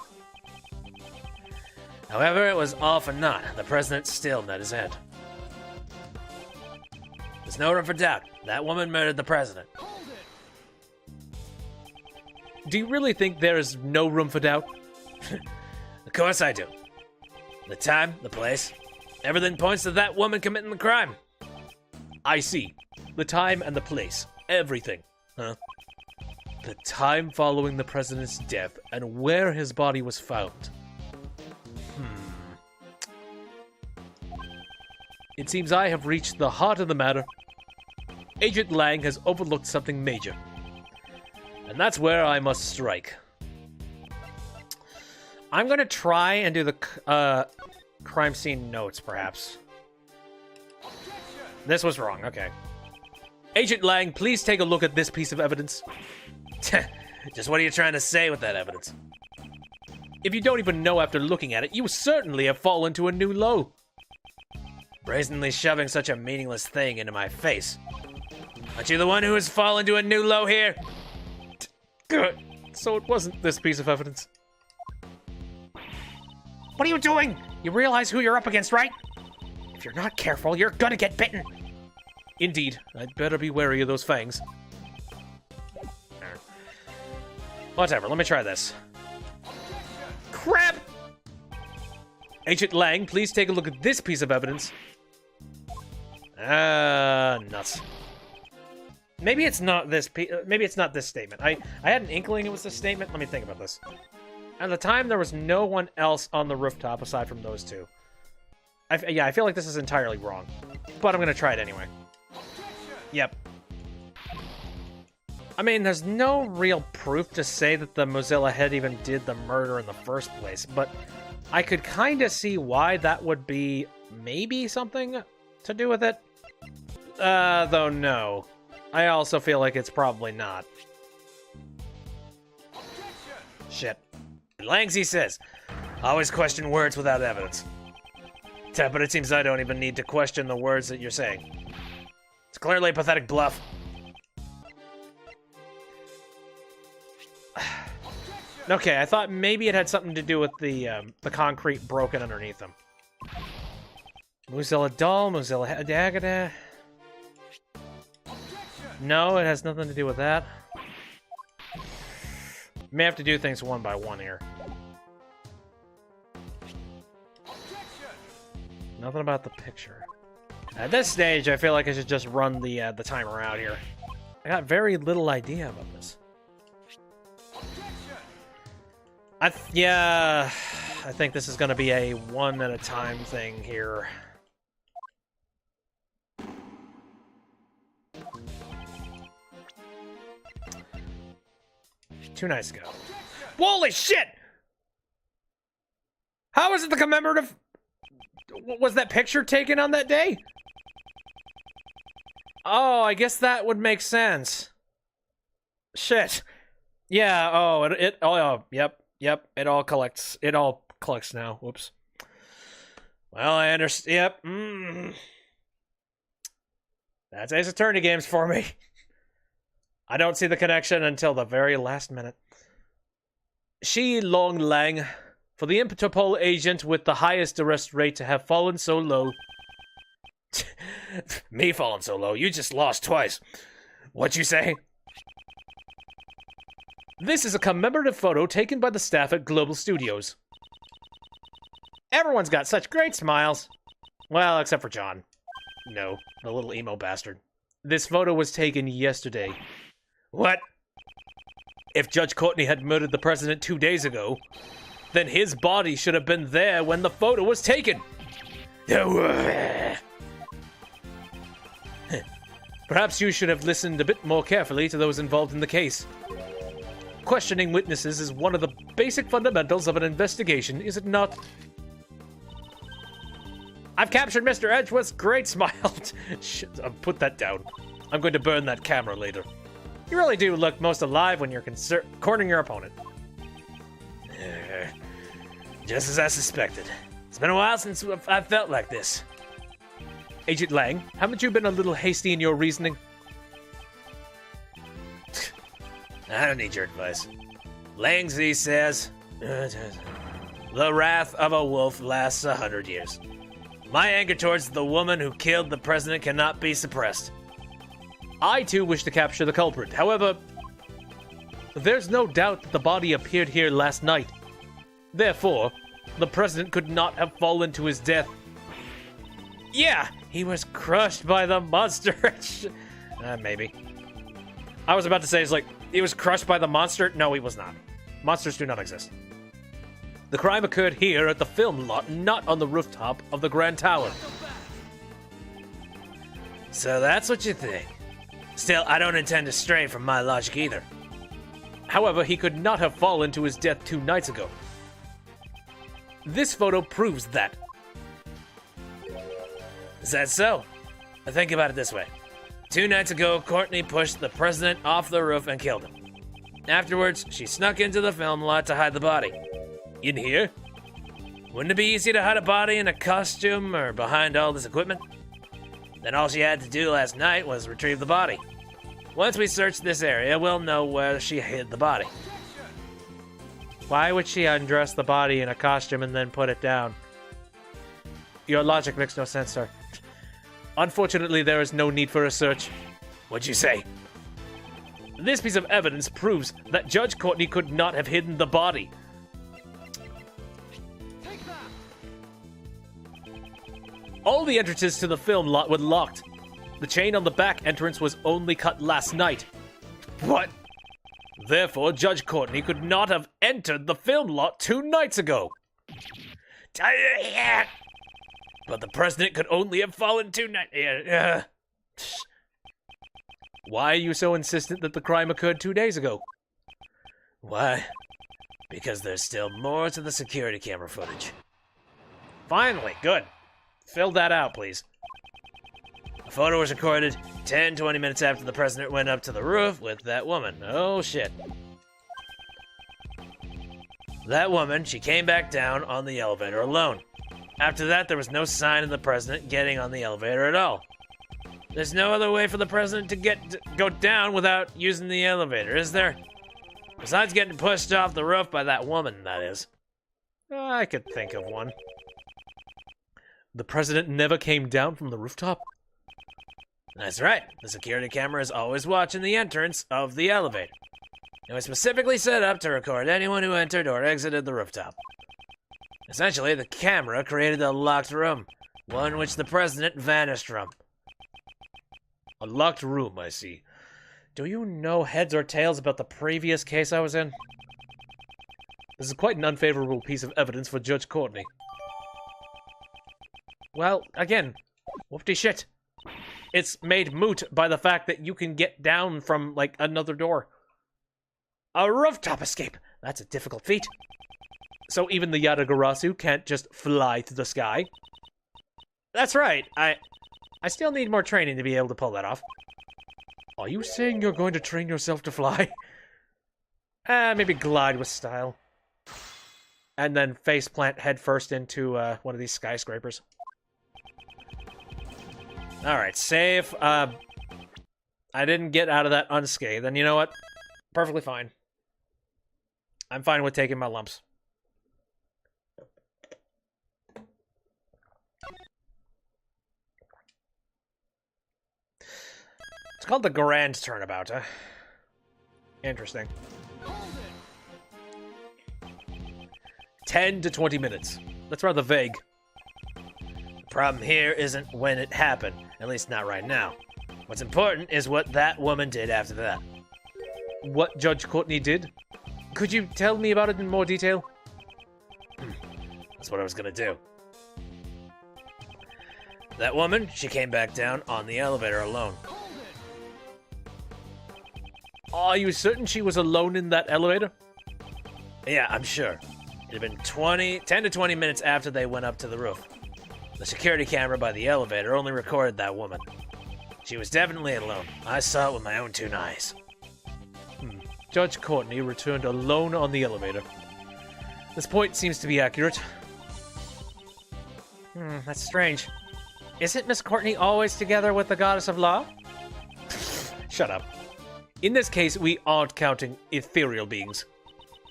However, it was all for naught. The president still nut his head. There's no room for doubt. That woman murdered the president. Do you really think there is no room for doubt? Of course I do. The time, the place, everything points to that woman committing the crime. I see. The time and the place. Everything. Huh? The time following the president's death and where his body was found. It seems I have reached the heart of the matter. Agent Lang has overlooked something major. And that's where I must strike. I'm going to try and do the crime scene notes, perhaps. This was wrong, okay. Agent Lang, please take a look at this piece of evidence. Just what are you trying to say with that evidence? If you don't even know after looking at it, you certainly have fallen to a new low. Brazenly shoving such a meaningless thing into my face. Aren't you the one who has fallen to a new low here? Good. So it wasn't this piece of evidence. What are you doing? You realize who you're up against, right? If you're not careful, you're gonna get bitten. Indeed. I'd better be wary of those fangs. Whatever, let me try this. Crap! Agent Lang, please take a look at this piece of evidence. Nuts. Maybe it's not this maybe it's not this statement. I had an inkling it was this statement. Let me think about this. At the time, there was no one else on the rooftop aside from those two. I feel like this is entirely wrong. But I'm going to try it anyway. Yep. I mean, there's no real proof to say that the Mozilla head even did the murder in the first place, but I could kind of see why that would be maybe something to do with it? Though no. I also feel like it's probably not. Shit. Langsy says, always question words without evidence. Yeah, but it seems I don't even need to question the words that you're saying. It's clearly a pathetic bluff. Okay, I thought maybe it had something to do with the concrete broken underneath them. Mozilla doll, Mozilla Dagada. No, it has nothing to do with that. May have to do things one by one here. Nothing about the picture. At this stage, I feel like I should just run the timer out here. I got very little idea about this. Yeah, I think this is going to be a one at a time thing here. 2 nights ago. Holy shit! How is it the commemorative? Was that picture taken on that day? Oh, I guess that would make sense. Shit. Yeah. Oh, yep. It all collects. It all collects now. Whoops. Well, I understand. Yep. That's Ace Attorney games for me. I don't see the connection until the very last minute. Shi Long Lang, for the Interpol agent with the highest arrest rate to have fallen so low. Me falling so low? You just lost twice. What you say? This is a commemorative photo taken by the staff at Global Studios. Everyone's got such great smiles. Well, except for John. No, the little emo bastard. This photo was taken yesterday. What? If Judge Courtney had murdered the president 2 days ago, then his body should have been there when the photo was taken. Perhaps you should have listened a bit more carefully to those involved in the case. Questioning witnesses is one of the basic fundamentals of an investigation, is it not? I've captured Mr. Edgeworth's great smile. Put that down. I'm going to burn that camera later. You really do look most alive when you're cornering your opponent. Just as I suspected. It's been a while since I've felt like this. Agent Lang, haven't you been a little hasty in your reasoning? I don't need your advice. Langzy says, the wrath of a wolf lasts 100 years. My anger towards the woman who killed the president cannot be suppressed. I too wish to capture the culprit. However, there's no doubt that the body appeared here last night. Therefore, the president could not have fallen to his death. Yeah, he was crushed by the monster. Maybe. I was about to say, it's like, he was crushed by the monster. No, he was not. Monsters do not exist. The crime occurred here at the film lot, not on the rooftop of the Grand Tower. So that's what you think. Still, I don't intend to stray from my logic either. However, he could not have fallen to his death 2 nights ago. This photo proves that. Is that so? Think about it this way. 2 nights ago, Courtney pushed the president off the roof and killed him. Afterwards, she snuck into the film lot to hide the body. In here? Wouldn't it be easy to hide a body in a costume or behind all this equipment? Then all she had to do last night was retrieve the body. Once we search this area, we'll know where she hid the body. Why would she undress the body in a costume and then put it down? Your logic makes no sense, sir. Unfortunately, there is no need for a search. What'd you say? This piece of evidence proves that Judge Courtney could not have hidden the body. All the entrances to the film lot were locked. The chain on the back entrance was only cut last night. What? Therefore, Judge Courtney could not have entered the film lot 2 nights ago. But the president could only have fallen 2 nights. Why are you so insistent that the crime occurred 2 days ago? Why? Because there's still more to the security camera footage. Finally, good. Fill that out, please. photo was recorded 10-20 minutes after the president went up to the roof with that woman. Oh, shit. That woman, she came back down on the elevator alone. After that, there was no sign of the president getting on the elevator at all. There's no other way for the president to go down without using the elevator, is there? Besides getting pushed off the roof by that woman, that is. I could think of one. The president never came down from the rooftop? That's right. The security camera is always watching the entrance of the elevator. It was specifically set up to record anyone who entered or exited the rooftop. Essentially, the camera created a locked room, one which the president vanished from. A locked room, I see. Do you know heads or tails about the previous case I was in? This is quite an unfavorable piece of evidence for Judge Courtney. Well, again, whoopty shit. It's made moot by the fact that you can get down from, like, another door. A rooftop escape! That's a difficult feat. So even the Yadagarasu can't just fly to the sky? That's right. I still need more training to be able to pull that off. Are you saying you're going to train yourself to fly? Maybe glide with style. And then faceplant headfirst into one of these skyscrapers. Alright, save. I didn't get out of that unscathed, and you know what? Perfectly fine. I'm fine with taking my lumps. It's called the Grand Turnabout, huh? Interesting. 10 to 20 minutes. That's rather vague. The problem here isn't when it happened, at least not right now. What's important is what that woman did after that. What Judge Courtney did? Could you tell me about it in more detail? That's what I was gonna do. That woman, she came back down on the elevator alone. Are you certain she was alone in that elevator? Yeah, I'm sure. It had been 10 to 20 minutes after they went up to the roof. The security camera by the elevator only recorded that woman. She was definitely alone. I saw it with my own 2 eyes. Judge Courtney returned alone on the elevator. This point seems to be accurate. That's strange. Isn't Miss Courtney always together with the Goddess of Law? Shut up. In this case, we aren't counting ethereal beings.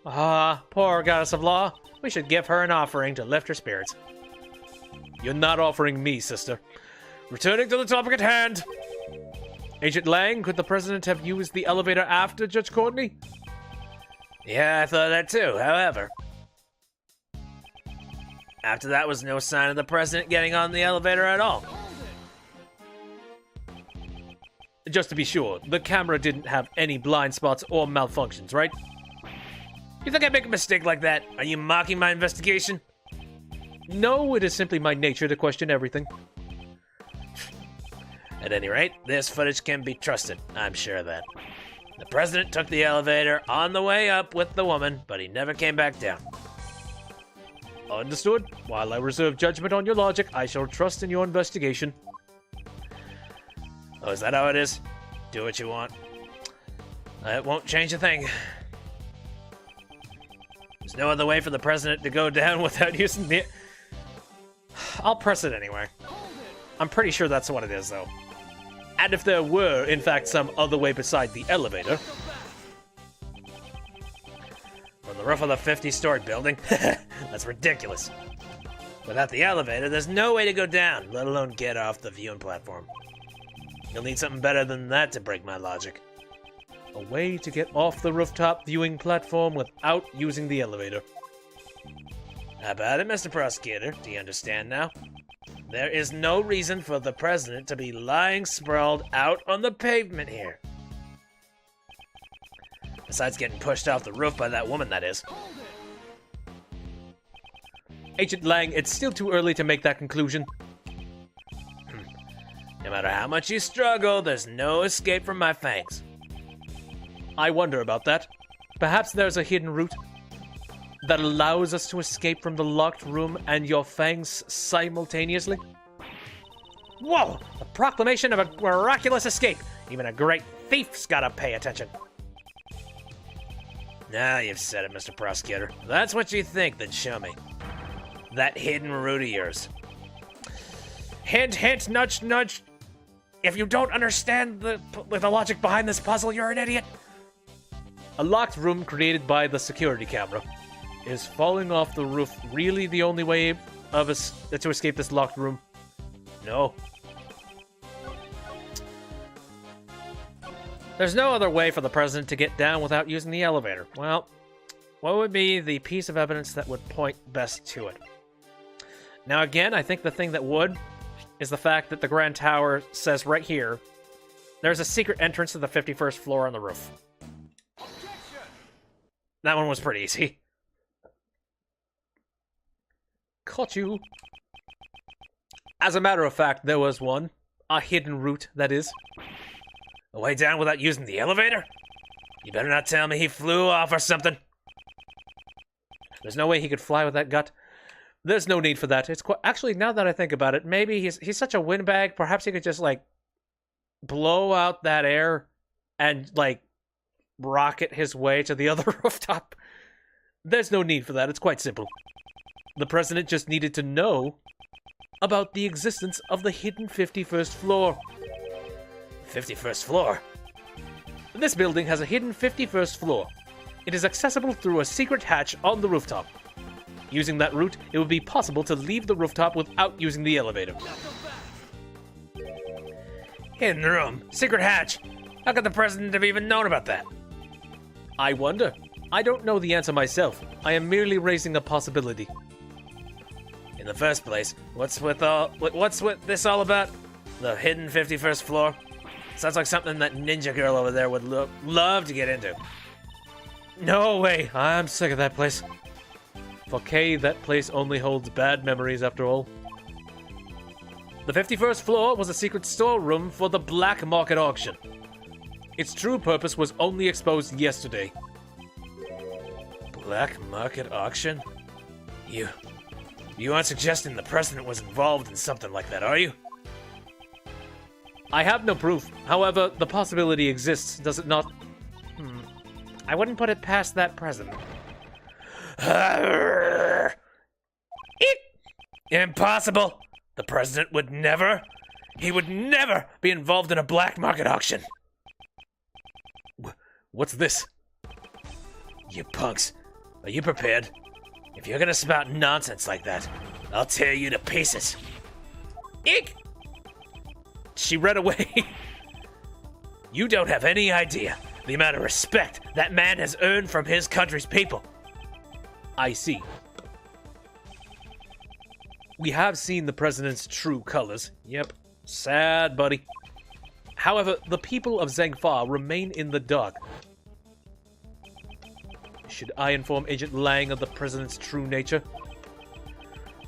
Ah, poor Goddess of Law. We should give her an offering to lift her spirits. You're not offering me, sister. Returning to the topic at hand. Agent Lang, could the president have used the elevator after Judge Courtney? Yeah, I thought that too, however. After that was no sign of the president getting on the elevator at all. Just to be sure, the camera didn't have any blind spots or malfunctions, right? You think I'd make a mistake like that? Are you mocking my investigation? No, it is simply my nature to question everything. At any rate, this footage can be trusted, I'm sure of that. The president took the elevator on the way up with the woman, but he never came back down. Understood. While I reserve judgment on your logic, I shall trust in your investigation. Oh, is that how it is? Do what you want. It won't change a thing. There's no other way for the president to go down without using the... I'll press it anyway. I'm pretty sure that's what it is, though. And if there were, in fact, some other way beside the elevator... From the roof of the 50-story building? That's ridiculous. Without the elevator, there's no way to go down, let alone get off the viewing platform. You'll need something better than that to break my logic. A way to get off the rooftop viewing platform without using the elevator. How about it, Mr. Prosecutor? Do you understand now? There is no reason for the president to be lying sprawled out on the pavement here. Besides getting pushed off the roof by that woman, that is. Agent Lang, it's still too early to make that conclusion. No matter how much you struggle, there's no escape from my fangs. I wonder about that. Perhaps there's a hidden route that allows us to escape from the locked room and your fangs simultaneously? Whoa! The proclamation of a miraculous escape. Even a great thief's gotta pay attention. Now you've said it, Mr. Prosecutor. If that's what you think, then show me. That hidden route of yours. Hint, hint, nudge, nudge. If you don't understand the logic behind this puzzle, you're an idiot. A locked room created by the security camera. Is falling off the roof really the only way of us to escape this locked room? No. There's no other way for the president to get down without using the elevator. Well, what would be the piece of evidence that would point best to it? Now again, I think the thing that would is the fact that the Grand Tower says right here, there's a secret entrance to the 51st floor on the roof. That one was pretty easy. Caught you. As a matter of fact, there was one. A hidden route, that is. A way down without using the elevator? You better not tell me he flew off or something. There's no way he could fly with that gut. There's no need for that. It's quite... Actually, now that I think about it, maybe he's such a windbag, perhaps he could just, like, blow out that air and, like, rocket his way to the other rooftop. There's no need for that. It's quite simple. The president just needed to know about the existence of the hidden 51st floor. 51st floor? This building has a hidden 51st floor. It is accessible through a secret hatch on the rooftop. Using that route, it would be possible to leave the rooftop without using the elevator. Hidden room. Secret hatch. How could the president have even known about that? I wonder. I don't know the answer myself. I am merely raising a possibility. In the first place, what's with this all about? The hidden 51st floor? Sounds like something that Ninja Girl over there would love to get into. No way. I'm sick of that place. For Kay, that place only holds bad memories after all. The 51st floor was a secret storeroom for the black market auction. Its true purpose was only exposed yesterday. Black market auction? You aren't suggesting the president was involved in something like that, are you? I have no proof. However, the possibility exists, does it not? I wouldn't put it past that president. Impossible! The president would never... He would never be involved in a black market auction! What's this? You punks. Are you prepared? If you're gonna spout nonsense like that, I'll tear you to pieces. Eek! She ran away. You don't have any idea the amount of respect that man has earned from his country's people. I see. We have seen the president's true colors. Yep. Sad, buddy. However, the people of Zhengfa remain in the dark. Should I inform Agent Lang of the president's true nature?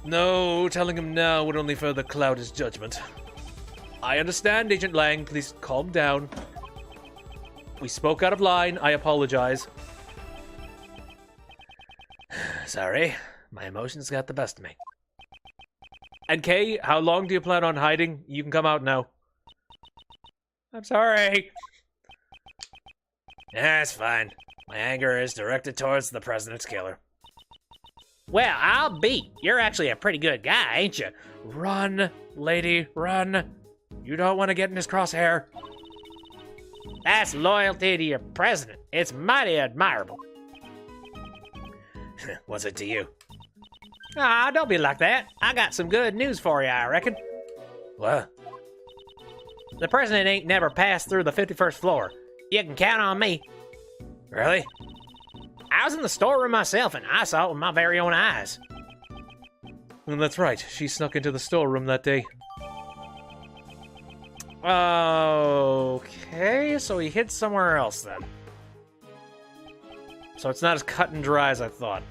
No, telling him now would only further cloud his judgment. I understand, Agent Lang. Please calm down. We spoke out of line. I apologize. Sorry, my emotions got the best of me. And Kay, how long do you plan on hiding? You can come out now. I'm sorry. That's fine. My anger is directed towards the president's killer. Well, I'll be. You're actually a pretty good guy, ain't you? Run, lady, run. You don't want to get in his crosshair. That's loyalty to your president. It's mighty admirable. What's it to you? Ah, don't be like that. I got some good news for you, I reckon. What? The president ain't never passed through the 51st floor. You can count on me. Really? I was in the storeroom myself, and I saw it with my very own eyes. And that's right. She snuck into the storeroom that day. Okay, so he hid somewhere else then. So it's not as cut and dry as I thought.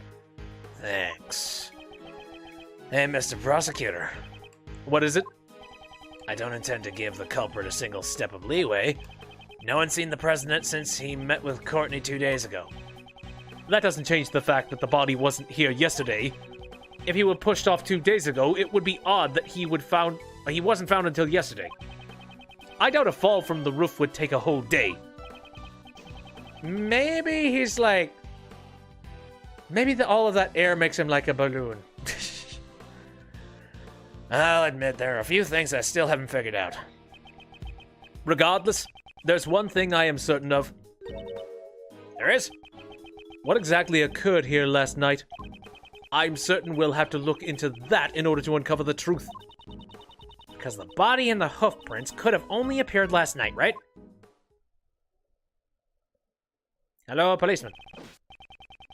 Thanks. Hey, Mr. Prosecutor. What is it? I don't intend to give the culprit a single step of leeway. No one's seen the president since he met with Courtney 2 days ago. That doesn't change the fact that the body wasn't here yesterday. If he were pushed off 2 days ago, it would be odd that he would found He wasn't found until yesterday. I doubt a fall from the roof would take a whole day. Maybe he's like... Maybe all of that air makes him like a balloon. I'll admit there are a few things I still haven't figured out. Regardless, there's one thing I am certain of. There is? What exactly occurred here last night? I'm certain we'll have to look into that in order to uncover the truth. Because the body and the hoof prints could have only appeared last night, right? Hello, policeman.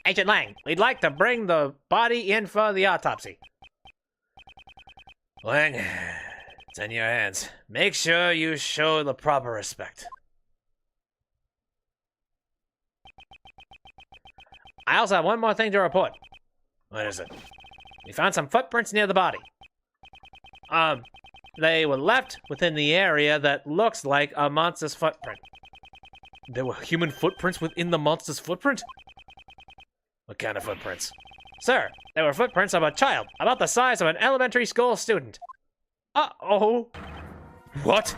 Agent Lang, we'd like to bring the body in for the autopsy. Lang, it's in your hands. Make sure you show the proper respect. I also have one more thing to report. What is it? We found some footprints near the body. They were left within the area that looks like a monster's footprint. There were human footprints within the monster's footprint? What kind of footprints? Sir, they were footprints of a child, about the size of an elementary school student. Uh-oh. What?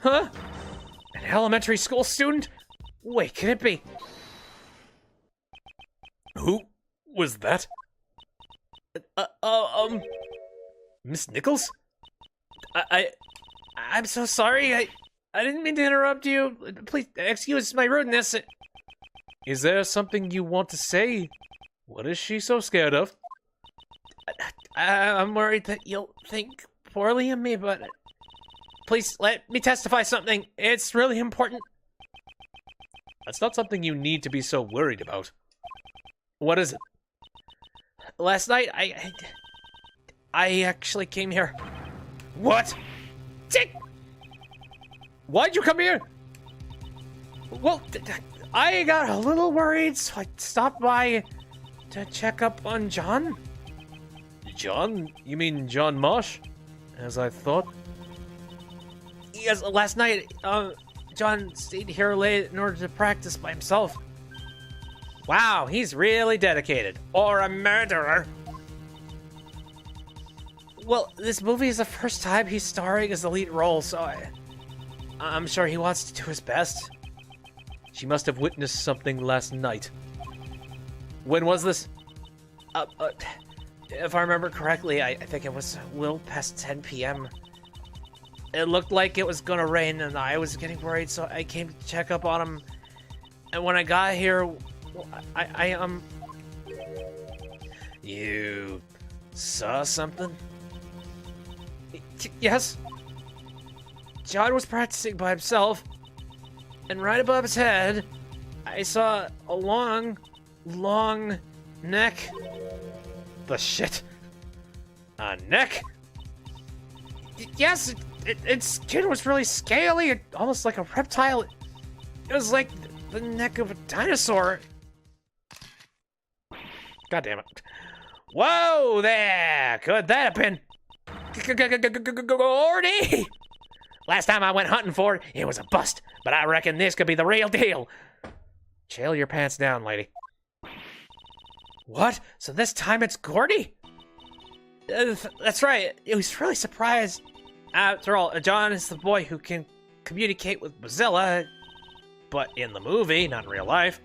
Huh? An elementary school student? Wait, can it be? Who was that? Miss Nichols? I'm so sorry. I didn't mean to interrupt you. Please excuse my rudeness. Is there something you want to say? What is she so scared of? I'm worried that you'll think poorly of me, but please let me testify something. It's really important. That's not something you need to be so worried about. What is it? Last night, I actually came here. What? Tick! Why'd you come here? Well, I got a little worried, so I stopped by to check up on John. John? You mean John Marsh? As I thought. Yes, last night, John stayed here late in order to practice by himself. Wow, he's really dedicated. Or a murderer. Well, this movie is the first time he's starring as the lead role, so I'm sure he wants to do his best. She must have witnessed something last night. When was this? If I remember correctly, I think it was a little past 10 p.m. It looked like it was gonna rain, and I was getting worried, so I came to check up on him. And when I got here, You saw something? Yes. John was practicing by himself, and right above his head, I saw a long neck. The shit? A neck? Yes, its skin was really scaly, almost like a reptile. It was like the neck of a dinosaur. God damn it. Whoa there! Could that have been Gordy? Last time I went hunting for it, it was a bust, but I reckon this could be the real deal. Chill your pants down, lady. What? So this time it's Gordy? That's right. He was really surprised. After all, John is the boy who can communicate with Mozilla, but in the movie, not in real life.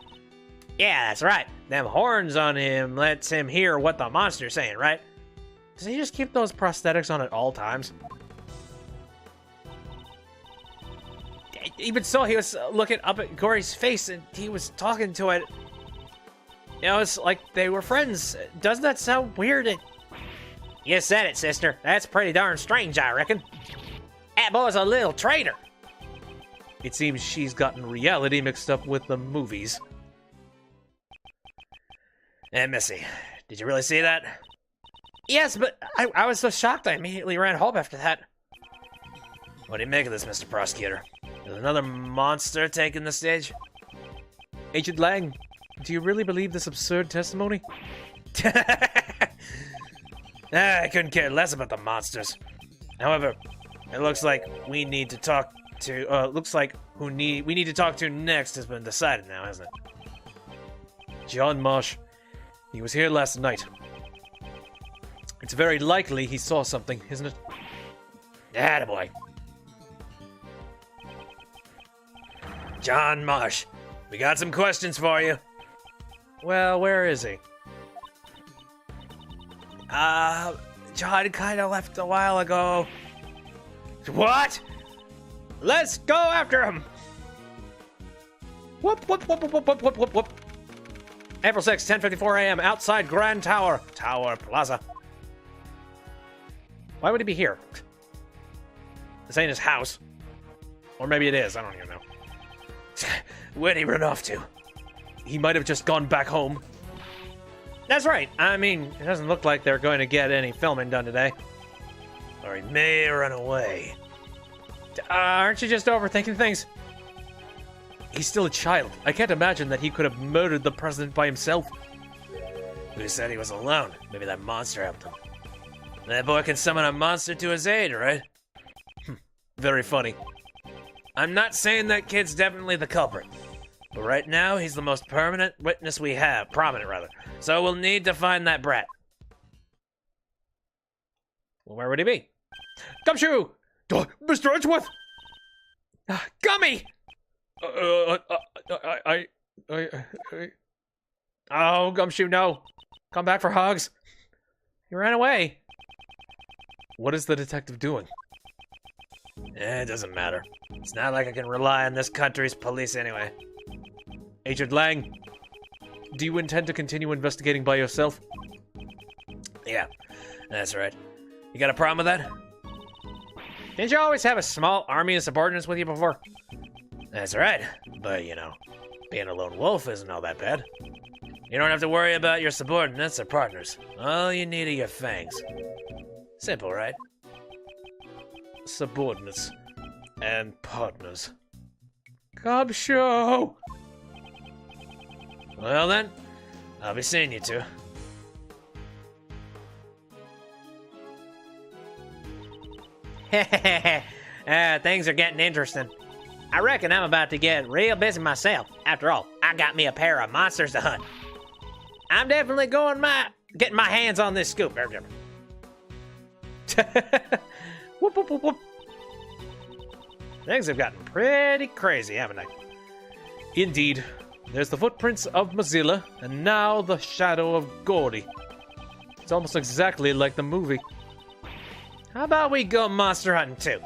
Yeah, that's right. Them horns on him lets him hear what the monster's saying, right? Does he just keep those prosthetics on at all times? Even so, he was looking up at Gory's face and he was talking to it. You know, it's like they were friends. Doesn't that sound weird? You said it, sister. That's pretty darn strange, I reckon. That boy's a little traitor. It seems she's gotten reality mixed up with the movies. Hey, Missy, did you really see that? Yes, but I was so shocked I immediately ran home after that. What do you make of this, Mr. Prosecutor? Is another monster taking the stage? Agent Lang, do you really believe this absurd testimony? I couldn't care less about the monsters. However, it looks like we need to talk to. We need to talk to next has been decided now, hasn't it? John Marsh. He was here last night. It's very likely he saw something, isn't it? Attaboy. John Marsh, we got some questions for you. Well, where is he? John kind of left a while ago. What? Let's go after him. Whoop, whoop, whoop, whoop, whoop, whoop, whoop, whoop. April 6, 10:54 a.m. outside Grand Tower Plaza. Why would he be here? This ain't his house. Or maybe it is, I don't even know. Where'd he run off to? He might have just gone back home. That's right. I mean, it doesn't look like they're going to get any filming done today. Or he may run away. Aren't you just overthinking things? He's still a child. I can't imagine that he could have murdered the president by himself. Who said he was alone? Maybe that monster helped him. That boy can summon a monster to his aid, right? Very funny. I'm not saying that kid's definitely the culprit. But right now, he's the most prominent witness we have. Prominent, rather. So we'll need to find that brat. Well, where would he be? Gumshoe! Mr. Edgeworth! Gummy! Oh, Gumshoe, no. Come back for hugs. He ran away. What is the detective doing? It doesn't matter. It's not like I can rely on this country's police anyway. Agent Lang, do you intend to continue investigating by yourself? Yeah, that's right. You got a problem with that? Didn't you always have a small army of subordinates with you before? That's right. But, you know, being a lone wolf isn't all that bad. You don't have to worry about your subordinates or partners. All you need are your fangs. Simple, right? Subordinates and partners. Gumshoe! Well then, I'll be seeing you two. Things are getting interesting. I reckon I'm about to get real busy myself. After all, I got me a pair of monsters to hunt. I'm definitely getting my hands on this scoop. Whoop, whoop, whoop, whoop. Things have gotten pretty crazy, haven't they? Indeed. There's the footprints of Mozilla, and now the shadow of Gordy. It's almost exactly like the movie. How about we go monster hunting too?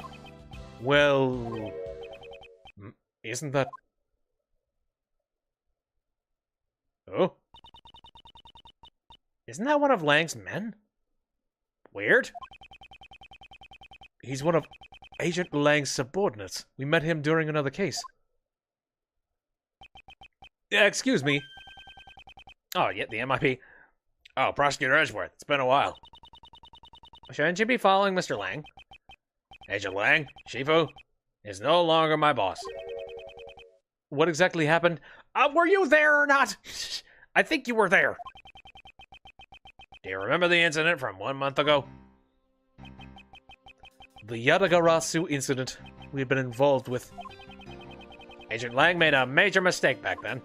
Well, isn't that... Oh? Isn't that one of Lang's men? Weird. He's one of Agent Lang's subordinates. We met him during another case. Excuse me. Oh, yeah, the MIP. Oh, Prosecutor Edgeworth. It's been a while. Shouldn't you be following Mr. Lang? Agent Lang, Shifu, is no longer my boss. What exactly happened? Were you there or not? I think you were there. Do you remember the incident from 1 month ago? The Yadagarasu incident we had been involved with. Agent Lang made a major mistake back then.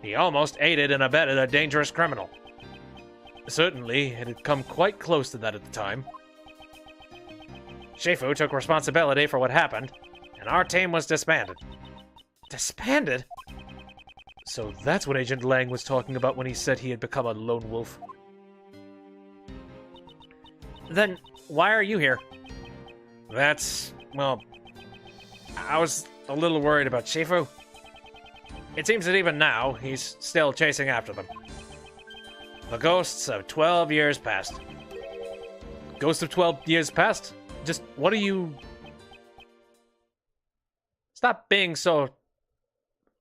He almost aided and abetted a dangerous criminal. Certainly, it had come quite close to that at the time. Shifu took responsibility for what happened, and our team was disbanded. Disbanded? So that's what Agent Lang was talking about when he said he had become a lone wolf. Then, why are you here? That's... well... I was a little worried about Shifu. It seems that even now, he's still chasing after them. The ghosts of 12 years past. Ghosts of 12 years past? Just, what are you... Stop being so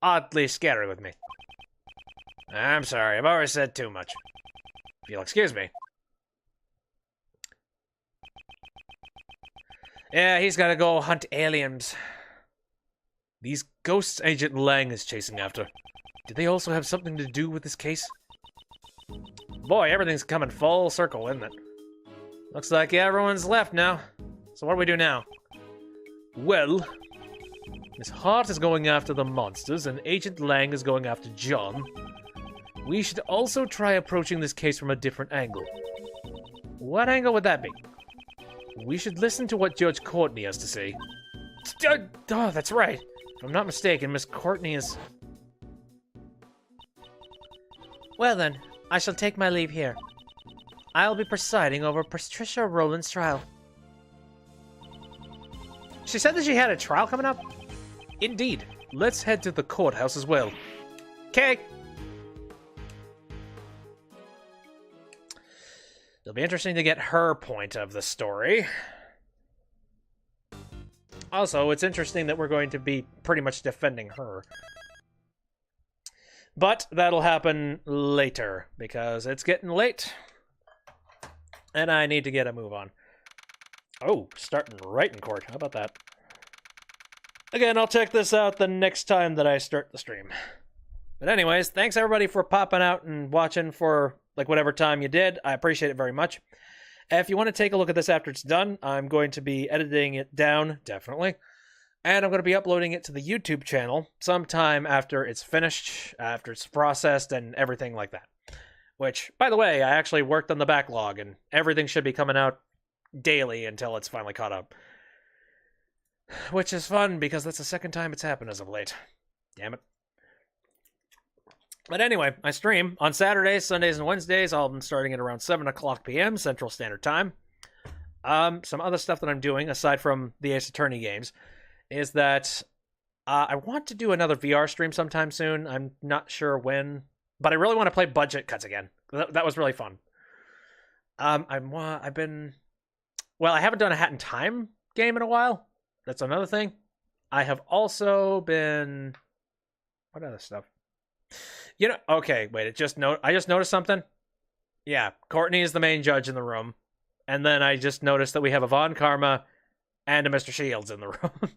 oddly scary with me. I'm sorry, I've already said too much. If you'll excuse me. Yeah, he's gotta go hunt aliens. These ghosts Agent Lang is chasing after, did they also have something to do with this case? Boy, everything's coming full circle, isn't it? Looks like everyone's left now. So what do we do now? Well, Miss Hart is going after the monsters, and Agent Lang is going after John. We should also try approaching this case from a different angle. What angle would that be? We should listen to what Judge Courtney has to say. Oh, that's right. If I'm not mistaken, Miss Courtney is... Well then, I shall take my leave here. I'll be presiding over Patricia Rowland's trial. She said that she had a trial coming up? Indeed. Let's head to the courthouse as well. Okay. It'll be interesting to get her point of the story. Also, it's interesting that we're going to be pretty much defending her. But that'll happen later, because it's getting late. And I need to get a move on. Oh, starting right in court. How about that? Again, I'll check this out the next time that I start the stream. But anyways, thanks everybody for popping out and watching for like whatever time you did. I appreciate it very much. If you want to take a look at this after it's done, I'm going to be editing it down, definitely. And I'm going to be uploading it to the YouTube channel sometime after it's finished, after it's processed and everything like that. Which, by the way, I actually worked on the backlog and everything should be coming out daily until it's finally caught up. Which is fun because that's the second time it's happened as of late. Damn it. But anyway, I stream on Saturdays, Sundays, and Wednesdays. I'll be starting at around 7 o'clock p.m. Central Standard Time. Some other stuff that I'm doing, aside from the Ace Attorney games, is that I want to do another VR stream sometime soon. I'm not sure when, but I really want to play Budget Cuts again. That was really fun. I haven't done a Hat in Time game in a while. That's another thing. I have also been... What other stuff? You know, okay, wait, I just noticed something. Yeah, Courtney is the main judge in the room. And then I just noticed that we have a Von Karma and a Mr. Shields in the room.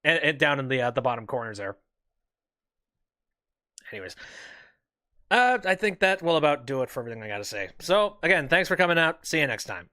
and down in the bottom corners there. Anyways. I think that will about do it for everything I gotta say. So, again, thanks for coming out. See you next time.